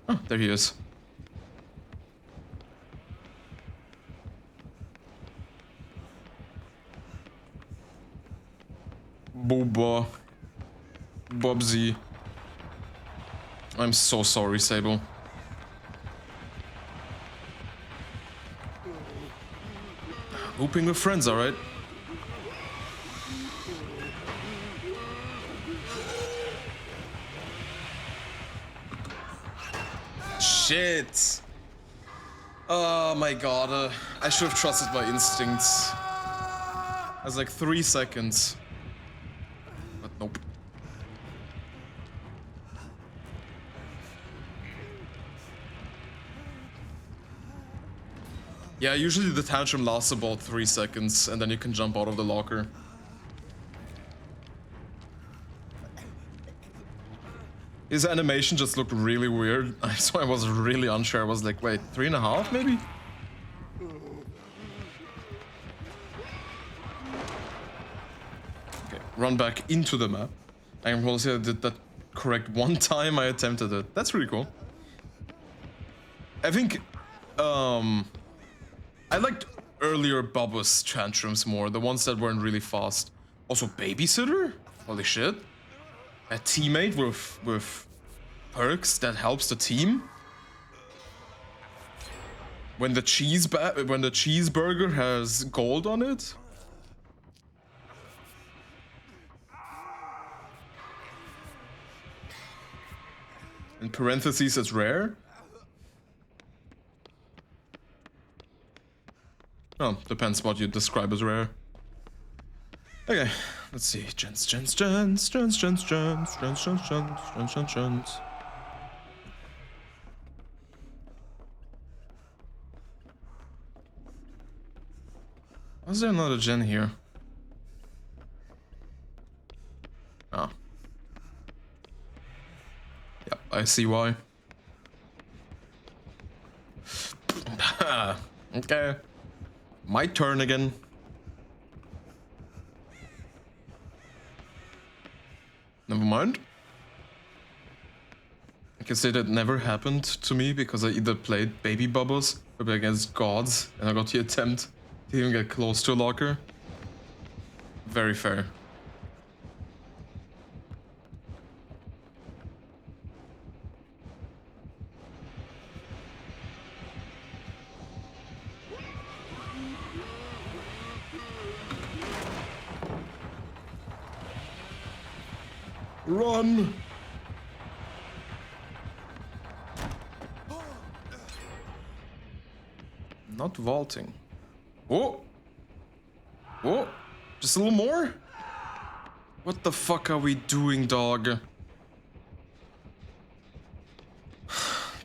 Oh, there he is. Booba. Bubsy. I'm so sorry, Sable. Looping with friends, alright? Shit! Oh my god, I should have trusted my instincts. I was like 3 seconds. But nope. Yeah, usually the tantrum lasts about 3 seconds, and then you can jump out of the locker. His animation just looked really weird, so I was really unsure. I was like, wait, 3.5 maybe? Okay, run back into the map. I can probably say I did that correct one time I attempted it. That's really cool. I think, I liked earlier Bubba's tantrums more, the ones that weren't really fast. Also, babysitter? Holy shit. A teammate with perks that helps the team. When the cheeseburger has gold on it. In parentheses, it's rare. Oh, depends what you describe as rare. Okay, let's see. Gens. Why is there another gen here? Oh. Yep, I see why. Okay. My turn again. Never mind. I can say that never happened to me because I either played baby bubbles or against gods and I got the attempt to even get close to a locker. Very fair. Run! Not vaulting. Oh! Oh! Just a little more? What the fuck are we doing, dog?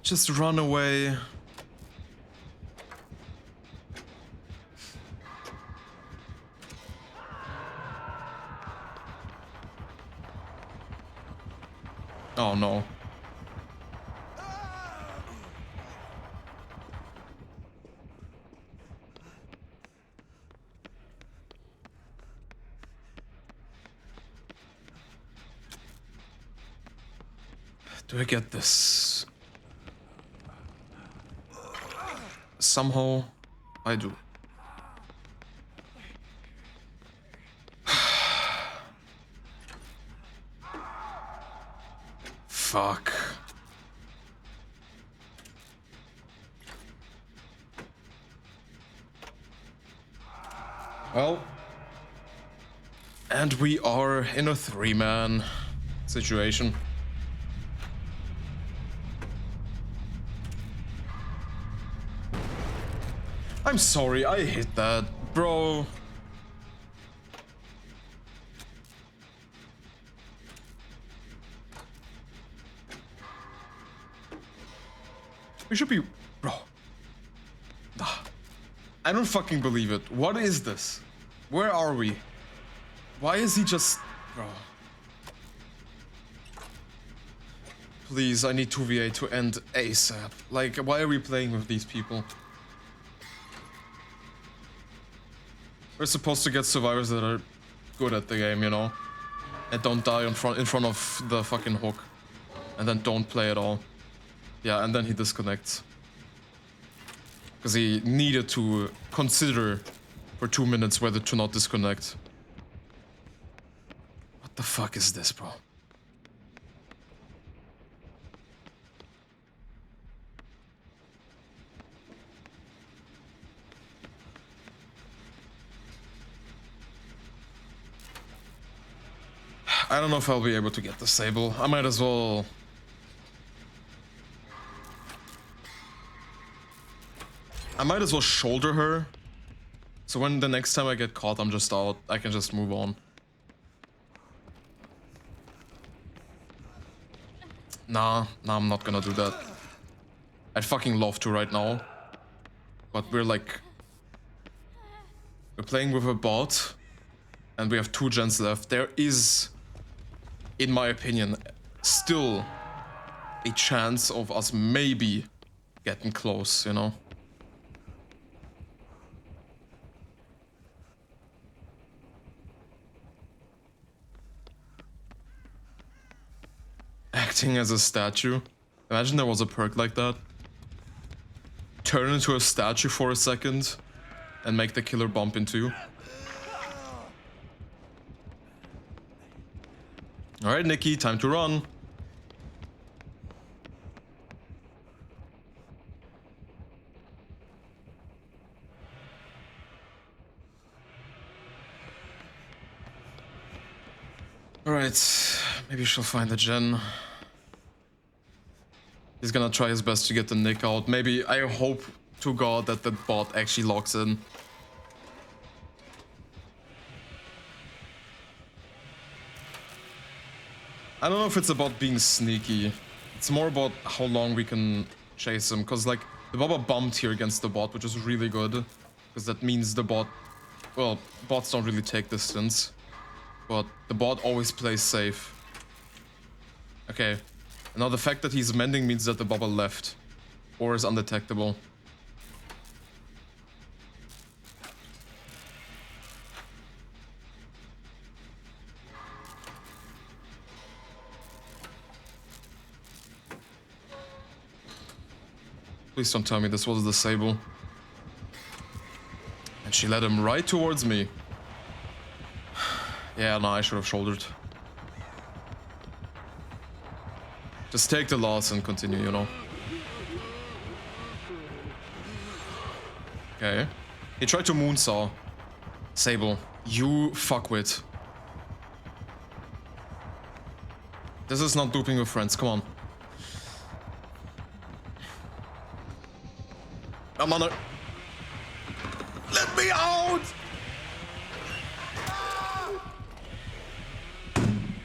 Just run away. Oh no. Do I get this? Somehow, I do. Fuck. Well. And we are in a 3-man situation. I'm sorry, I hit that, bro. We should be... Bro. I don't fucking believe it. What is this? Where are we? Why is he just... Bro. Please, I need 2v8 to end ASAP. Like, why are we playing with these people? We're supposed to get survivors that are good at the game, you know? And don't die in front of the fucking hook. And then don't play at all. Yeah, and then he disconnects. Because he needed to consider for 2 minutes whether to not disconnect. What the fuck is this, bro? I don't know if I'll be able to get the Sable. I might as well... shoulder her. So when the next time I get caught, I'm just out. I can just move on. Nah, I'm not gonna do that. I'd fucking love to right now. But we're like... We're playing with a bot. And we have 2 gens left. There is, in my opinion, still a chance of us maybe getting close, you know? Acting as a statue. Imagine there was a perk like that. Turn into a statue for a second and make the killer bump into you. Alright, Nikki, time to run. Alright, maybe she'll find the gen. He's gonna try his best to get the Nick out. Maybe, I hope to God that the bot actually locks in. I don't know if it's about being sneaky. It's more about how long we can chase him. Because, like, the Baba bumped here against the bot, which is really good. Because that means the bot... Well, bots don't really take distance. But the bot always plays safe. Okay. And now the fact that he's mending means that the Baba left. Or is undetectable. Please don't tell me this was the Sable. And she led him right towards me. Yeah, no, I should have shouldered. Just take the loss and continue, you know. Okay. He tried to moonsaw. Sable, you fuckwit. This is not duping with friends, come on. I'm on it. Let me out!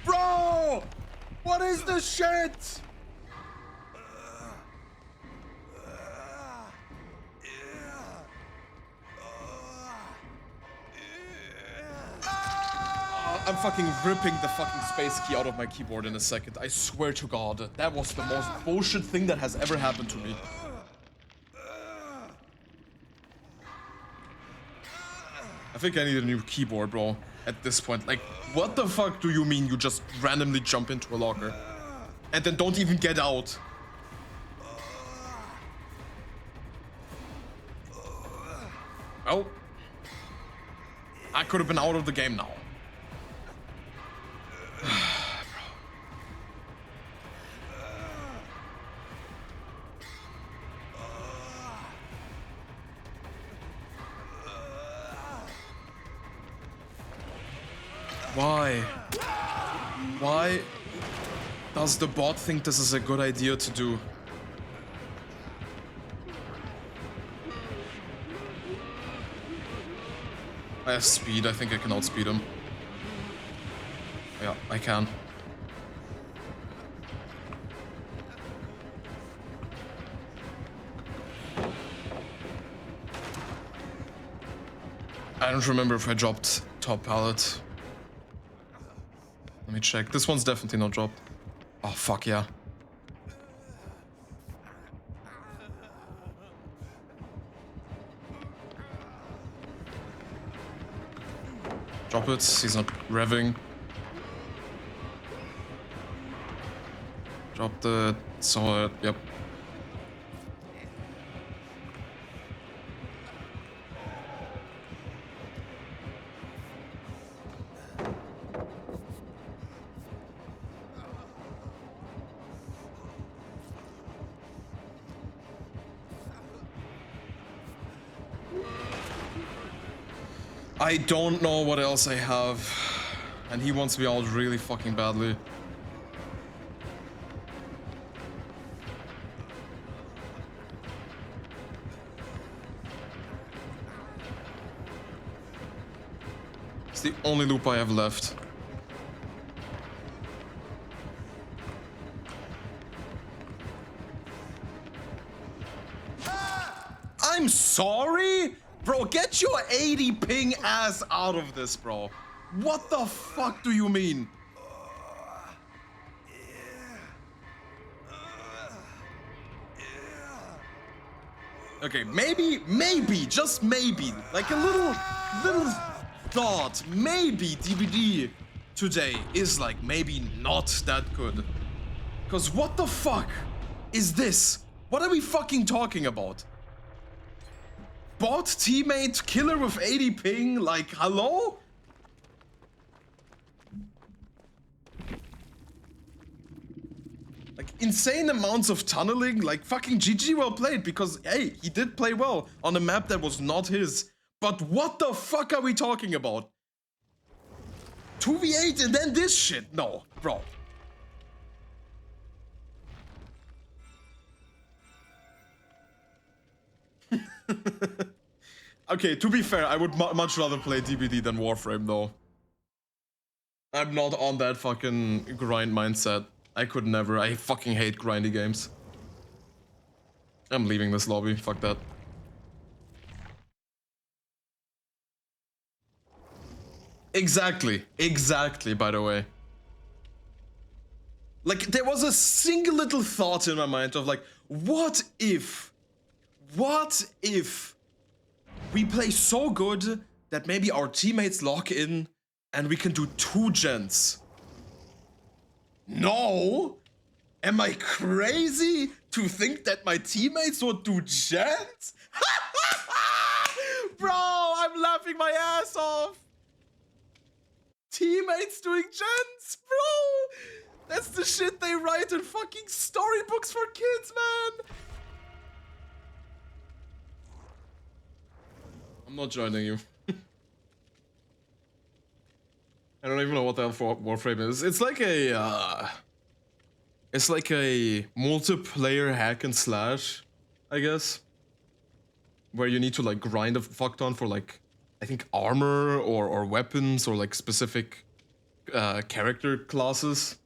Bro! What is this shit? I'm fucking ripping the fucking space key out of my keyboard in a second. I swear to God, that was the most bullshit thing that has ever happened to me. I think I need a new keyboard, bro, at this point. Like, what the fuck do you mean you just randomly jump into a locker? And then don't even get out? Well, I could have been out of the game now. Why? Why does the bot think this is a good idea to do? I have speed, I think I can outspeed him. Yeah, I can. I don't remember if I dropped top pallet. Let me check. This one's definitely not dropped. Oh, fuck yeah. Drop it. He's not revving. Drop the... Saw it. Yep. I don't know what else I have. And he wants me out really fucking badly. It's the only loop I have left. I'm sorry? Bro, get your 80 ping ass out of this, bro. What the fuck do you mean? Okay, maybe, just maybe, like a little thought, maybe DBD today is like maybe not that good. Cause what the fuck is this? What are we fucking talking about? Bot teammate killer with 80 ping, like hello? Like insane amounts of tunneling, like fucking GG well played, because hey, he did play well on a map that was not his. But what the fuck are we talking about? 2v8 and then this shit? No, bro. Okay, to be fair, I would much rather play DBD than Warframe though. I'm not on that fucking grind mindset. I could never. I fucking hate grindy games. I'm leaving this lobby. Fuck that. Exactly. Exactly, by the way. Like, there was a single little thought in my mind of like, what if we play so good that maybe our teammates lock in and we can do 2 gens? No! Am I crazy to think that my teammates would do gens? Bro, I'm laughing my ass off! Teammates doing gens? Bro! That's the shit they write in fucking storybooks for kids, man! I'm not joining you. I don't even know what the hell Warframe is. It's like a multiplayer hack and slash, I guess. Where you need to like grind a fuck ton for like, I think armor or weapons or like specific character classes.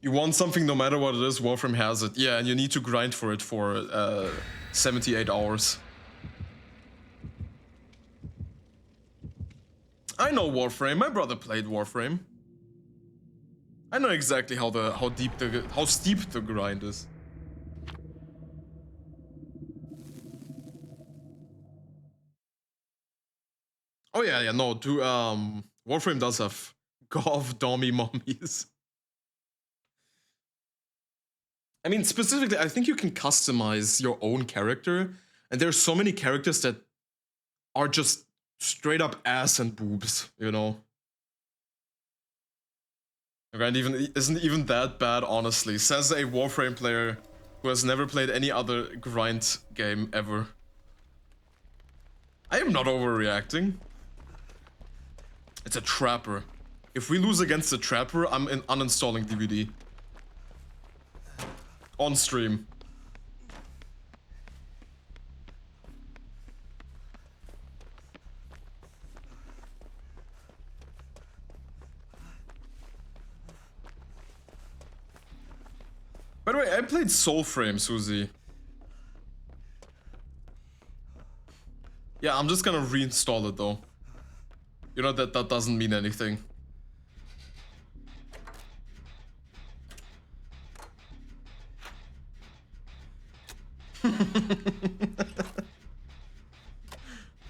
You want something no matter what it is, Warframe has it. Yeah, and you need to grind for it for 78 hours. I know Warframe. My brother played Warframe. I know exactly how steep the grind is. Oh yeah, no. Warframe does have Gov Dommy mummies. I mean, specifically, I think you can customize your own character, and there's so many characters that are just straight up ass and boobs, you know? The grind isn't even that bad, honestly, says a Warframe player who has never played any other grind game ever. I am not overreacting. It's a trapper. If we lose against a trapper, I'm uninstalling DBD. On stream. By the way, I played Soulframe, Susie. Yeah, I'm just gonna reinstall it though. You know that doesn't mean anything.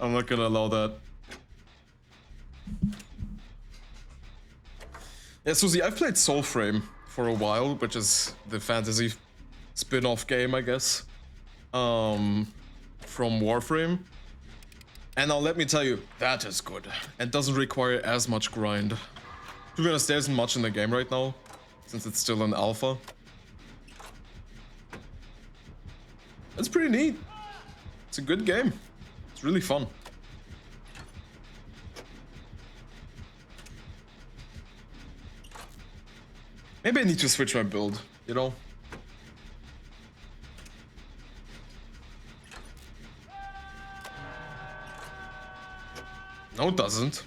I'm not gonna allow that. Yeah, Susie, I've played Soulframe for a while, which is the fantasy spin-off game, I guess, from Warframe. And now let me tell you, that is good and doesn't require as much grind. To be honest, there isn't much in the game right now, since it's still an alpha. It's pretty neat. It's a good game. It's really fun. Maybe I need to switch my build, you know? No, it doesn't.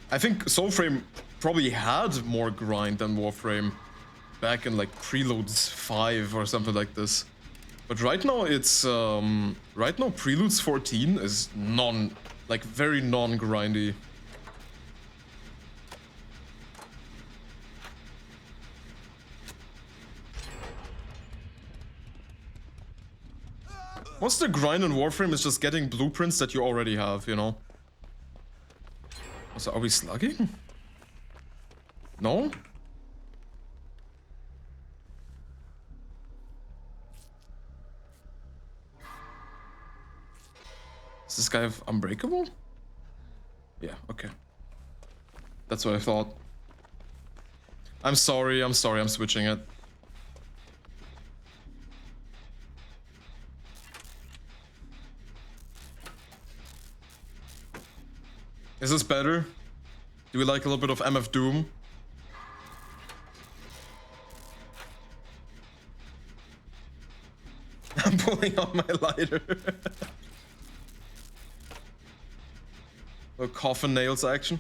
I think Soulframe probably had more grind than Warframe back in like Preludes 5 or something like this. But right now it's right now Preludes 14 is very non-grindy. What's the grind in Warframe is just getting blueprints that you already have, you know? So are we slugging? No? Does this guy have Unbreakable? Yeah, okay. That's what I thought. I'm sorry, I'm switching it. Is this better? Do we like a little bit of MF Doom? I'm pulling out my lighter. A coffin nails action.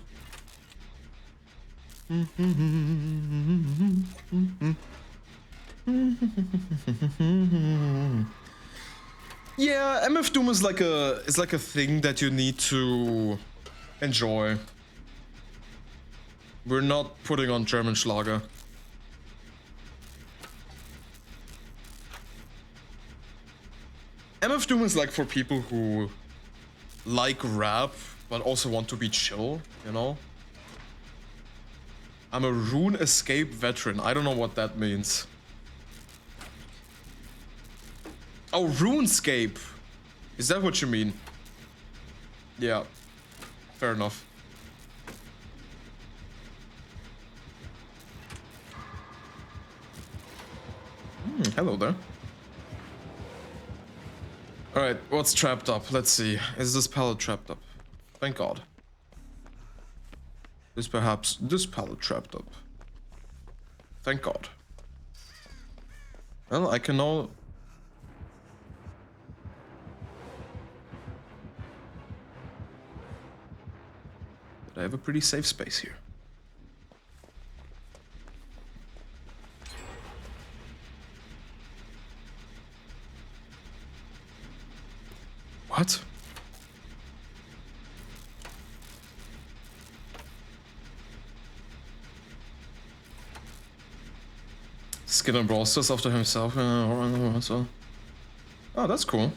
Yeah, MF Doom is like a thing that you need to enjoy. We're not putting on German Schlager. MF Doom is like for people who like rap but also want to be chill, you know? I'm a Rune Escape veteran. I don't know what that means. Oh, RuneScape. Is that what you mean? Yeah. Fair enough. Hello there. Alright, what's trapped up? Let's see. Is this pallet trapped up? Thank God. Is perhaps this pallet trapped up? Thank God. Well, I can now... But I have a pretty safe space here. What? Skin and Brawlstars after himself. Oh, that's cool.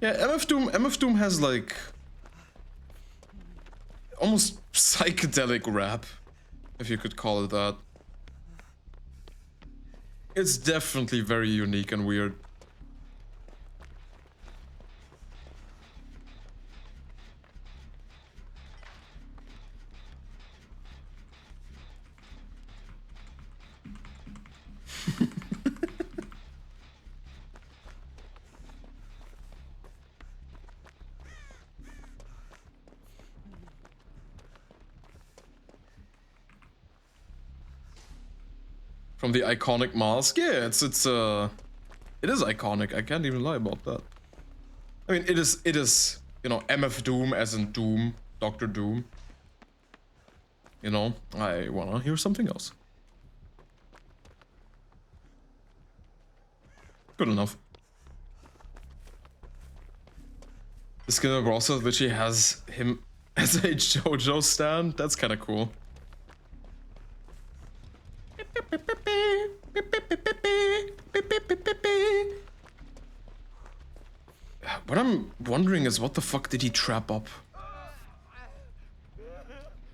Yeah, MF Doom has like almost psychedelic rap, if you could call it that. It's definitely very unique and weird. From the iconic mask, yeah, it is iconic. I can't even lie about that. I mean, it is you know, MF Doom as in Doom, Doctor Doom. You know, I wanna hear something else. Good enough. The skin of Rossa, which he has him as a JoJo stand. That's kind of cool. What I'm wondering is, what the fuck did he trap up?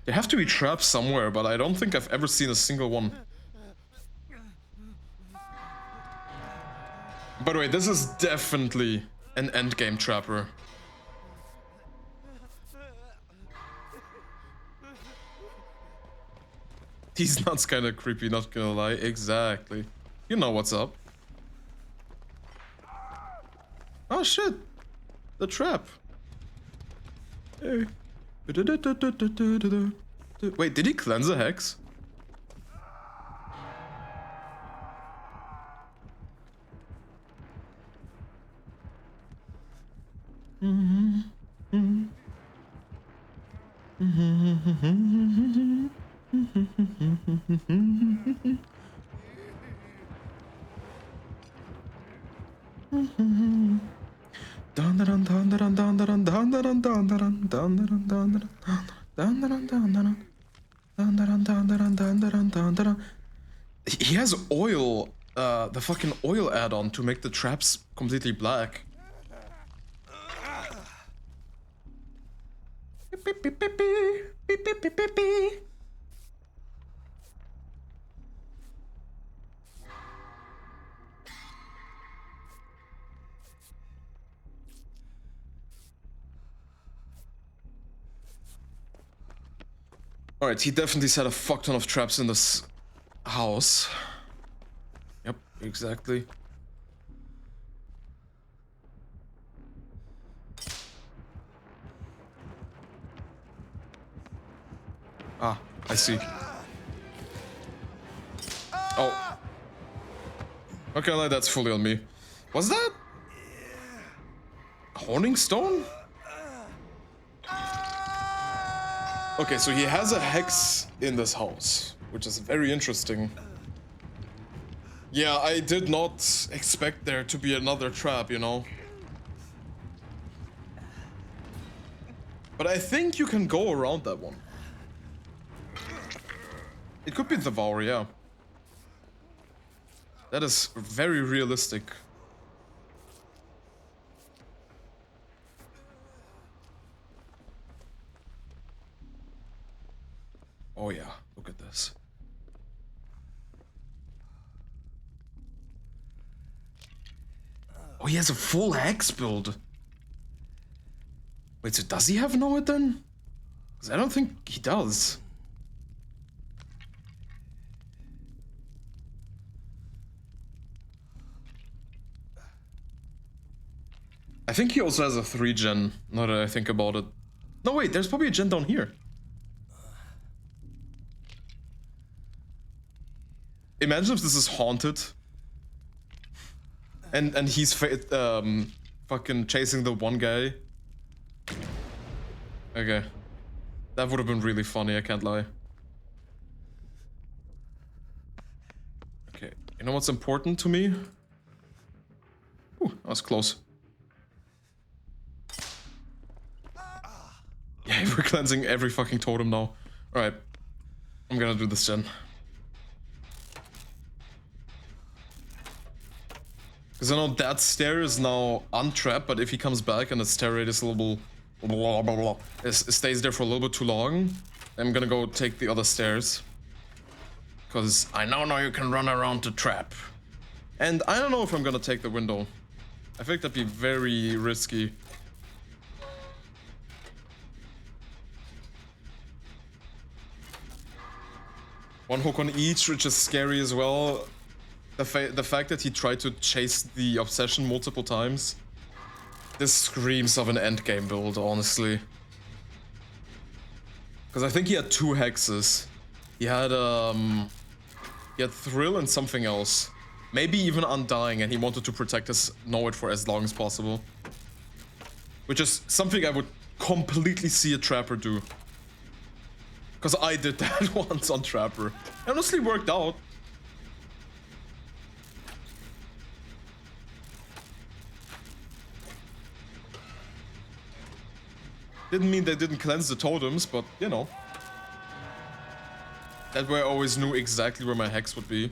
There have to be traps somewhere, but I don't think I've ever seen a single one. By the way, this is definitely an endgame trapper. These nuts kinda creepy, not gonna lie. Exactly. You know what's up. Oh shit! The trap. Hey. Wait, did he cleanse a hex? He has oil, the fucking oil add-on to make the traps completely black. Alright, he definitely set a fuck ton of traps in this house. Yep, exactly. Ah, I see. Oh. Okay, like, that's fully on me. Was that Horning Stone? Okay, so he has a hex in this house, which is very interesting. Yeah, I did not expect there to be another trap, you know? But I think you can go around that one. It could be Devour, yeah. That is very realistic. Oh yeah, look at this. Oh, he has a full hex build. Wait, so does he have Noah then? Because I don't think he does. I think he also has a 3-gen, now that I think about it. No, wait, there's probably a gen down here. Imagine if this is haunted. And he's fucking chasing the one guy. Okay. That would have been really funny, I can't lie. Okay, you know what's important to me? Ooh, that was close. Yeah, we're cleansing every fucking totem now. Alright. I'm gonna do this gen. Because I know that stair is now untrapped, but if he comes back and the stair rate is a little blah blah blah, it stays there for a little bit too long, I'm gonna go take the other stairs. Because I now know you can run around the trap. And I don't know if I'm gonna take the window. I think that'd be very risky. One hook on each, which is scary as well. The fact that he tried to chase the obsession multiple times. This screams of an endgame build, honestly. Because I think he had 2 hexes. He had Thrill and something else. Maybe even Undying, and he wanted to protect his Know It for as long as possible. Which is something I would completely see a Trapper do. Because I did that once on Trapper. It honestly worked out. Didn't mean they didn't cleanse the totems, but you know. That way I always knew exactly where my hex would be.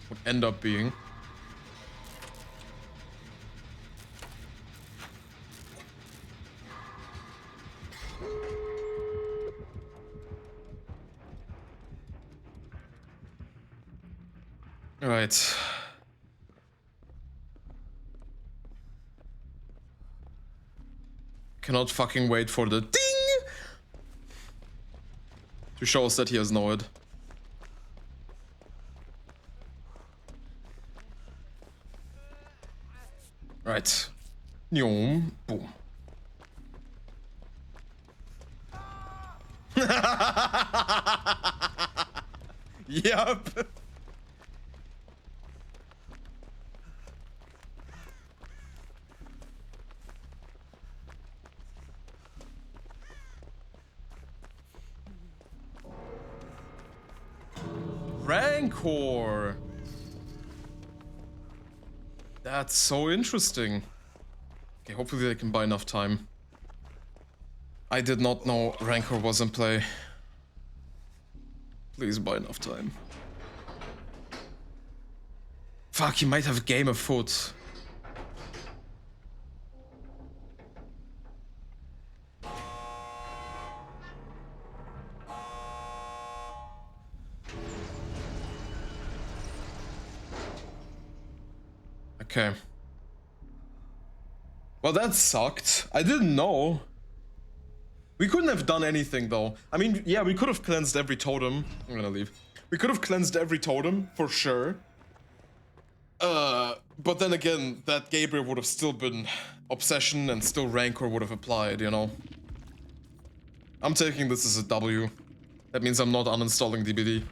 Would end up being. Alright. Cannot fucking wait for the ding! To show us that he has Noid. Right. Boom. Yup. Rancor. That's so interesting. Okay, hopefully they can buy enough time. I did not know Rancor was in play. Please buy enough time. Fuck, he might have game afoot. Okay. Well, that sucked. I didn't know. We couldn't have done anything, though. I mean, yeah, we could have cleansed every totem. I'm gonna leave. We could have cleansed every totem, for sure. But then again, that Gabriel would have still been Obsession and still Rancor would have applied, you know? I'm taking this as a W. That means I'm not uninstalling DBD.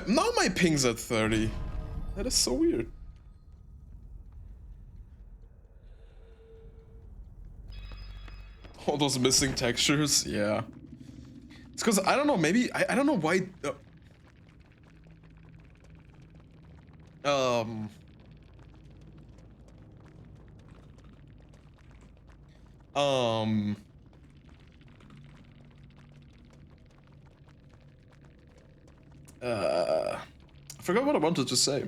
Now my ping's at 30. That is so weird. All those missing textures, yeah. It's because, I don't know, maybe, I don't know why... I forgot what I wanted to say.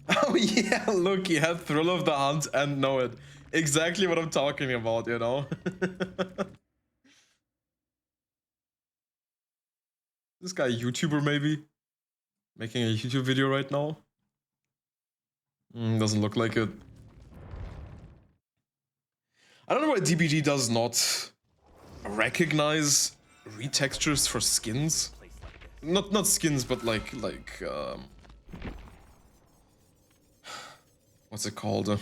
Oh yeah, look, he had Thrill of the Hunt and Know It. Exactly what I'm talking about, you know? This guy a YouTuber maybe? Making a YouTube video right now? Doesn't look like it. I don't know why DBD does not recognize retextures for skins. Not skins, but like what's it called?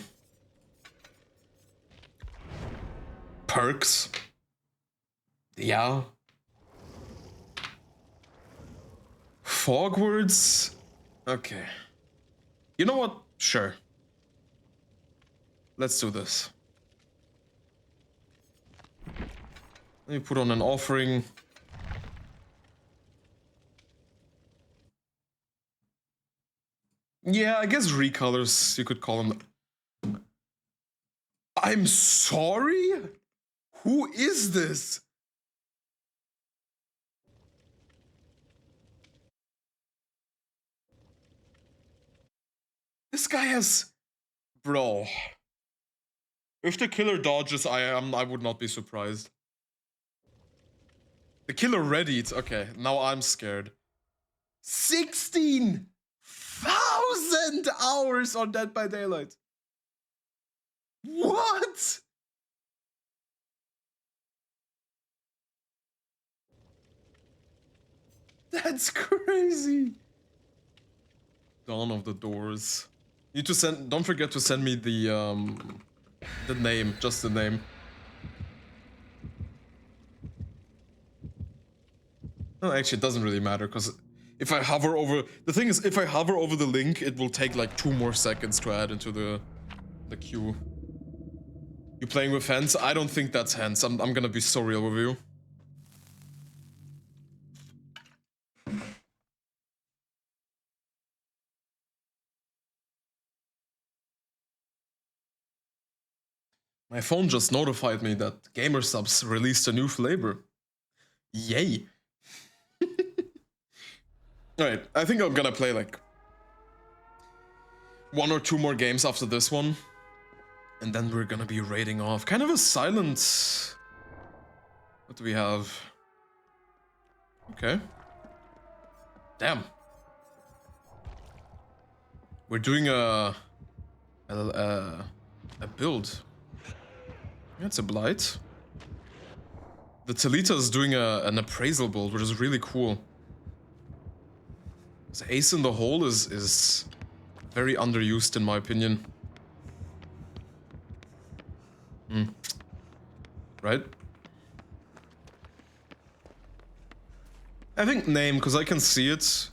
Perks. Yeah. Fogwards? Okay. You know what? Sure. Let's do this. Let me put on an offering. Yeah, I guess recolors, you could call them. I'm sorry? Who is this? This guy has... Bro. If the killer dodges, I would not be surprised. The killer readied. Okay, now I'm scared. 16,000 hours on Dead by Daylight. What? That's crazy. Dawn of the Doors. You need to send. Don't forget to send me the name, just the name. No, actually, it doesn't really matter, because if I hover over... The thing is, if I hover over the link, it will take like 2 more seconds to add into the queue. You playing with hands? I don't think that's hands. I'm gonna be so real with you. My phone just notified me that GamerSubs released a new flavor. Yay. Alright, I think I'm gonna play like 1 or 2 more games after this one. And then we're gonna be raiding off. Kind of a silent... What do we have? Okay. Damn. We're doing a build. That's a blight. The Talita is doing an appraisal build, which is really cool. This ace in the hole is very underused in my opinion. Right? I think name, because I can see it.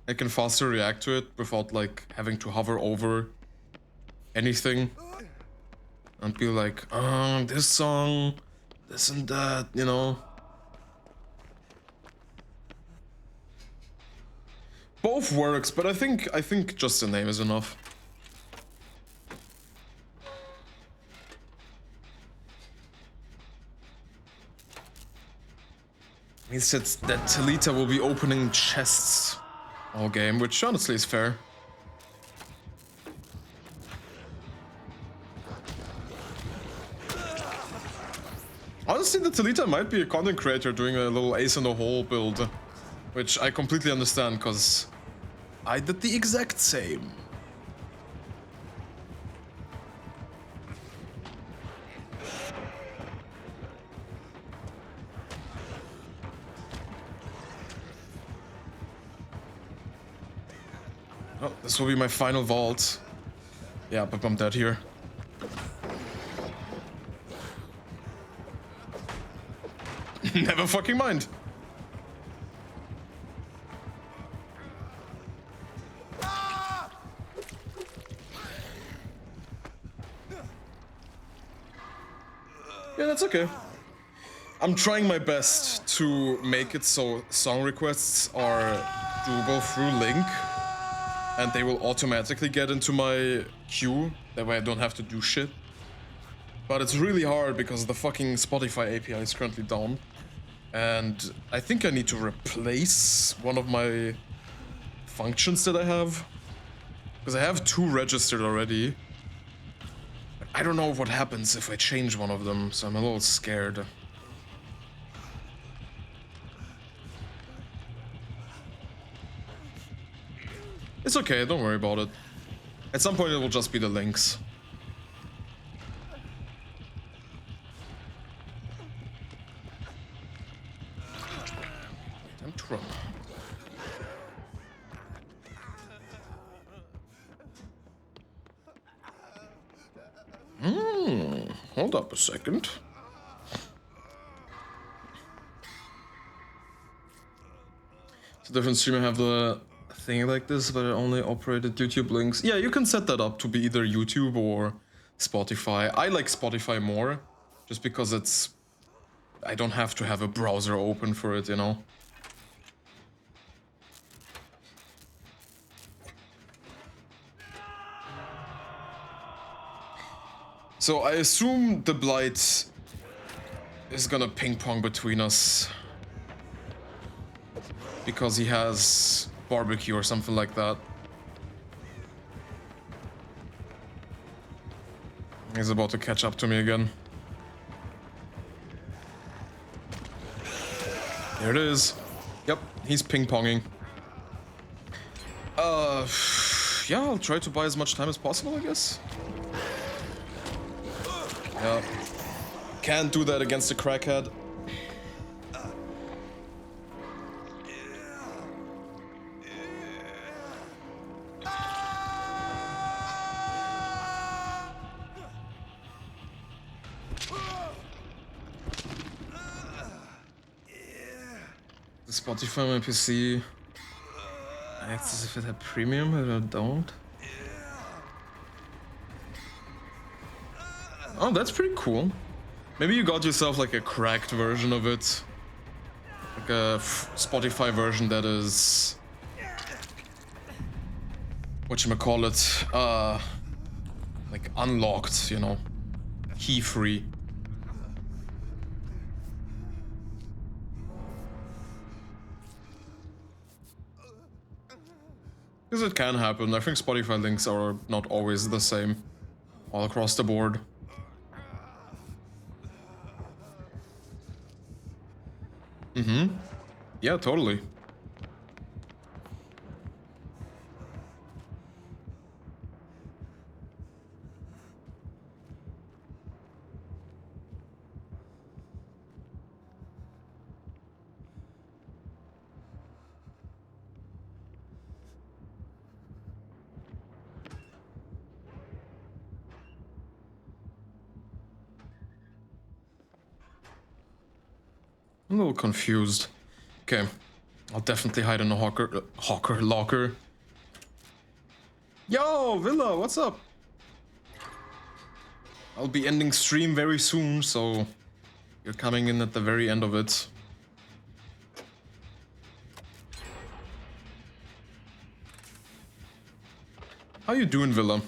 I can faster react to it without like having to hover over anything. And be like, this song, this and that, you know. Both works, but I think just the name is enough. He said that Talita will be opening chests all game, which honestly is fair. Honestly, the Talita might be a content creator doing a little ace in the hole build, which I completely understand, because I did the exact same. Oh, this will be my final vault. Yeah, but I'm dead here. Never fucking mind. Yeah, that's okay. I'm trying my best to make it so song requests are doable through Link, and they will automatically get into my queue. That way I don't have to do shit. But it's really hard because the fucking Spotify API is currently down. And I think I need to replace one of my functions that I have. Because I have 2 registered already. I don't know what happens if I change one of them, so I'm a little scared. It's okay, don't worry about it. At some point it will just be the links. Damn Trump. Hold up a second. It's a different streamer have the thing like this, but it only operated YouTube links. Yeah, you can set that up to be either YouTube or Spotify. I like Spotify more, just because it's... I don't have to have a browser open for it, you know? So I assume the Blight is gonna ping pong between us. Because he has barbecue or something like that. He's about to catch up to me again. There it is. Yep, he's ping-ponging. Yeah, I'll try to buy as much time as possible, I guess. Yeah. Can't do that against a crackhead. Spotify on my PC acts as if it had premium, but I don't. Oh, that's pretty cool. Maybe you got yourself like a cracked version of it. Like a Spotify version that is... whatchamacallit, like unlocked, you know, key-free. Because it can happen. I think Spotify links are not always the same all across the board. Mm-hmm. Yeah, totally. I'm a little confused. Okay, I'll definitely hide in a locker. Yo, Villa, what's up? I'll be ending stream very soon, so you're coming in at the very end of it. How you doing, Villa?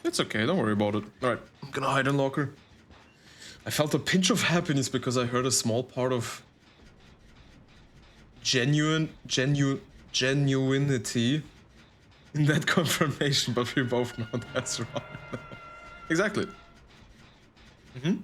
It's okay, don't worry about it. Alright, I'm gonna hide in locker. I felt a pinch of happiness because I heard a small part of genuinity in that confirmation, but we both know that's wrong. Exactly. Mm-hmm.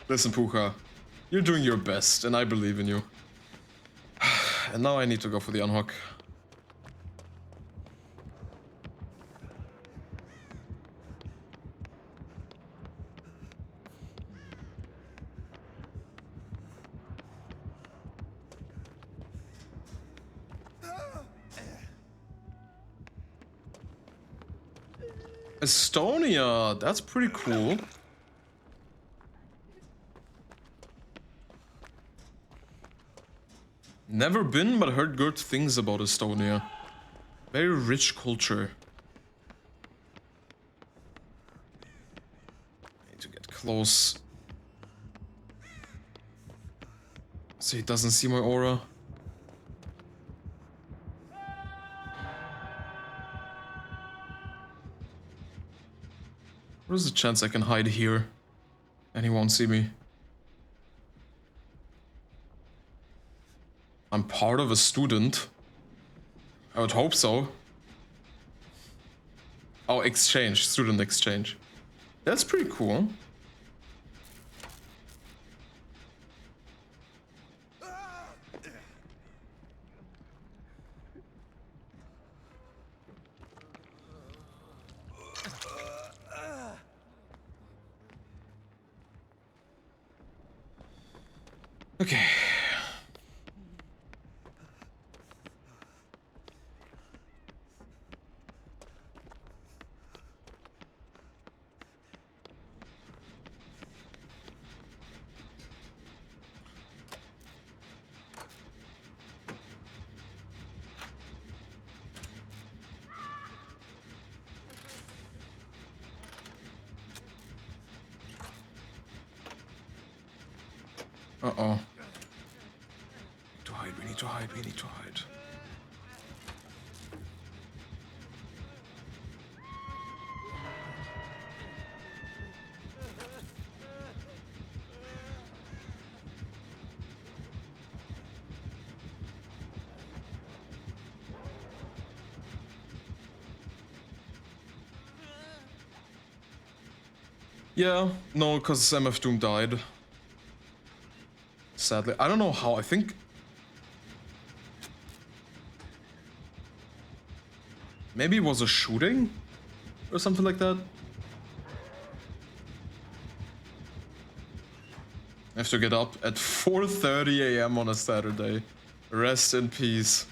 Listen, Puka, you're doing your best, and I believe in you. And now I need to go for the unhook. Estonia, that's pretty cool. Never been, but heard good things about Estonia. Very rich culture. Need to get close. So he doesn't see my aura. What is the chance I can hide here and he won't see me? I'm part of a student. I would hope so. Oh, exchange, student exchange. That's pretty cool. Okay. Uh-oh. We need to hide. Yeah, no, because MF Doom died. Sadly. I don't know how, I think... Maybe it was a shooting? Or something like that? I have to get up at 4:30 a.m. on a Saturday. Rest in peace.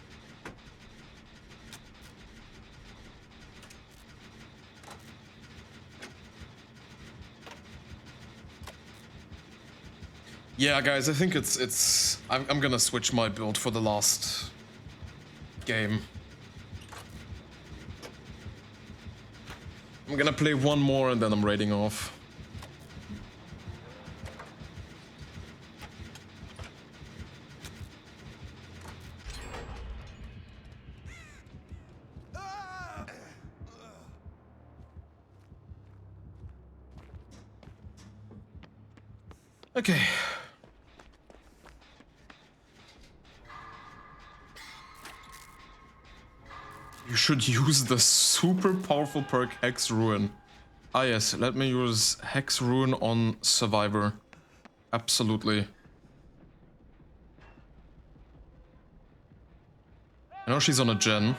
Yeah, guys, I think I'm gonna switch my build for the last game. I'm gonna play one more and then I'm raiding off. Okay. You should use the super powerful perk Hex Ruin. Ah yes, let me use Hex Ruin on Survivor. Absolutely. I know she's on a gen.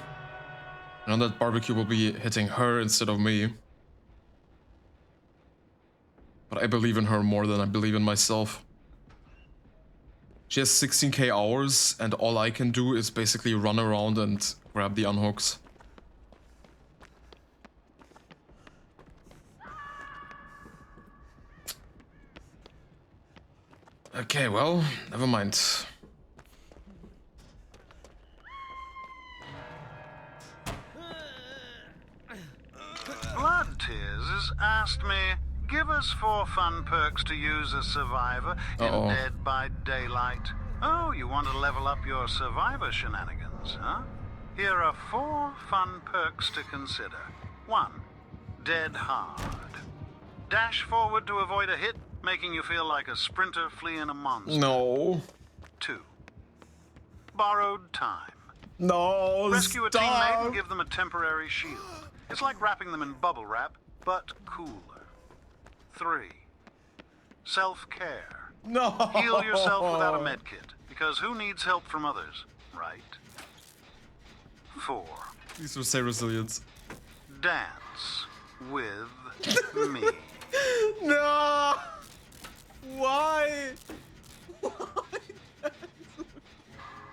I know that barbecue will be hitting her instead of me. But I believe in her more than I believe in myself. She has 16k hours, and all I can do is basically run around and grab the unhooks. Okay, well, never mind. Blood Tears has asked me, give us 4 fun perks to use as Survivor in Dead by Daylight. Oh, you want to level up your Survivor shenanigans, huh? Here are 4 fun perks to consider. 1. Dead Hard. Dash forward to avoid a hit, making you feel like a sprinter fleeing a monster. No. 2. Borrowed Time. No, Rescue stop. a teammate and give them a temporary shield. It's like wrapping them in bubble wrap, but cooler. 3. Self-care. No. Heal yourself without a medkit, because who needs help from others, right? 4. Please don't say resilience. Dance with me. No. Why?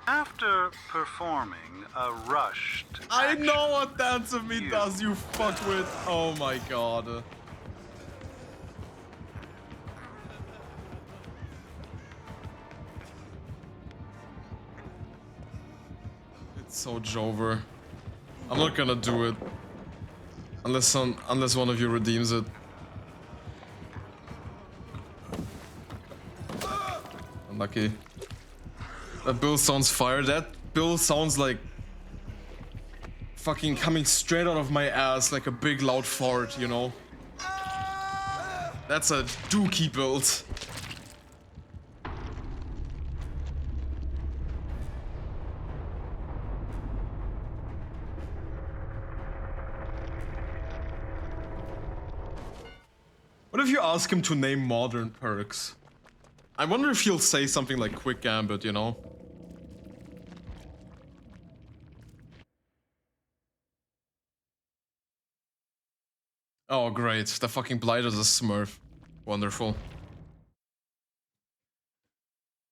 After performing a rushed I action, know what Dance of Me does, you fuckwit. Oh my god. It's so Jover. I'm not gonna do it. Unless one of you redeems it. Unlucky. That bill sounds fire. That bill sounds like fucking coming straight out of my ass like a big loud fart, you know? That's a dookie build. What if you ask him to name modern perks? I wonder if he'll say something like Quick Gambit, you know? Oh great, the fucking Blight is a smurf. Wonderful.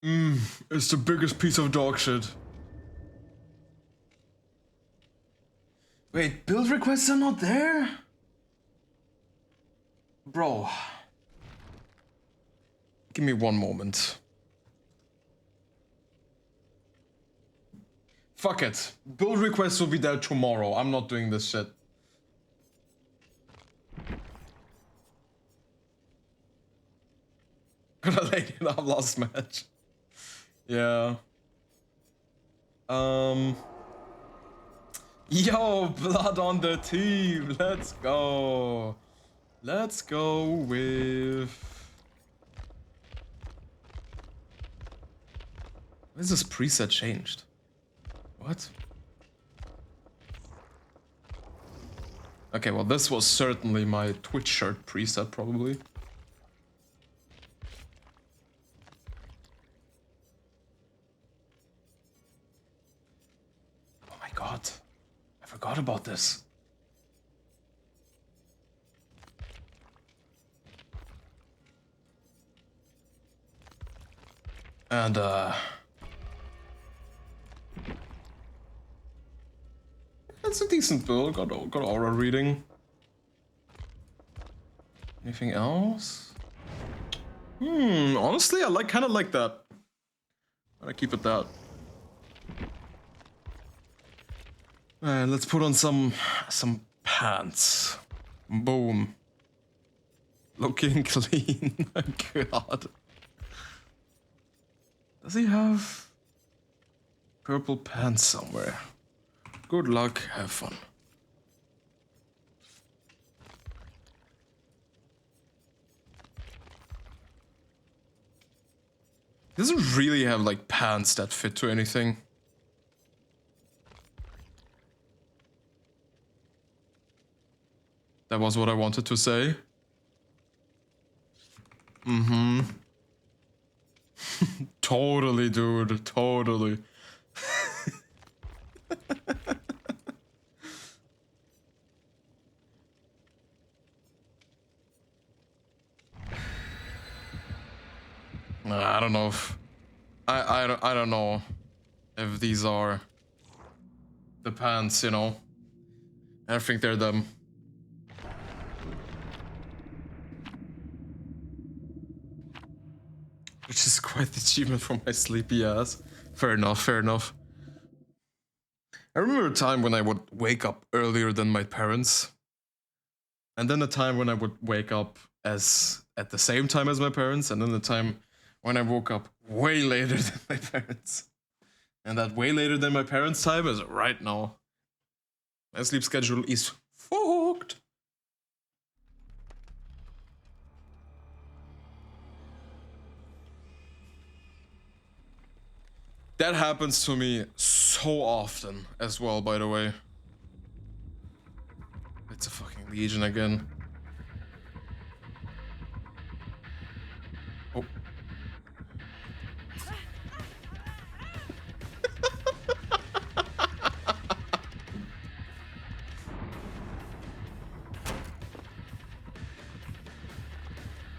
It's the biggest piece of dog shit. Wait, build requests are not there? Bro. Give me one moment. Fuck it. Build requests will be there tomorrow. I'm not doing this shit. Gonna lay it up last match. Yeah. Yo, blood on the team. Let's go. Let's go with... When is this preset changed? What? Okay, well this was certainly my Twitch shirt preset, probably. Oh my god. I forgot about this. And it's a decent build. Got aura reading. Anything else? Honestly, I kind of like that. I'm gonna keep it that. Alright, let's put on some pants. Boom. Looking clean. God. Does he have purple pants somewhere? Good luck, have fun. He doesn't really have like pants that fit to anything. That was what I wanted to say. Totally, dude. Totally. I don't know if I don't know if these are the pants, you know. I think they're them. Which is quite the achievement for my sleepy ass. Fair enough, fair enough. I remember a time when I would wake up earlier than my parents. And then a time when I would wake up at the same time as my parents, and then the time when I woke up way later than my parents. And that way later than my parents' time is right now. My sleep schedule is fucked. That happens to me so often as well, by the way. It's a fucking Legion again. Oh.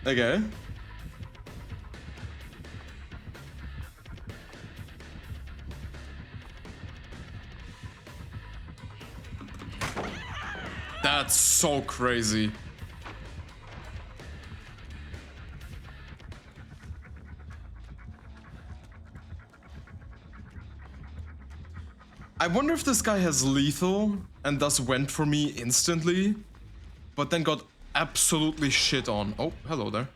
Okay. That's so crazy. I wonder if this guy has lethal and thus went for me instantly, but then got absolutely shit on. Oh, hello there.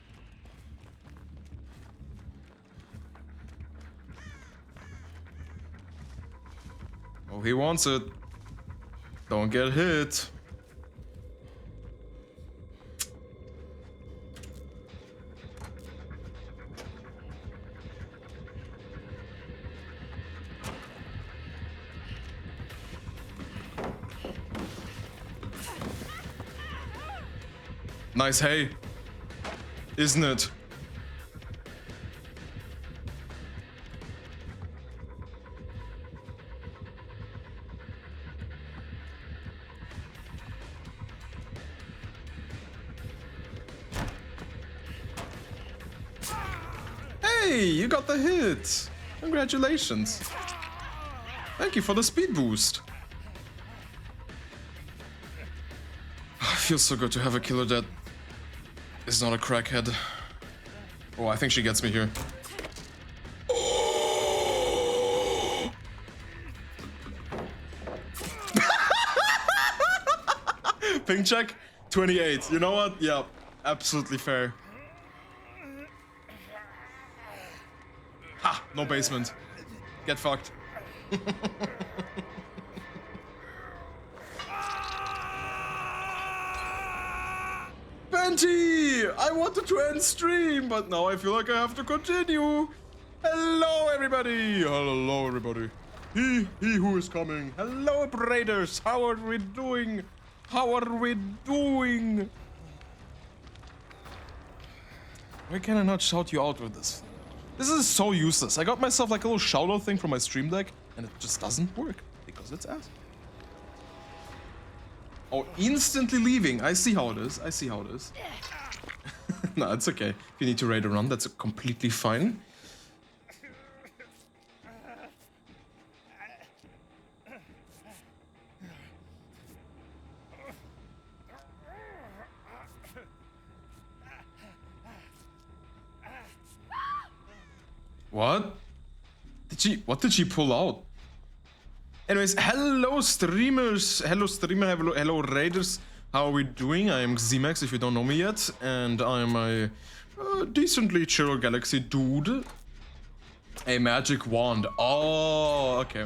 Oh, he wants it. Don't get hit. Nice hay, isn't it? Hey, you got the hit! Congratulations. Thank you for the speed boost. Feels so good to have a killer that is not a crackhead. Oh, I think she gets me here. Oh! Ping check? 28. You know what? Yeah, absolutely fair. Ha! No basement. Get fucked. Benty! I wanted to end stream, but now I feel like I have to continue. Hello, everybody! Hello, everybody. He who is coming. Hello, Braiders. How are we doing? How are we doing? Why can I not shout you out with this? This is so useless. I got myself like a little shout out thing from my stream deck, and it just doesn't work because it's ass. Oh, instantly leaving. I see how it is. I see how it is. No, it's okay. If you need to raid a run, that's completely fine. What? What did she pull out? Anyways, hello streamers, hello streamer, hello raiders. How are we doing? I am Xemax if you don't know me yet, and I'm a decently chill galaxy dude. A magic wand. Oh, okay.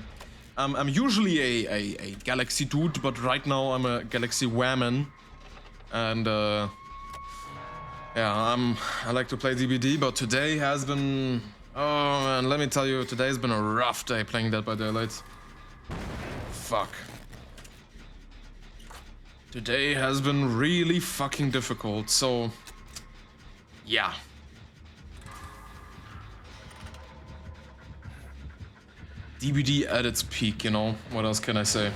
I'm usually a galaxy dude, but right now I'm a galaxy whammon. And yeah, I like to play DBD, but today has been, oh man, let me tell you, today has been a rough day playing Dead by Daylight. Fuck. Today has been really fucking difficult, so yeah. DBD at its peak, you know, what else can I say?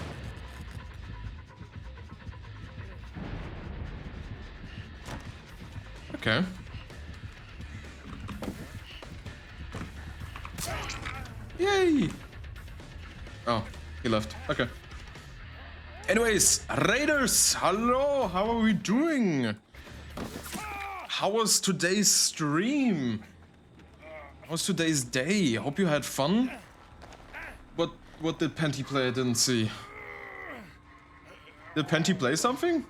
Okay. Yay! Oh, he left. Okay. Anyways, raiders, hello, how are we doing? How was today's stream? How was today's day? Hope you had fun. What did Penty play? I didn't see. Did Penty play something?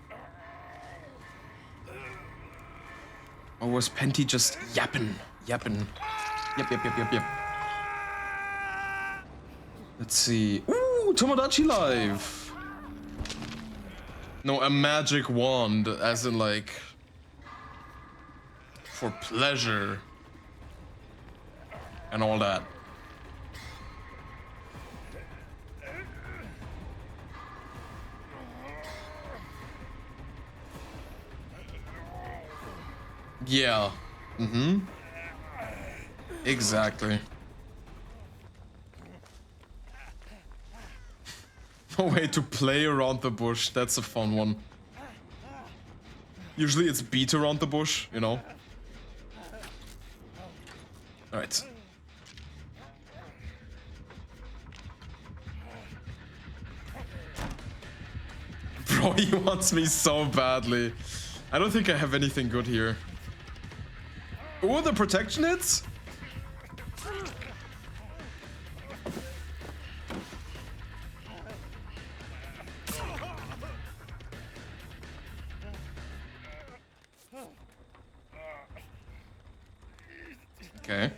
Or was Penty just yapping? Yep. Let's see. Ooh, Tomodachi Live! No, a magic wand, as in like... for pleasure. And all that. Yeah. Mm-hmm. Exactly. No way to play around the bush. That's a fun one. Usually it's beat around the bush, you know? Alright. Bro, he wants me so badly. I don't think I have anything good here. Oh, the protection hits? Okay.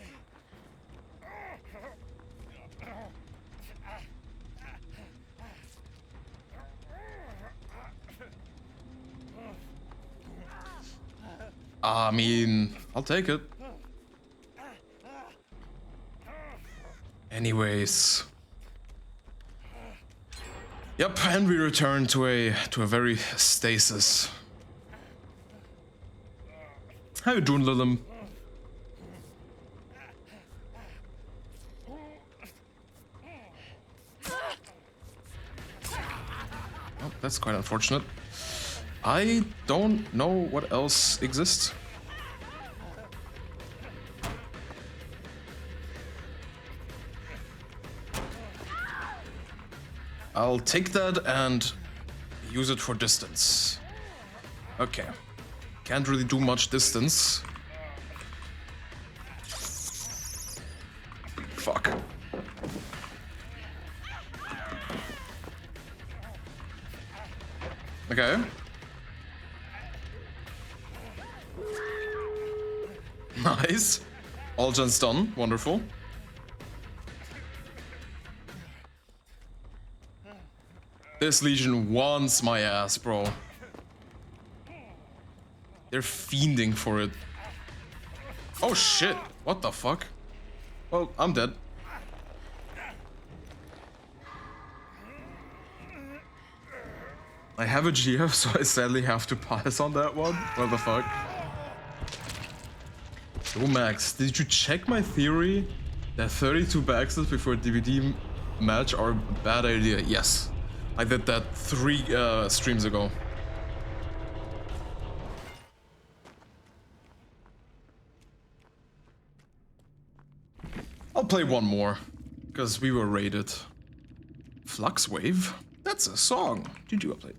I mean, I'll take it. Anyways. Yep, and we return to a very stasis. How you doing, Lilim? Oh, that's quite unfortunate. I don't know what else exists. I'll take that and use it for distance. Okay. Can't really do much distance. Fuck. Okay. Nice. All gens done. Wonderful. This Legion wants my ass, bro. They're fiending for it. Oh shit. What the fuck? Well, I'm dead. I have a GF, so I sadly have to pass on that one. What the fuck? Yo, Max, did you check my theory that 32 backslaps before a DVD match are a bad idea? Yes. I did that 3 streams ago. I'll play one more, because we were raided. Flux Wave? That's a song. GG, well played.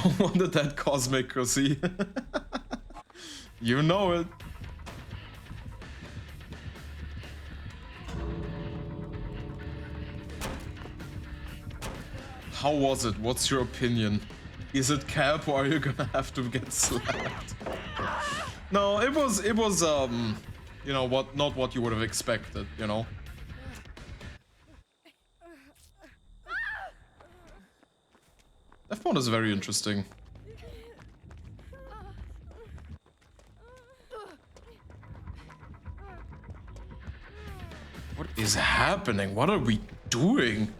Don't want that cosmic cosy. You know it. How was it? What's your opinion? Is it cap or are you gonna have to get slapped? No, it was you know what, not what you would have expected, you know? That one is very interesting. What is happening? What are we doing?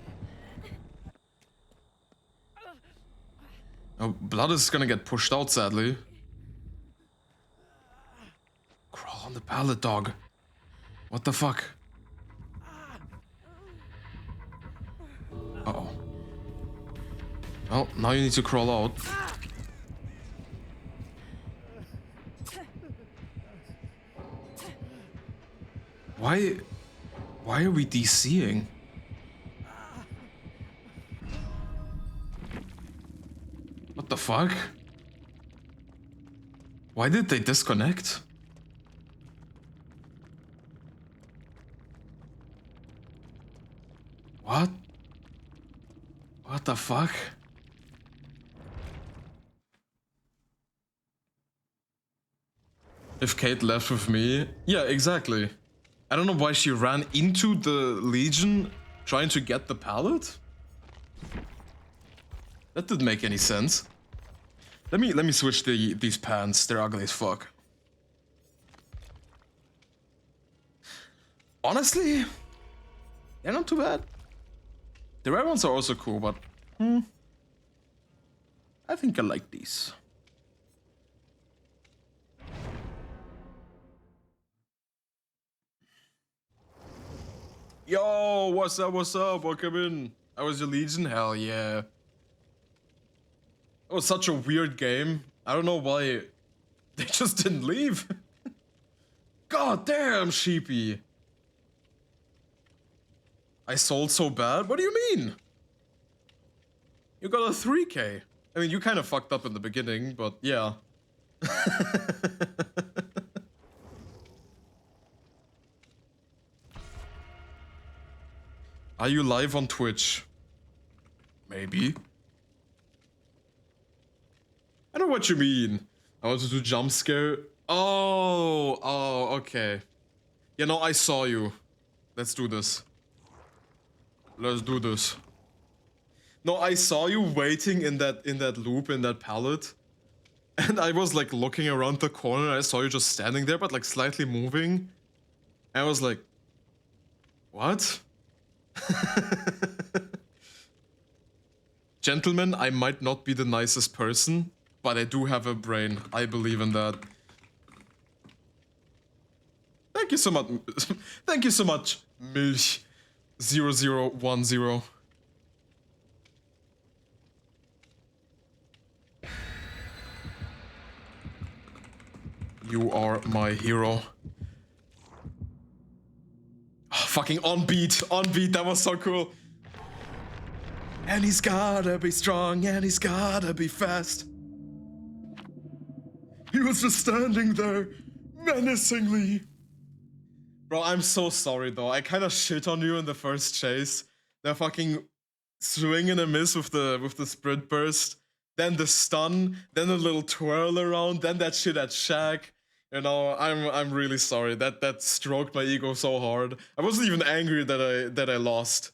Oh, blood is gonna get pushed out, sadly. Crawl on the pallet, dog. What the fuck? Uh-oh. Well, now you need to crawl out. Why are we DCing? What the fuck? Why did they disconnect? What? What the fuck? If Kate left with me... Yeah, exactly. I don't know why she ran into the Legion trying to get the pallet. That didn't make any sense. Let me switch these pants. They're ugly as fuck. Honestly, they're not too bad. The red ones are also cool, but I think I like these. Yo, what's up, welcome in. How was your Legion? Hell yeah. It was such a weird game. I don't know why they just didn't leave. God damn, sheepy. I sold so bad? What do you mean? You got a 3K. I mean, you kind of fucked up in the beginning, but yeah. Are you live on Twitch? Maybe. I know what you mean. I wanted to jump scare. Oh, okay. Yeah, no, I saw you. Let's do this. Let's do this. No, I saw you waiting in that loop, in that pallet. And I was like looking around the corner, I saw you just standing there, but like slightly moving. And I was like, what? Gentlemen, I might not be the nicest person, but I do have a brain. I believe in that. Thank you so much. Thank you so much, Milch 0010. You are my hero. Oh, fucking on beat, that was so cool. And he's gotta be strong, and he's gotta be fast. He was just standing there, menacingly. Bro, I'm so sorry though, I kinda shit on you in the first chase. The fucking swing and a miss with the sprint burst, then the stun, then a little twirl around, then that shit at Shaq. You know, I'm really sorry. That stroked my ego so hard. I wasn't even angry that I lost.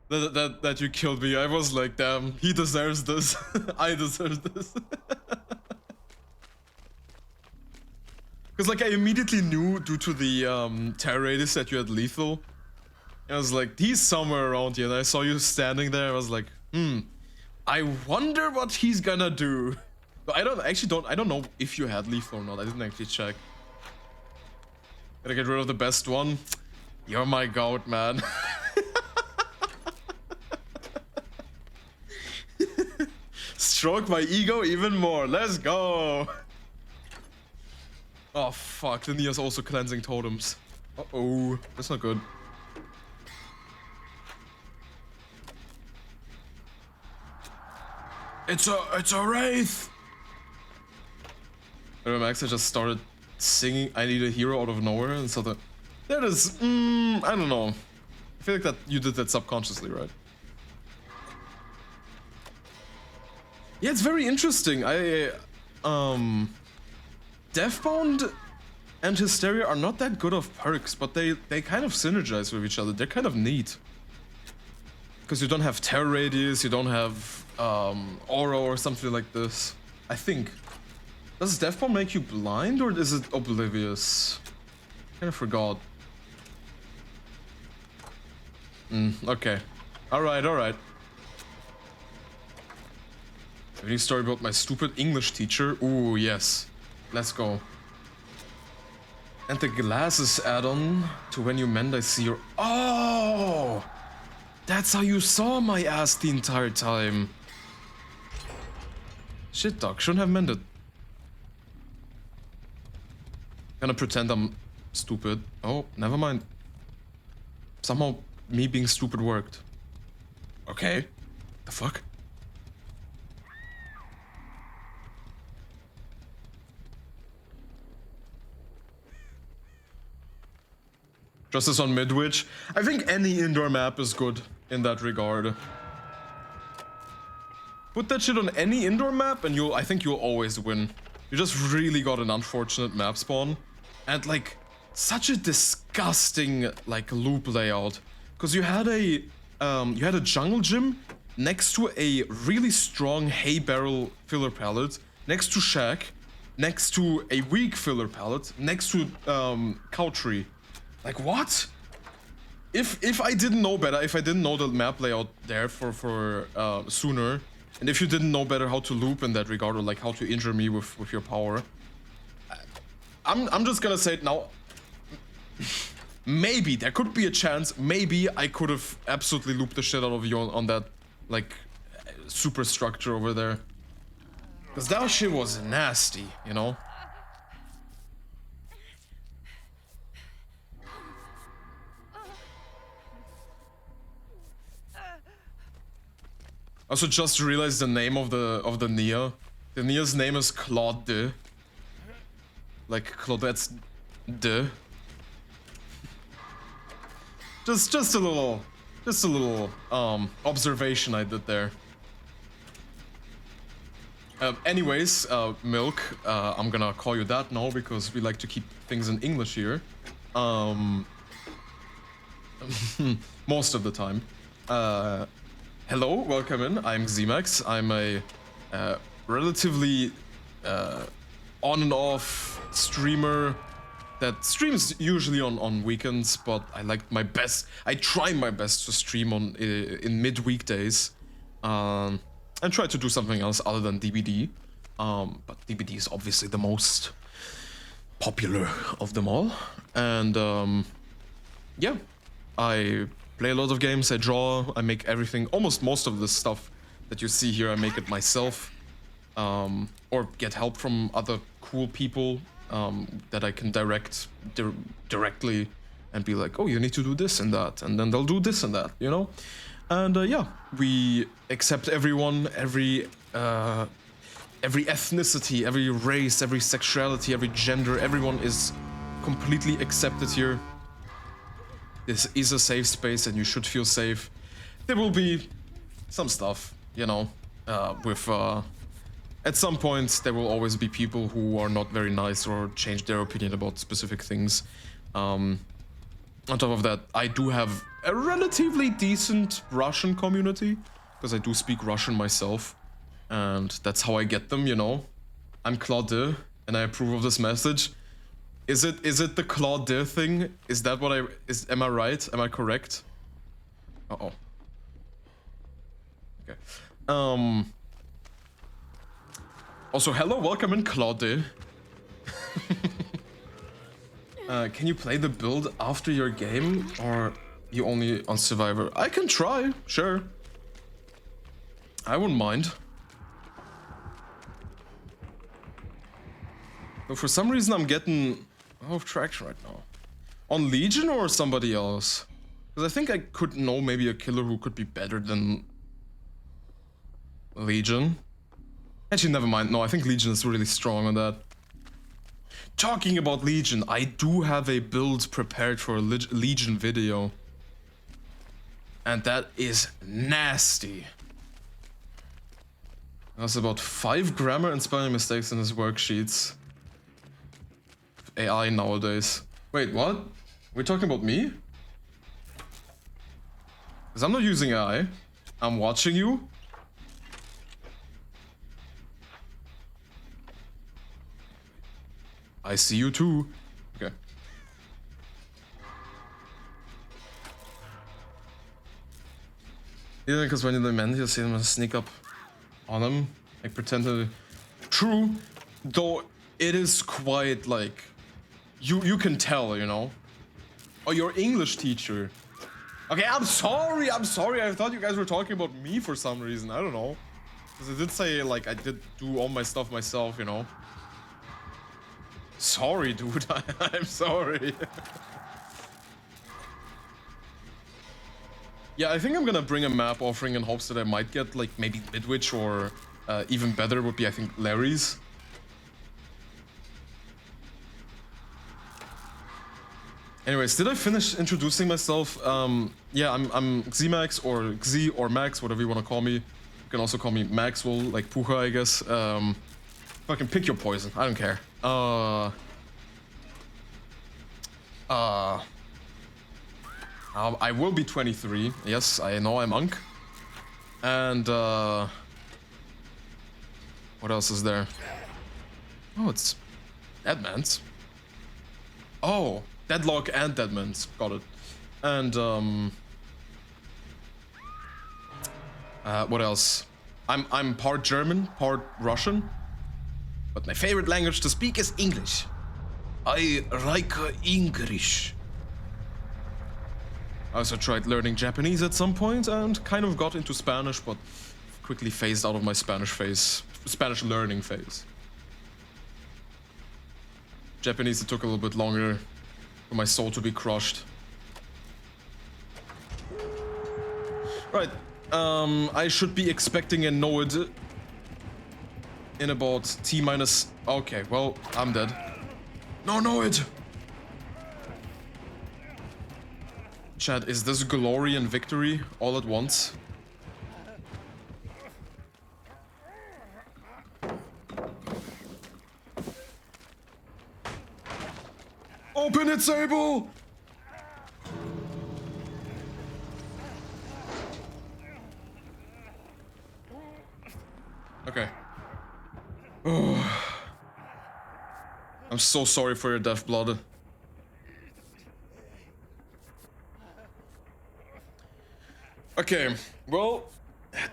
that you killed me. I was like, damn, he deserves this. I deserve this. Because like I immediately knew due to the terror radius that you had lethal. I was like, he's somewhere around here. And I saw you standing there. I was like, I wonder what he's gonna do. But I don't know if you had lethal or not. I didn't actually check. Gotta get rid of the best one. You're my goat, man. Stroke my ego even more. Let's go. Oh fuck, Linnea's also cleansing totems. Uh-oh, that's not good. It's a wraith! Max, I just started singing I Need a Hero out of nowhere, and so that is, I don't know. I feel like that you did that subconsciously, right? Yeah, it's very interesting. Deathbound and Hysteria are not that good of perks, but they kind of synergize with each other. They're kind of neat. Because you don't have Terror Radius, you don't have Aura or something like this. I think. Does Deathbound make you blind or is it Oblivious? I kind of forgot. Okay. Alright. Any story about my stupid English teacher? Ooh, yes. Let's go. And the glasses add-on to when you mend, I see your... Oh! That's how you saw my ass the entire time. Shit, dog. Shouldn't have mended. Gonna pretend I'm stupid. Oh, never mind. Somehow me being stupid worked. Okay. The fuck? Justice on Midwich. I think any indoor map is good in that regard. Put that shit on any indoor map and I think you'll always win. You just really got an unfortunate map spawn. And like, such a disgusting like loop layout. Cause you had a jungle gym next to a really strong hay barrel filler pallet, next to shack, next to a weak filler pallet, next to cow tree. Like what? If I didn't know better, if I didn't know the map layout there for sooner, and if you didn't know better how to loop in that regard or like how to injure me with your power, I'm just gonna say it now. Maybe there could be a chance. Maybe I could have absolutely looped the shit out of you on that like superstructure over there, because that shit was nasty, you know. I also just realized the name of the Nia. The Nia's name is Claude. Like Claudette's de. Just a little observation I did there. Anyways, Milk, I'm gonna call you that now because we like to keep things in English here. Most of the time. Hello, welcome in. I'm Zemax. I'm a relatively on and off streamer that streams usually on weekends, but I try my best to stream in mid-weekdays and try to do something else other than DBD. But DBD is obviously the most popular of them all. And yeah, I play a lot of games, I draw, I make everything, most of the stuff that you see here, I make it myself. Or get help from other cool people that I can direct directly and be like, oh, you need to do this and that, and then they'll do this and that, you know? And yeah, we accept everyone, every ethnicity, every race, every sexuality, every gender, everyone is completely accepted here. This is a safe space and you should feel safe. There will be some stuff, you know, at some point there will always be people who are not very nice or change their opinion about specific things. On top of that, I do have a relatively decent Russian community, because I do speak Russian myself, and that's how I get them, you know. I'm Claude, and I approve of this message. Is it the Claude thing? Is that what am I right? Am I correct? Uh-oh. Okay. Also, hello, welcome in, Claude. Can you play the build after your game, or you only on Survivor? I can try, sure. I wouldn't mind. But for some reason I'm getting out of traction right now. On Legion or somebody else? Because I think I could know maybe a killer who could be better than Legion. Actually, never mind. No, I think Legion is really strong on that. Talking about Legion, I do have a build prepared for a Legion video. And that is nasty. There's about 5 grammar and spelling mistakes in his worksheets. AI nowadays. Wait, what? We're talking about me? Because I'm not using AI. I'm watching you. I see you too. Okay. Yeah, because when you're the man, you see them sneak up on him. Like pretend to... True. Though it is quite like... You can tell, you know? Oh, your English teacher. Okay, I'm sorry. I thought you guys were talking about me for some reason. I don't know. Because I did say, like, I did do all my stuff myself, you know? Sorry, dude. I'm sorry. Yeah, I think I'm gonna bring a map offering in hopes that I might get, like, maybe Midwich or even better would be, I think, Larry's. Anyways, did I finish introducing myself? Yeah, I'm Xmax or Xi or Max, whatever you want to call me. You can also call me Maxwell, like Pucha, I guess. Fucking pick your poison. I don't care. I will be 23. Yes, I know I'm Unk. And what else is there? Oh, it's Deadman's. Oh, Deadlock and Deadman's. Got it. And what else? I'm part German, part Russian. But my favorite language to speak is English. I like English. I also tried learning Japanese at some point and kind of got into Spanish, but quickly phased out of my Spanish learning phase. Japanese, it took a little bit longer for my soul to be crushed. Right, I should be expecting a node in about T minus... Okay, well, I'm dead. No, node! Chat, is this glory and victory all at once? Open it, Sable! Okay. Oh. I'm so sorry for your death, blood. Okay, well,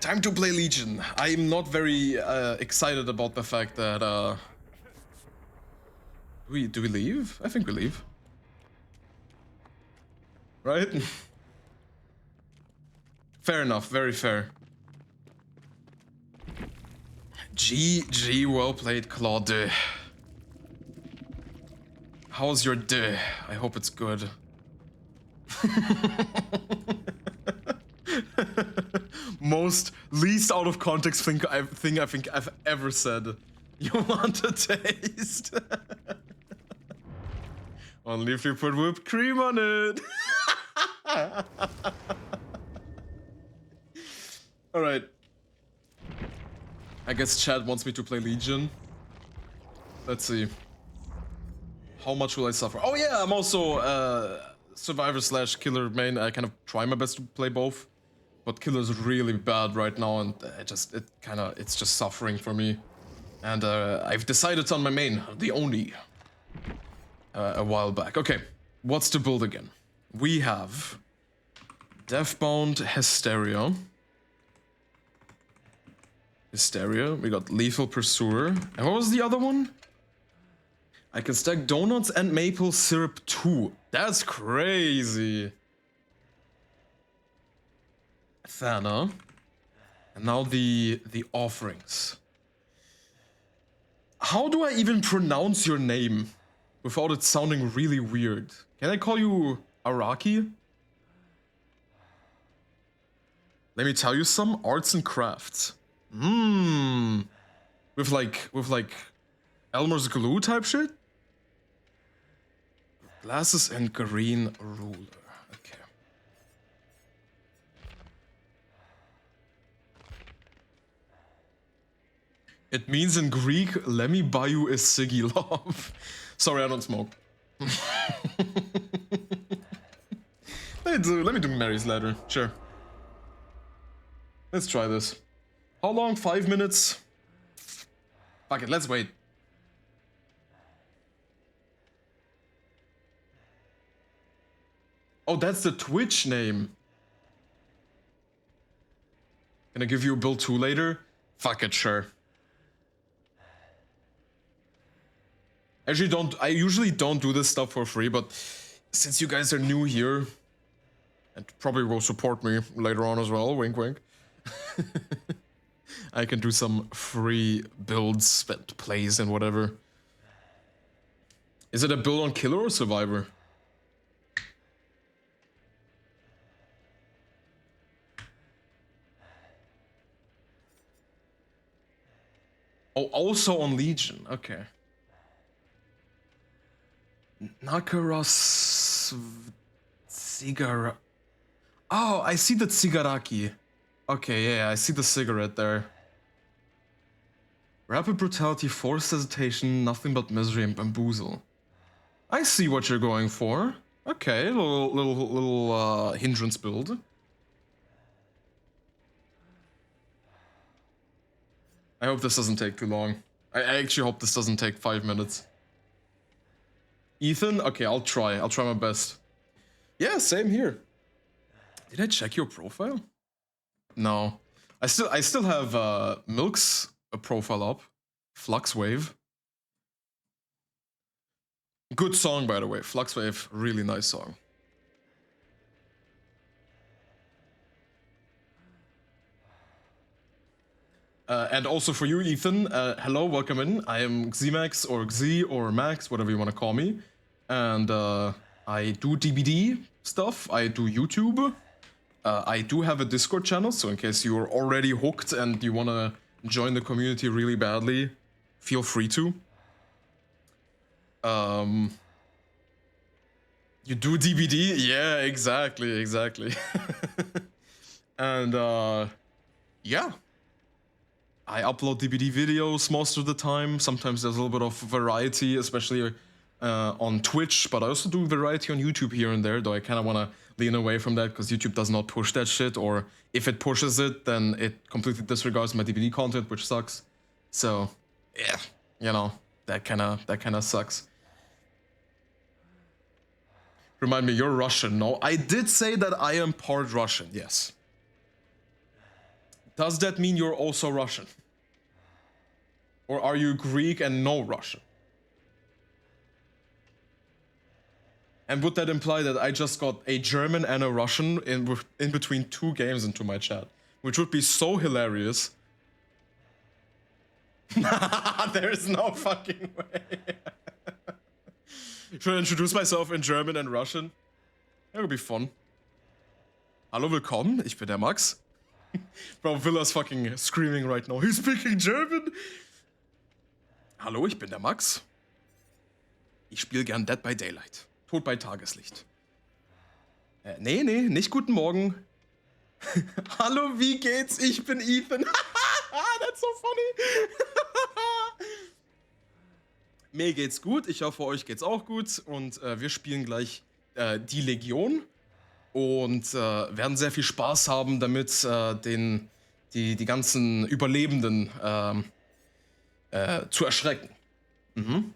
time to play Legion. I'm not very excited about the fact that do we leave? I think we leave. Right? Fair enough, very fair. GG, well played, Claude. How's your day? I hope it's good. Most least out of context thing I think I've ever said. You want a taste? Only if you put whipped cream on it. Alright. I guess Chad wants me to play Legion. Let's see. How much will I suffer? Oh yeah, I'm also survivor slash killer main. I kind of try my best to play both. But killer's really bad right now, and it's just suffering for me. And I've decided on my main, the Oni, a while back. Okay, what's the build again? We have Deathbound Hysteria. We got Lethal Pursuer. And what was the other one? I can stack donuts and maple syrup too. That's crazy. Thana. And now the offerings. How do I even pronounce your name without it sounding really weird? Can I call you Araki? Let me tell you some arts and crafts. With like Elmer's glue type shit? Glasses and green ruler. Okay. It means in Greek, let me buy you a ciggy, love. Sorry, I don't smoke. Let me do Mary's letter. Sure. Let's try this. How long? 5 minutes? Fuck it, let's wait. Oh, that's the Twitch name. Can I give you a bill too later? Fuck it, sure. Actually, I usually don't do this stuff for free, but since you guys are new here, and probably will support me later on as well, wink wink, I can do some free builds, spent plays and whatever. Is it a build on killer or survivor? Oh, also on Legion, okay. Nakaros Cigara. Oh, I see the Tsigaraki. Okay, yeah, I see the cigarette there. Rapid brutality, forced hesitation, nothing but misery and bamboozle. I see what you're going for. Okay, little hindrance build. I hope this doesn't take too long. I actually hope this doesn't take 5 minutes. Ethan? Okay, I'll try. I'll try my best. Yeah, same here. Did I check your profile? No. I still have Milk's profile up. Fluxwave. Good song, by the way. Fluxwave, really nice song. And also for you, Ethan, hello, welcome in. I am Ximax or Xi or Max, whatever you want to call me. And I do DBD stuff, I do YouTube. I do have a Discord channel, so in case you're already hooked and you want to join the community really badly, feel free to. You do DBD? Yeah, exactly. And yeah. I upload DBD videos most of the time. Sometimes there's a little bit of variety, especially on Twitch, but I also do variety on YouTube here and there, though I kind of want to lean away from that because YouTube does not push that shit, or if it pushes it, then it completely disregards my DBD content, which sucks. So, yeah, you know, that kind of sucks. Remind me, you're Russian. No, I did say that I am part Russian, yes. Does that mean you're also Russian? Or are you Greek and no Russian? And would that imply that I just got a German and a Russian in between 2 games into my chat? Which would be so hilarious. There's no fucking way. Should I introduce myself in German and Russian? That would be fun. Hallo, willkommen, ich bin der Max. Bro, Villa's fucking screaming right now. He's speaking German. Hallo, ich bin der Max. Ich spiele gern Dead by Daylight. Tod bei Tageslicht. Nee, nicht guten Morgen. Hallo, wie geht's? Ich bin Ethan. That's so funny. Mir geht's gut. Ich hoffe, euch geht's auch gut. Und wir spielen gleich die Legion. Und werden sehr viel Spaß haben, damit die ganzen Überlebenden zu erschrecken. Mhm.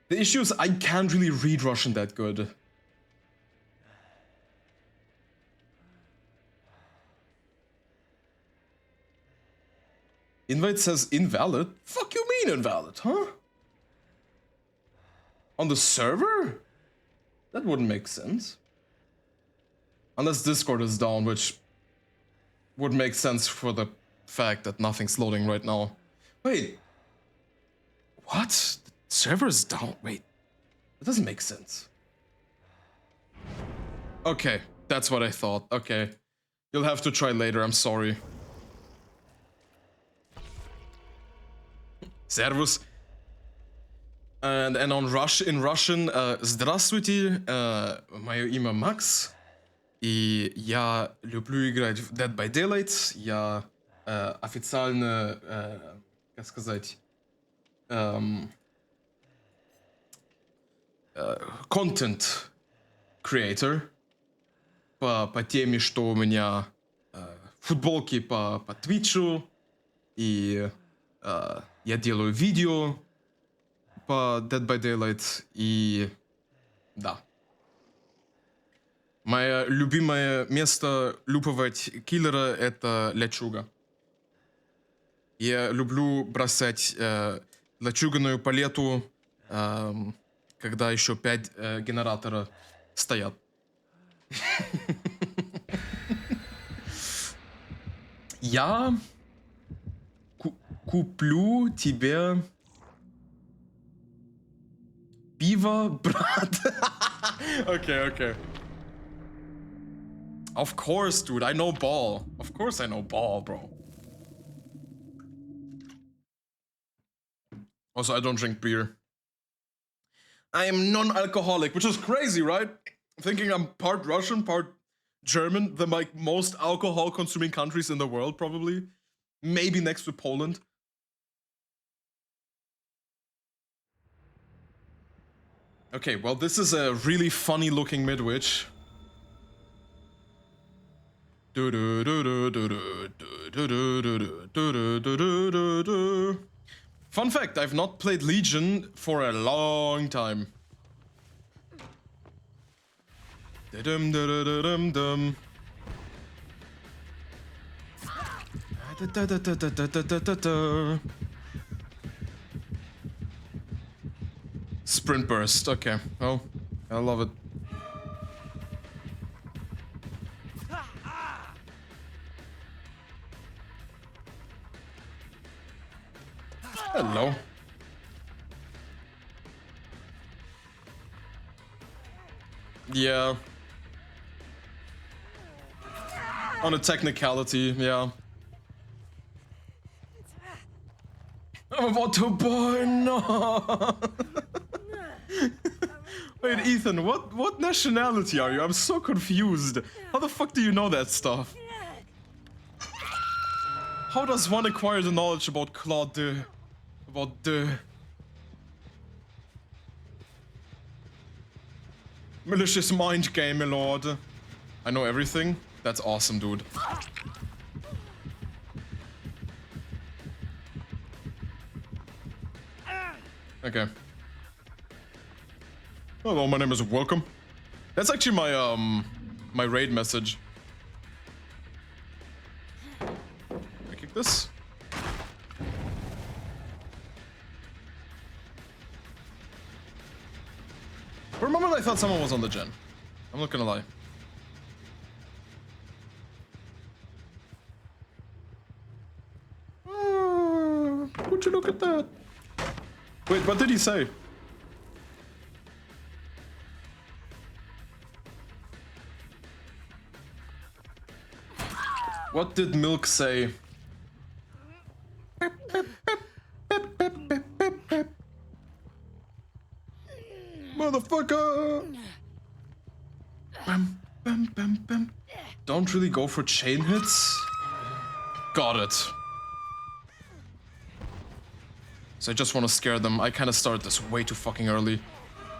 The issue is I can't really read Russian that good. Invite says invalid? Fuck you mean invalid, huh? On the server? That wouldn't make sense. Unless Discord is down, which would make sense for the fact that nothing's loading right now. Wait. What? The server is down? Wait. That doesn't make sense. Okay. That's what I thought. Okay. You'll have to try later, I'm sorry. Servus. And in Russian, здравствуйте, мое имя Макс, и я люблю играть в Dead by Daylight, я официально, как сказать, content creator по теме, что у меня футболки по Твичу, и я делаю видео по Dead by Daylight, и да. Мое любимое место луповать киллера — это лачуга. Я люблю бросать лачуганую палету, когда еще 5 генератора стоят. Я куплю тебе пиво, брат. Okay. Of course, dude, I know ball. Of course I know ball, bro. Also, I don't drink beer. I am non-alcoholic, which is crazy, right? Thinking I'm part Russian, part German, the like most alcohol-consuming countries in the world, probably. Maybe next to Poland. Okay, well, this is a really funny-looking midwitch. Fun fact, I've not played Legion for a long time. Sprint burst, okay. Oh, I love it. Hello. Yeah. On a technicality, yeah. Oh, what a boy, no! Wait, Ethan, what nationality are you? I'm so confused. How the fuck do you know that stuff? How does one acquire the knowledge about Claude de... About the... Malicious mind game, my lord. I know everything? That's awesome, dude. Okay. Hello, my name is Welcome. That's actually my, my raid message. Can I kick this? For a moment, I thought someone was on the gen. I'm not gonna lie. Would you look at that? Wait, what did he say? What did Milk say? Motherfucker! Bam, bam, bam, bam. Don't really go for chain hits? Got it. So I just want to scare them. I kind of started this way too fucking early.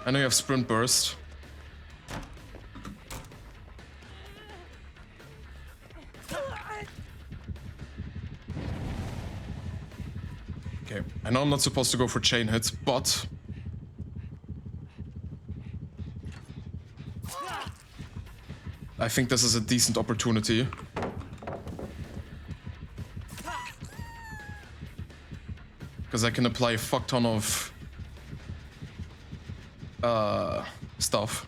I know you have sprint burst. Okay, I know I'm not supposed to go for chain hits, but... I think this is a decent opportunity. Because I can apply a fuck ton of... stuff.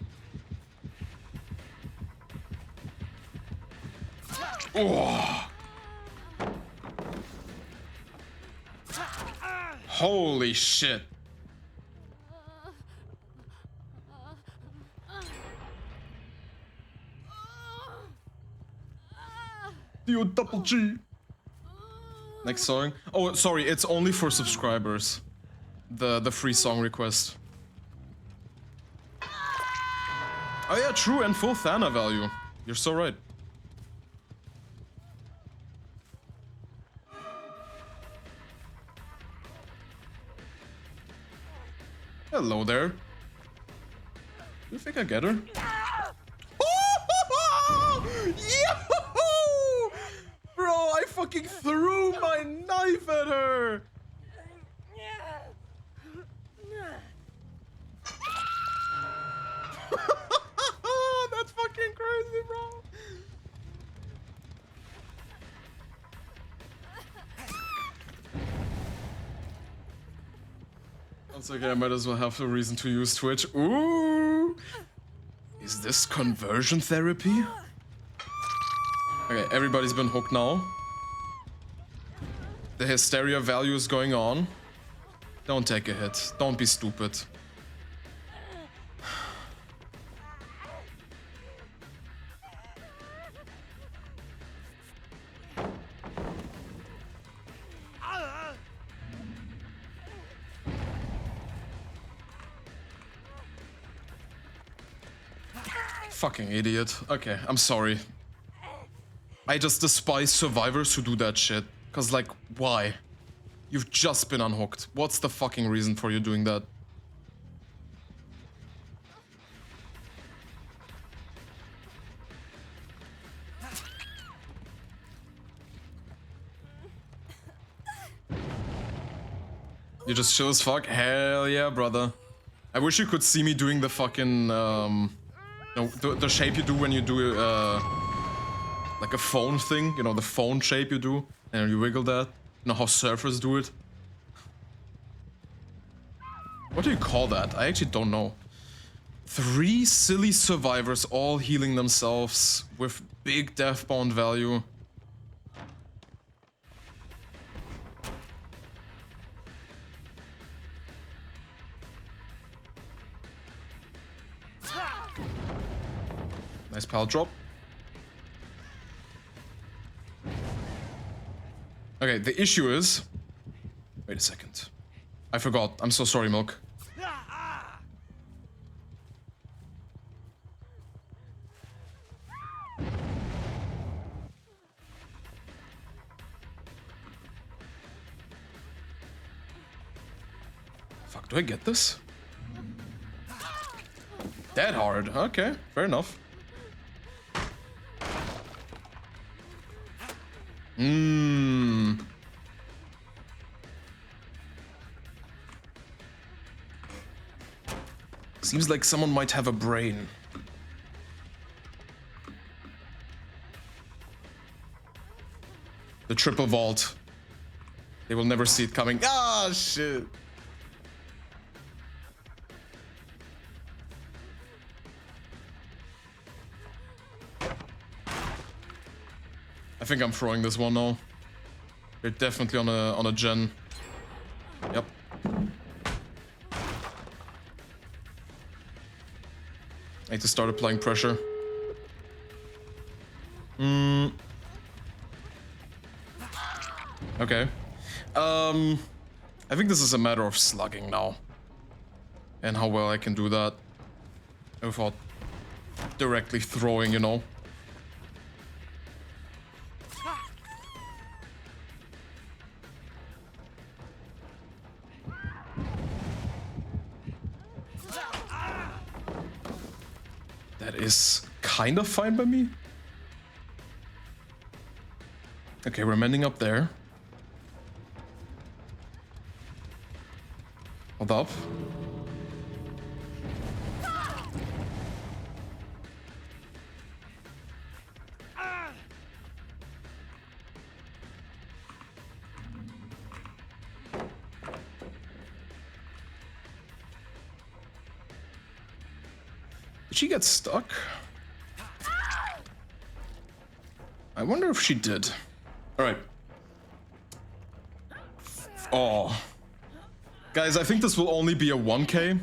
Oh. Holy shit. double G. Next song. Oh, sorry, it's only for subscribers. The free song request. Oh yeah, true, and full Thana value. You're so right. Hello there. You think I get her? Yo! Bro, I fucking threw my knife at her! That's fucking crazy, bro! Once again, I might as well have a reason to use Twitch. Ooh! Is this conversion therapy? Okay, everybody's been hooked now. The hysteria value is going on. Don't take a hit. Don't be stupid. Fucking idiot. Okay, I'm sorry. I just despise survivors who do that shit. Cause like, why? You've just been unhooked. What's the fucking reason for you doing that? You just chill as fuck? Hell yeah, brother. I wish you could see me doing the fucking, no, the shape you do when you do, like a phone thing. You know, the phone shape you do, and you wiggle that. You know how surfers do it? What do you call that? I actually don't know. 3 silly survivors all healing themselves with big death bound value. Nice pal drop. Okay, the issue is... Wait a second. I forgot. I'm so sorry, Milk. Fuck, do I get this? That hard. Okay, fair enough. Seems like someone might have a brain. The triple vault. They will never see it coming. Ah, shit. I think I'm throwing this one now. They're definitely on a gen. Yep. I need to start applying pressure. Okay. I think this is a matter of slugging now. And how well I can do that. Without directly throwing, you know. That is kind of fine by me. Okay, we're mending up there. Hold up. Did she get stuck? I wonder if she did. Alright. Oh. Guys, I think this will only be a 1k.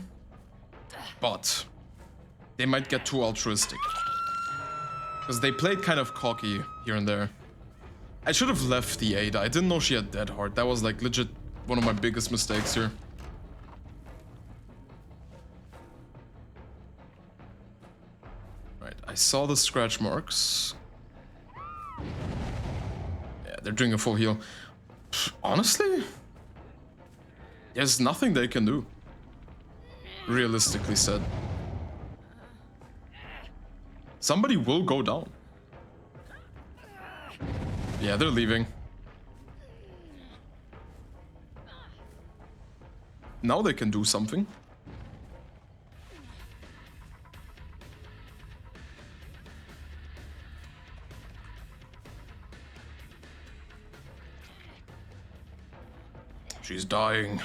But they might get too altruistic. Because they played kind of cocky here and there. I should have left the Ada. I didn't know she had Dead Heart. That was like legit one of my biggest mistakes here. Right, I saw the scratch marks. Yeah, they're doing a full heal. Honestly, there's nothing they can do. Realistically said. Somebody will go down. Yeah, they're leaving. Now they can do something. She's dying.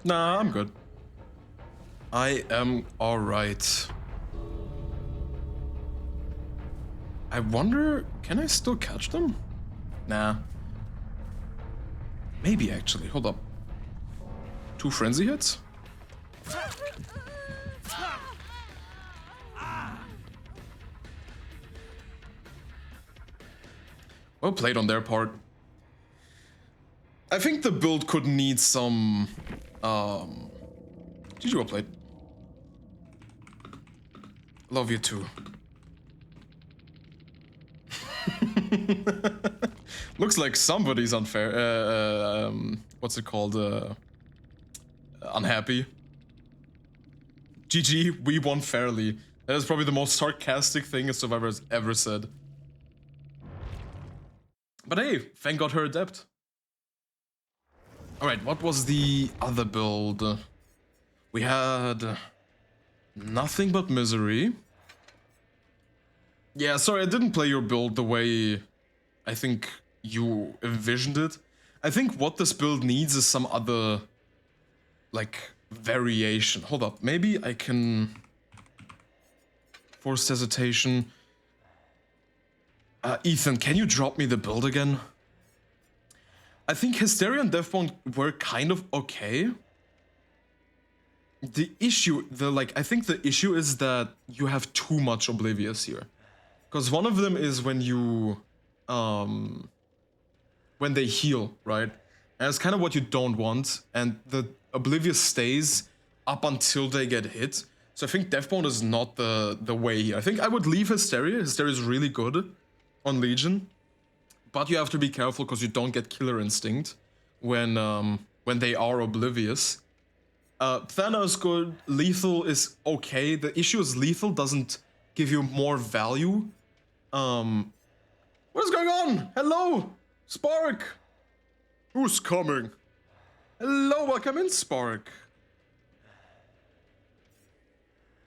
Nah, I'm good. I am alright. I wonder, can I still catch them? Nah. Maybe actually, hold up. 2 frenzy hits? Well played on their part. I think the build could need some... GG, well played. Love you too. Looks like somebody's unfair. What's it called? Unhappy. GG, we won fairly. That is probably the most sarcastic thing a survivor has ever said. But hey, thank God her adept. Alright, what was the other build? We had nothing but misery. Yeah, sorry, I didn't play your build the way I think you envisioned it. I think what this build needs is some other, like, variation. Hold up, maybe I can... Forced hesitation. Ethan, can you drop me the build again? I think Hysteria and Deathbound were kind of okay. The issue, I think the issue is that you have too much Oblivious here. Because one of them is when you, when they heal, right? And it's kind of what you don't want, and the Oblivious stays up until they get hit. So I think Deathbound is not the way here. I think I would leave Hysteria. Hysteria is really good on Legion. But you have to be careful because you don't get Killer Instinct when they are Oblivious. Thana is good, Lethal is okay. The issue is Lethal doesn't give you more value. What is going on? Hello, Spark. Who's coming? Hello, welcome in, Spark.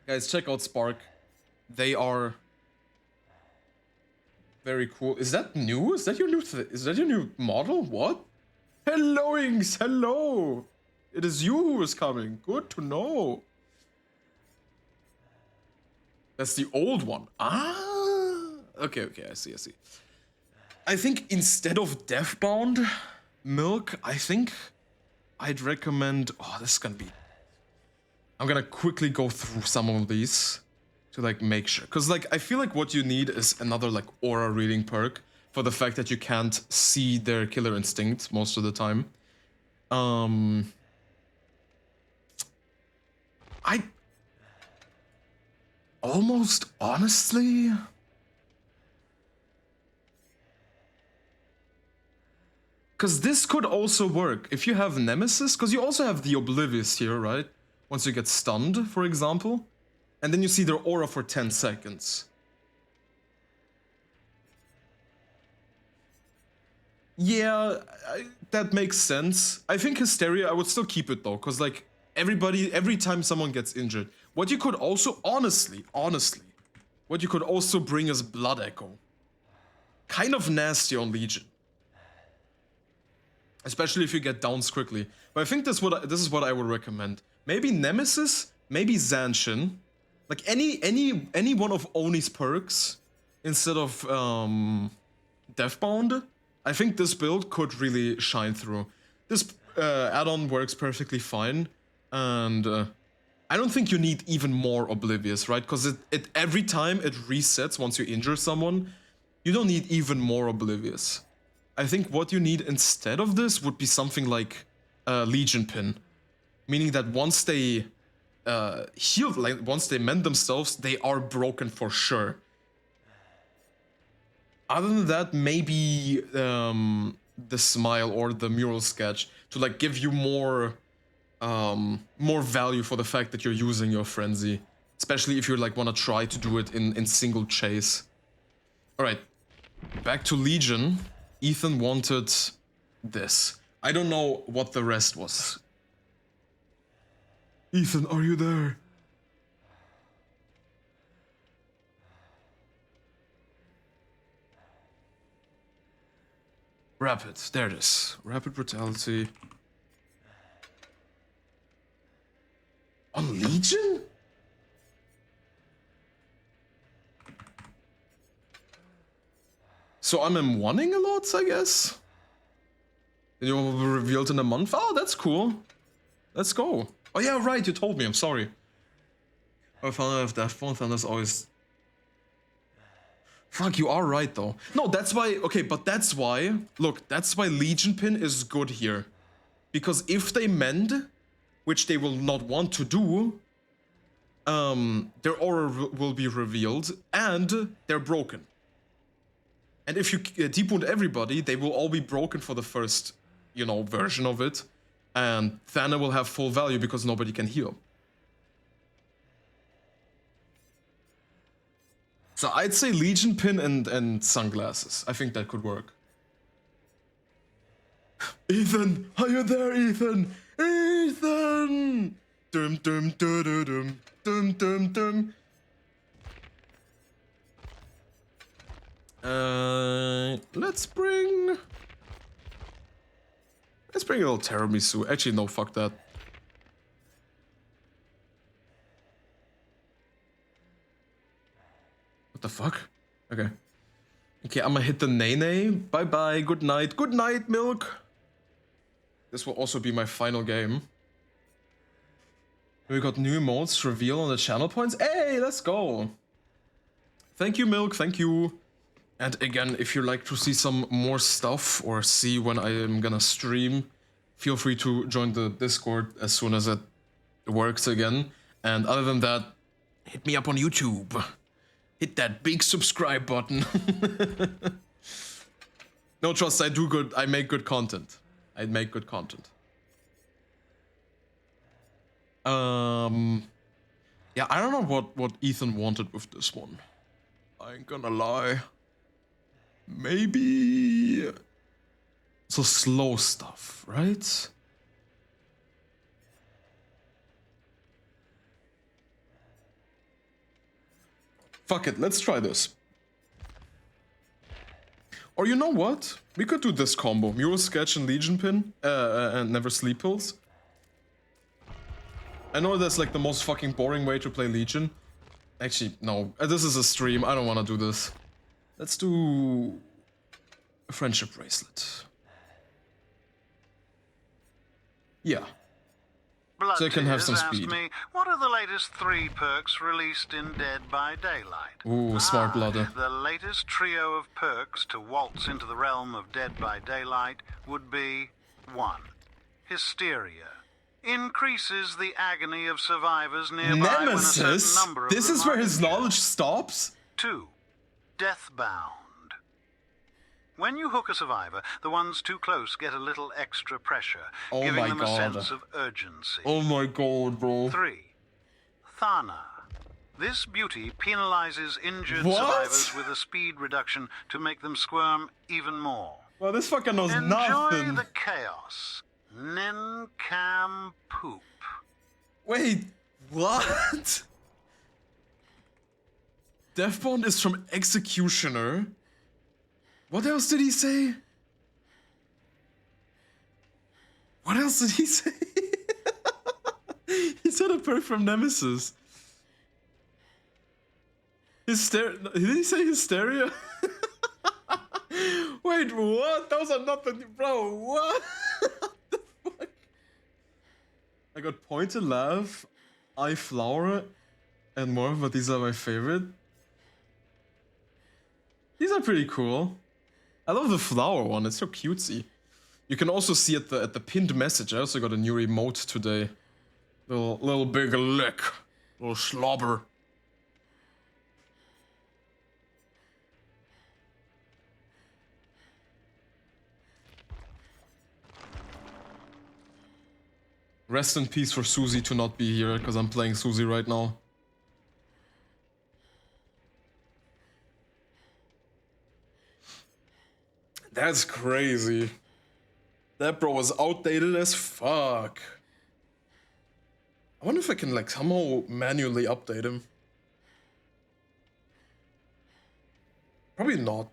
Guys, check out Spark. They are very cool. Is that new? Is that your new model? What? Hello, Inks. Hello. It is you who is coming. Good to know. That's the old one. Ah. Okay, I see. I think instead of Deathbound Milk, I think I'd recommend... Oh, this is gonna be... I'm gonna quickly go through some of these to, like, make sure. Because, like, I feel like what you need is another, like, aura reading perk for the fact that you can't see their Killer Instinct most of the time. I almost honestly... Because this could also work if you have Nemesis, because you also have the Oblivious here, right? Once you get stunned, for example. And then you see their aura for 10 seconds. Yeah, that makes sense. I think Hysteria, I would still keep it though, because like, every time someone gets injured. What you could also, honestly, what you could also bring is Blood Echo. Kind of nasty on Legion. Especially if you get downs quickly. But I think this is what I would recommend. Maybe Nemesis, maybe Zanshin. Like any one of Oni's perks instead of Deathbound. I think this build could really shine through. This add-on works perfectly fine. And I don't think you need even more Oblivious, right? Because it every time it resets once you injure someone, you don't need even more Oblivious. I think what you need instead of this would be something like Legion Pin. Meaning that once they heal, like once they mend themselves, they are broken for sure. Other than that, maybe the smile or the mural sketch to like give you more value for the fact that you're using your frenzy, especially if you like want to try to do it in single chase. All right, back to Legion. Ethan wanted this. I don't know what the rest was. Ethan, are you there? Rapid, there it is. Rapid brutality. On Legion? So I'm M1ing a lot, I guess? And you will be revealed in a month? Oh, that's cool. Let's go. Oh yeah, right, you told me, I'm sorry. I found out if that phone thunder's always... Fuck, you are right though. No, that's why, okay, but that's why, look, that's why Legion Pin is good here. Because if they mend, which they will not want to do, their aura will be revealed, and they're broken. And if you deep wound everybody, they will all be broken for the first, you know, version of it. And Thana will have full value because nobody can heal. So I'd say Legion Pin and sunglasses. I think that could work. Ethan! Are you there, Ethan? Ethan! Dum dum dum dum dum dum dum. Let's bring a little tiramisu. Actually, no, fuck that. What the fuck? Okay. Okay, I'm gonna hit the Nene. Bye bye. Good night. Good night, Milk. This will also be my final game. We got new emotes reveal on the channel points. Hey, let's go. Thank you, Milk. Thank you. And again, if you like to see some more stuff or see when I am gonna stream, feel free to join the Discord as soon as it works again. And other than that, hit me up on YouTube. Hit that big subscribe button. No, trust, I make good content. I make good content. Yeah, I don't know what Ethan wanted with this one. I ain't gonna lie. Maybe... So slow stuff, right? Fuck it, let's try this. Or you know what? We could do this combo. Mural Sketch and Legion Pin, and Never Sleep Pills. I know that's like the most fucking boring way to play Legion. Actually, no. This is a stream, I don't want to do this. Let's do a friendship bracelet. Yeah. Blood so I can have Tears some asked speed. Me, what are the latest 3 perks released in Dead by Daylight? Ooh, smart bladder. The latest trio of perks to waltz into the realm of Dead by Daylight would be 1. Hysteria. Increases the agony of survivors nearby. Nemesis? When a certain number of This them is where are his injured. knowledge stops? 2. Deathbound. When you hook a survivor, the ones too close get a little extra pressure, Oh giving my them God. a sense of urgency. Oh my god, bro. 3. Thana. This beauty penalizes injured What? survivors with a speed reduction to make them squirm even more. Well, this fucker knows Enjoy nothing. the chaos. Nincam poop. Wait, what? Deathbound is from Executioner. What else did he say? What else did he say? He said a perk from Nemesis. Did he say hysteria? Wait, what? Those are not the... Bro, what? What the fuck? I got pointed laugh. eye flower and more, but these are my favorite. These are pretty cool. I love the flower one, it's so cutesy. You can also see at the pinned message, I also got a new emote today. Little big lick. Little slobber. Rest in peace for Susie to not be here, because I'm playing Susie right now. That's crazy. That bro was outdated as fuck. I wonder if I can like somehow manually update him. Probably not.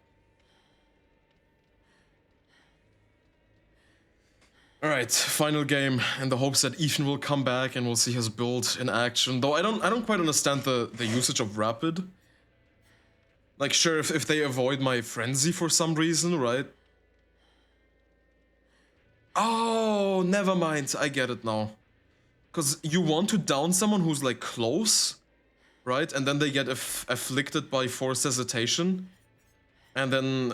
Alright, final game, in the hopes that Ethan will come back and we'll see his build in action. Though I don't quite understand the usage of rapid. Like sure, if they avoid my frenzy for some reason, right? Oh, never mind, I get it now. Because you want to down someone who's like close, right? And then they get afflicted by forced hesitation. And then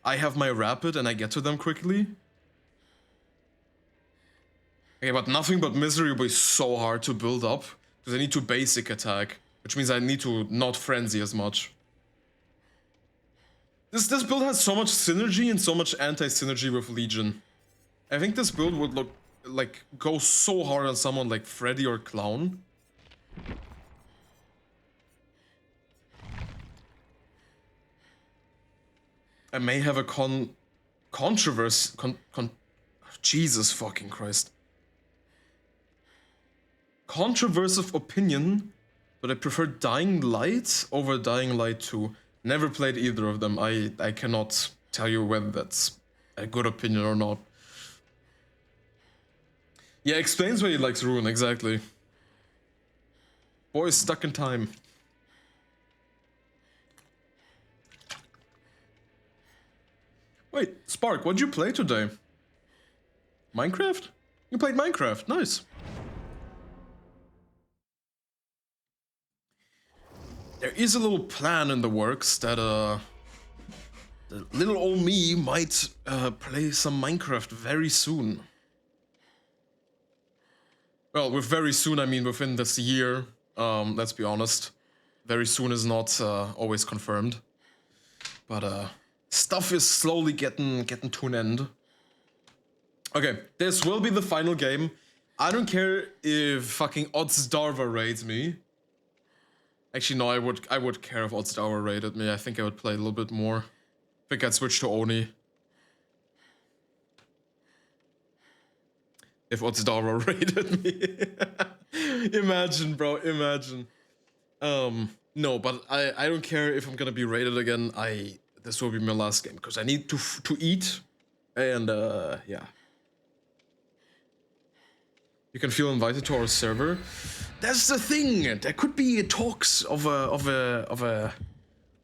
I have my rapid and I get to them quickly. Okay, but nothing but misery will be so hard to build up. Because I need to basic attack. Which means I need to not frenzy as much. This build has so much synergy and so much anti-synergy with Legion. I think this build would look like go so hard on someone like Freddy or Clown. I may have a controversy. Jesus fucking Christ. Controversive opinion, but I prefer Dying Light over Dying Light 2. Never played either of them. I cannot tell you whether that's a good opinion or not. Yeah, explains why he likes Ruin, exactly. Boy is stuck in time. Wait, Spark, what'd you play today? Minecraft? You played Minecraft, nice. There is a little plan in the works that the little old me might play some Minecraft very soon. Well, with very soon I mean within this year, let's be honest. Very soon is not always confirmed. But stuff is slowly getting to an end. Okay, this will be the final game. I don't care if fucking Oddsdarva raids me. Actually, no, I would care if Oddsdarva raided me. I think I would play a little bit more. I think I'd switch to Oni. If Oddsdarva raided me. Imagine, bro, imagine. No, but I don't care if I'm gonna be raided again. This will be my last game, because I need to eat. And, yeah. You can feel invited to our server. That's the thing. There could be talks of a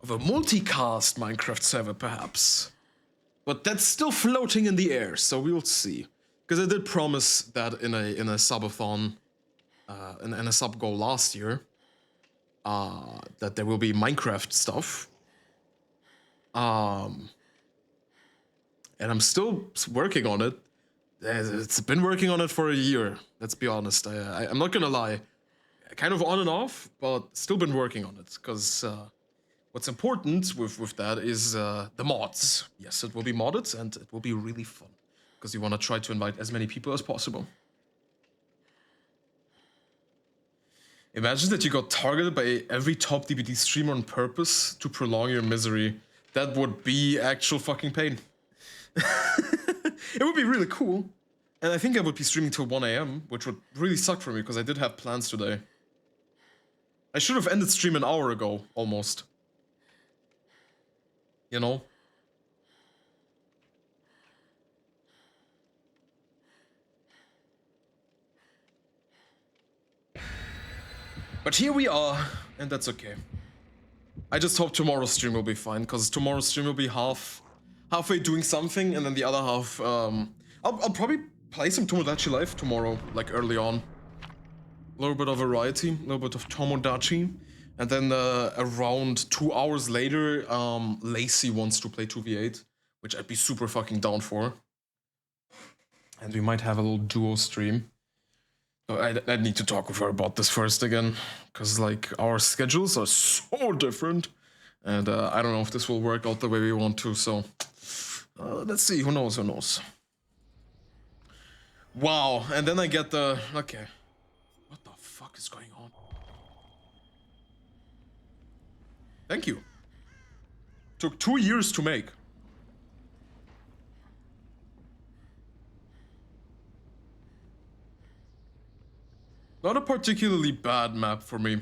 multicast Minecraft server, perhaps. But that's still floating in the air, so we'll see. Because I did promise that in a subathon, in a sub goal last year, that there will be Minecraft stuff. And I'm still working on it. It's been working on it for a year, let's be honest. I'm not gonna lie. Kind of on and off, but still been working on it. Because what's important with that is the mods. Yes, it will be modded and it will be really fun. Because you want to try to invite as many people as possible. Imagine that you got targeted by every top DBD streamer on purpose to prolong your misery. That would be actual fucking pain. It would be really cool. And I think I would be streaming till 1 AM, which would really suck for me, because I did have plans today. I should have ended stream an hour ago, almost. You know? But here we are, and that's okay. I just hope tomorrow's stream will be fine, because tomorrow's stream will be halfway doing something, and then the other half, I'll probably play some Tomodachi Life tomorrow, like early on. A little bit of variety, a little bit of Tomodachi. And then around 2 hours later, Lacey wants to play 2v8, which I'd be super fucking down for. And we might have a little duo stream. But I need to talk with her about this first again, because like our schedules are so different. And I don't know if this will work out the way we want to, so let's see, who knows, who knows. Wow, and then I get the, okay. What the fuck is going on? Thank you. Took 2 years to make. Not a particularly bad map for me.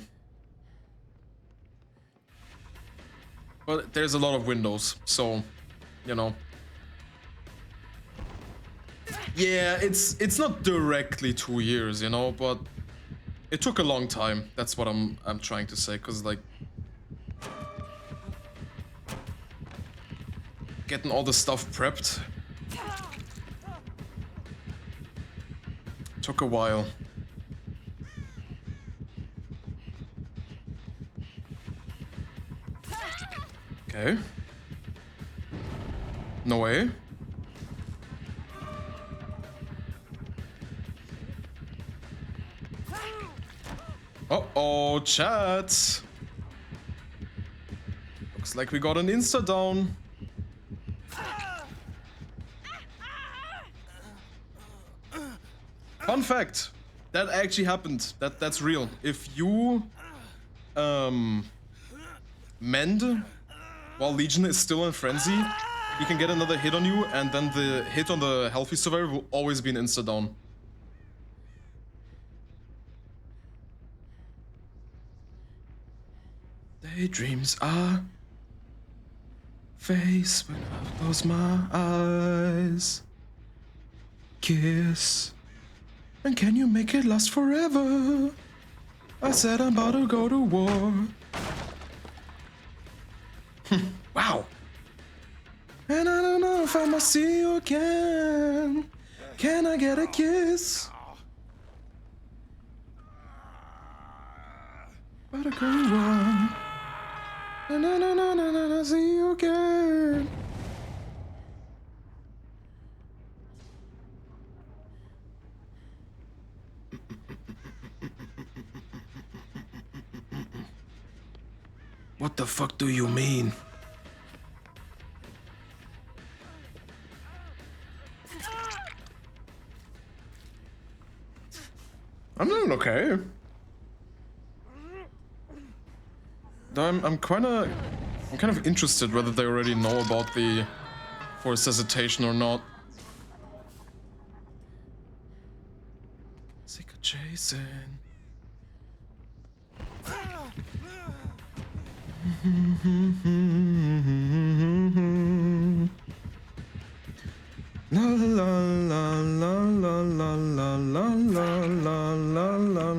But there's a lot of windows, so, you know. Yeah, it's not directly 2 years, you know, but it took a long time. That's what I'm trying to say, cause like getting all the stuff prepped took a while. Okay. No way. Uh-oh, chat. Looks like we got an insta down. Fun fact. That actually happened. That's real. If you mend while Legion is still in frenzy, you can get another hit on you, and then the hit on the healthy survivor will always be an insta down. Daydreams are face when I close my eyes. Kiss. And can you make it last forever? I said I'm about to go to war. Wow. And I don't know if I'ma see you again. Can I get a kiss? Better go on. And I don't know, I see you again. What the fuck do you mean? I'm doing okay. I'm kind of interested whether they already know about the forced hesitation or not. Sick of chasing. La la la la la la la la la la la la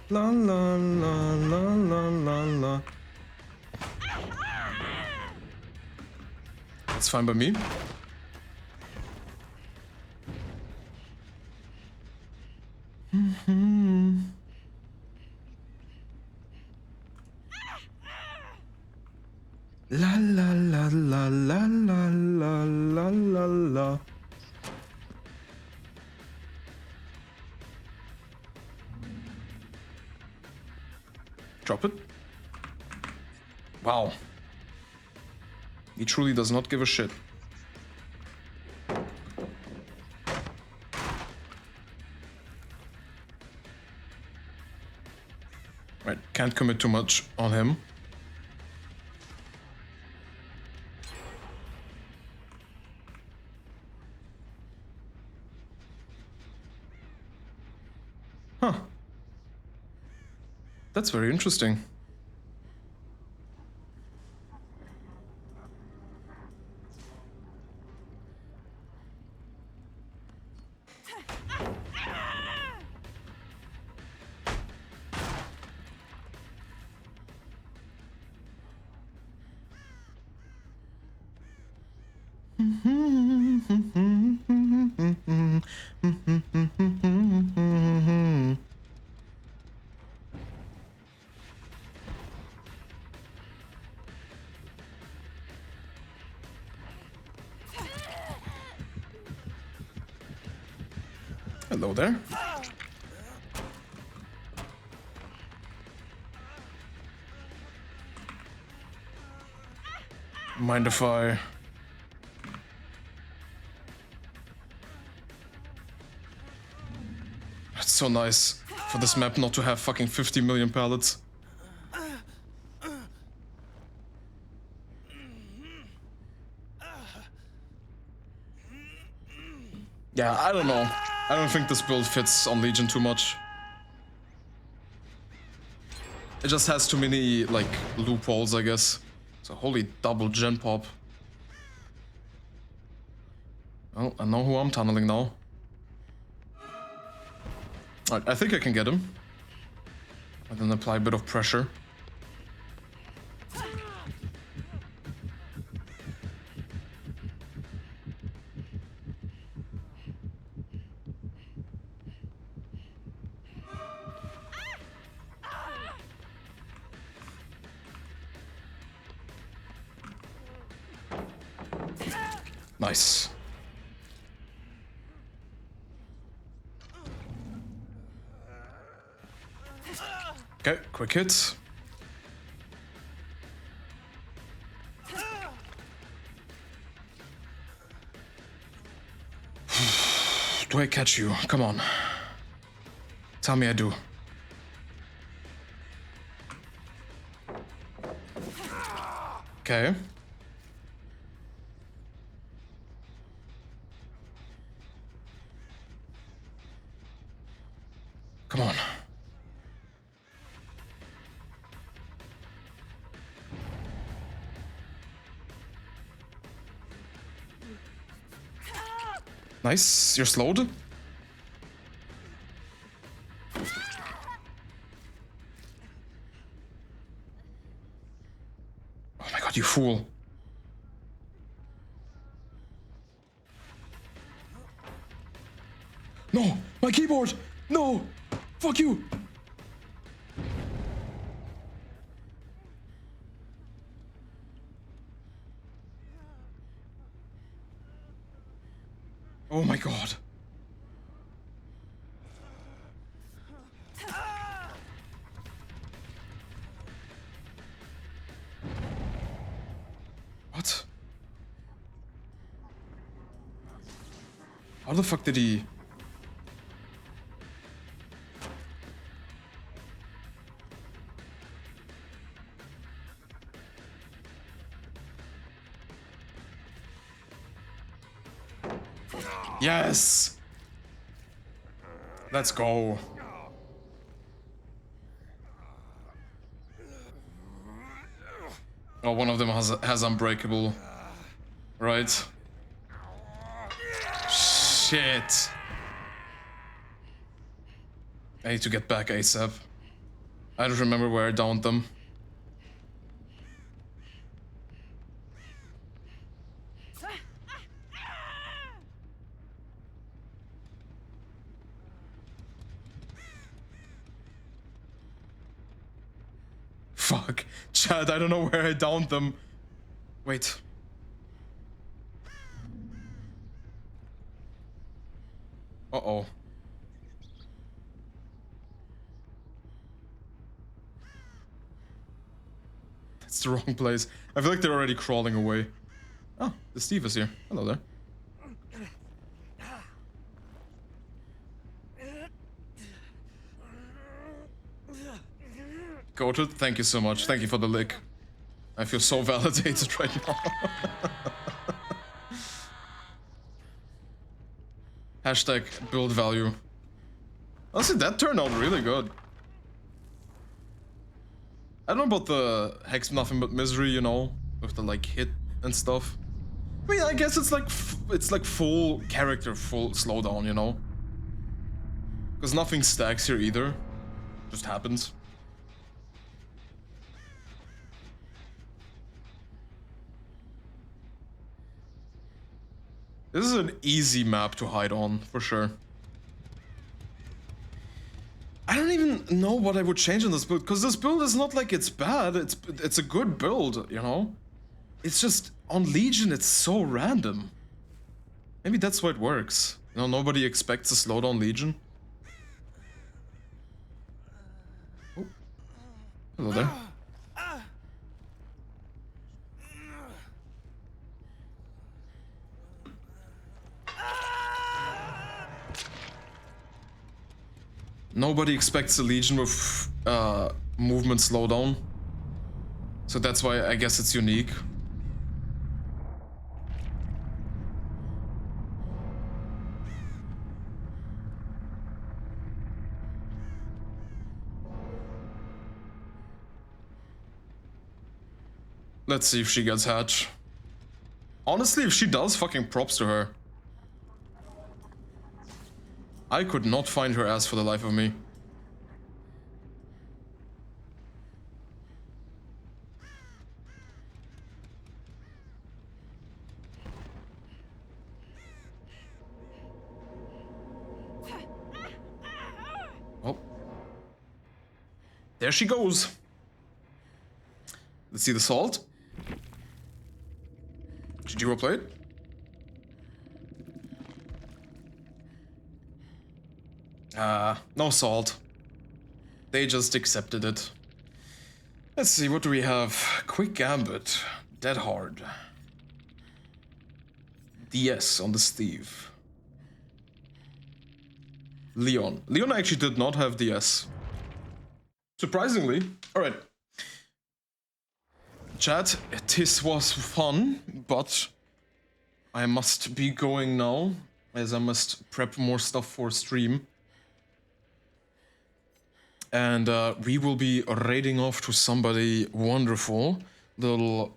la la la la la la. That's fine by me. La la la la la la la la la la. Drop it. Wow. He truly does not give a shit. Right, can't commit too much on him. Huh. That's very interesting. Hello there. Mind if I... It's so nice for this map not to have fucking 50 million pallets. Yeah, I don't know. I don't think this build fits on Legion too much. It just has too many, like, loopholes, I guess. So holy double gen pop. Well, I know who I'm tunneling now. Alright, I think I can get him. And then apply a bit of pressure. Nice. Okay, quick hit. Do I catch you? Come on. Tell me I do. Okay. Come on. Nice, you're slowed. Oh my god, you fool. No, my keyboard! No! Fuck you! Oh my god. What? How the fuck did he... Yes! Let's go. Oh, one of them has unbreakable. Right. Shit. I need to get back ASAP. I don't remember where I downed them. Fuck. Chad, I don't know where I downed them. Wait. Uh-oh. That's the wrong place. I feel like they're already crawling away. Oh, the Steve is here. Hello there. Goated, thank you so much. Thank you for the lick. I feel so validated right now. Hashtag build value. Honestly, that turned out really good. I don't know about the Hex Nothing But Misery, you know, with the like hit and stuff. I mean, I guess it's like full character, full slowdown, you know? Because nothing stacks here either. Just happens. This is an easy map to hide on, for sure. I don't even know what I would change in this build, because this build is not like it's bad, it's a good build, you know? It's just, on Legion, it's so random. Maybe that's why it works. No, nobody expects a slowdown Legion. Oh. Hello there. Nobody expects a Legion with movement slowdown. So that's why I guess it's unique. Let's see if she gets hatch. Honestly, if she does, fucking props to her. I could not find her ass for the life of me. Oh. There she goes. Let's see the salt. Did you roleplay it? No salt. They just accepted it. Let's see, what do we have? Quick Gambit. Dead Hard. DS on the Steve. Leon. Leon actually did not have DS. Surprisingly. Alright. Chat, this was fun, but I must be going now, as I must prep more stuff for stream. And we will be raiding off to somebody wonderful. Little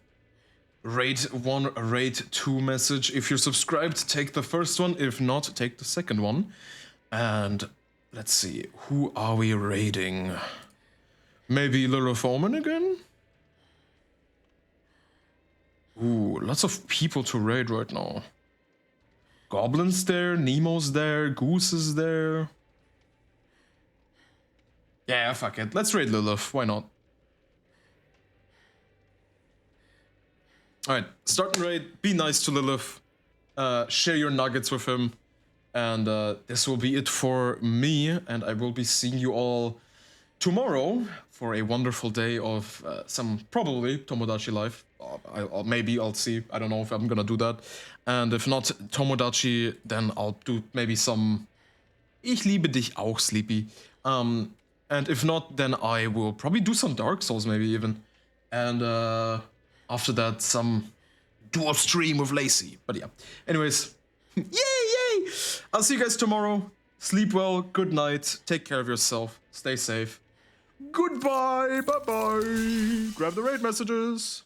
raid 1, raid 2 message. If you're subscribed, take the first one. If not, take the second one. And let's see, who are we raiding? Maybe Little Foreman again? Ooh, lots of people to raid right now. Goblin's there, Nemo's there, Goose is there. Yeah, fuck it. Let's raid Lilith. Why not? Alright, start and raid. Be nice to Lilith. Share your nuggets with him. And this will be it for me. And I will be seeing you all tomorrow for a wonderful day of some, probably, Tomodachi Life. Maybe I'll see. I don't know if I'm gonna do that. And if not Tomodachi, then I'll do maybe some Ich liebe dich auch, Sleepy. And if not, then I will probably do some Dark Souls, maybe even. And after that, some duo stream with Lacey. But yeah. Anyways, yay! I'll see you guys tomorrow. Sleep well. Good night. Take care of yourself. Stay safe. Goodbye. Bye-bye. Grab the raid messages.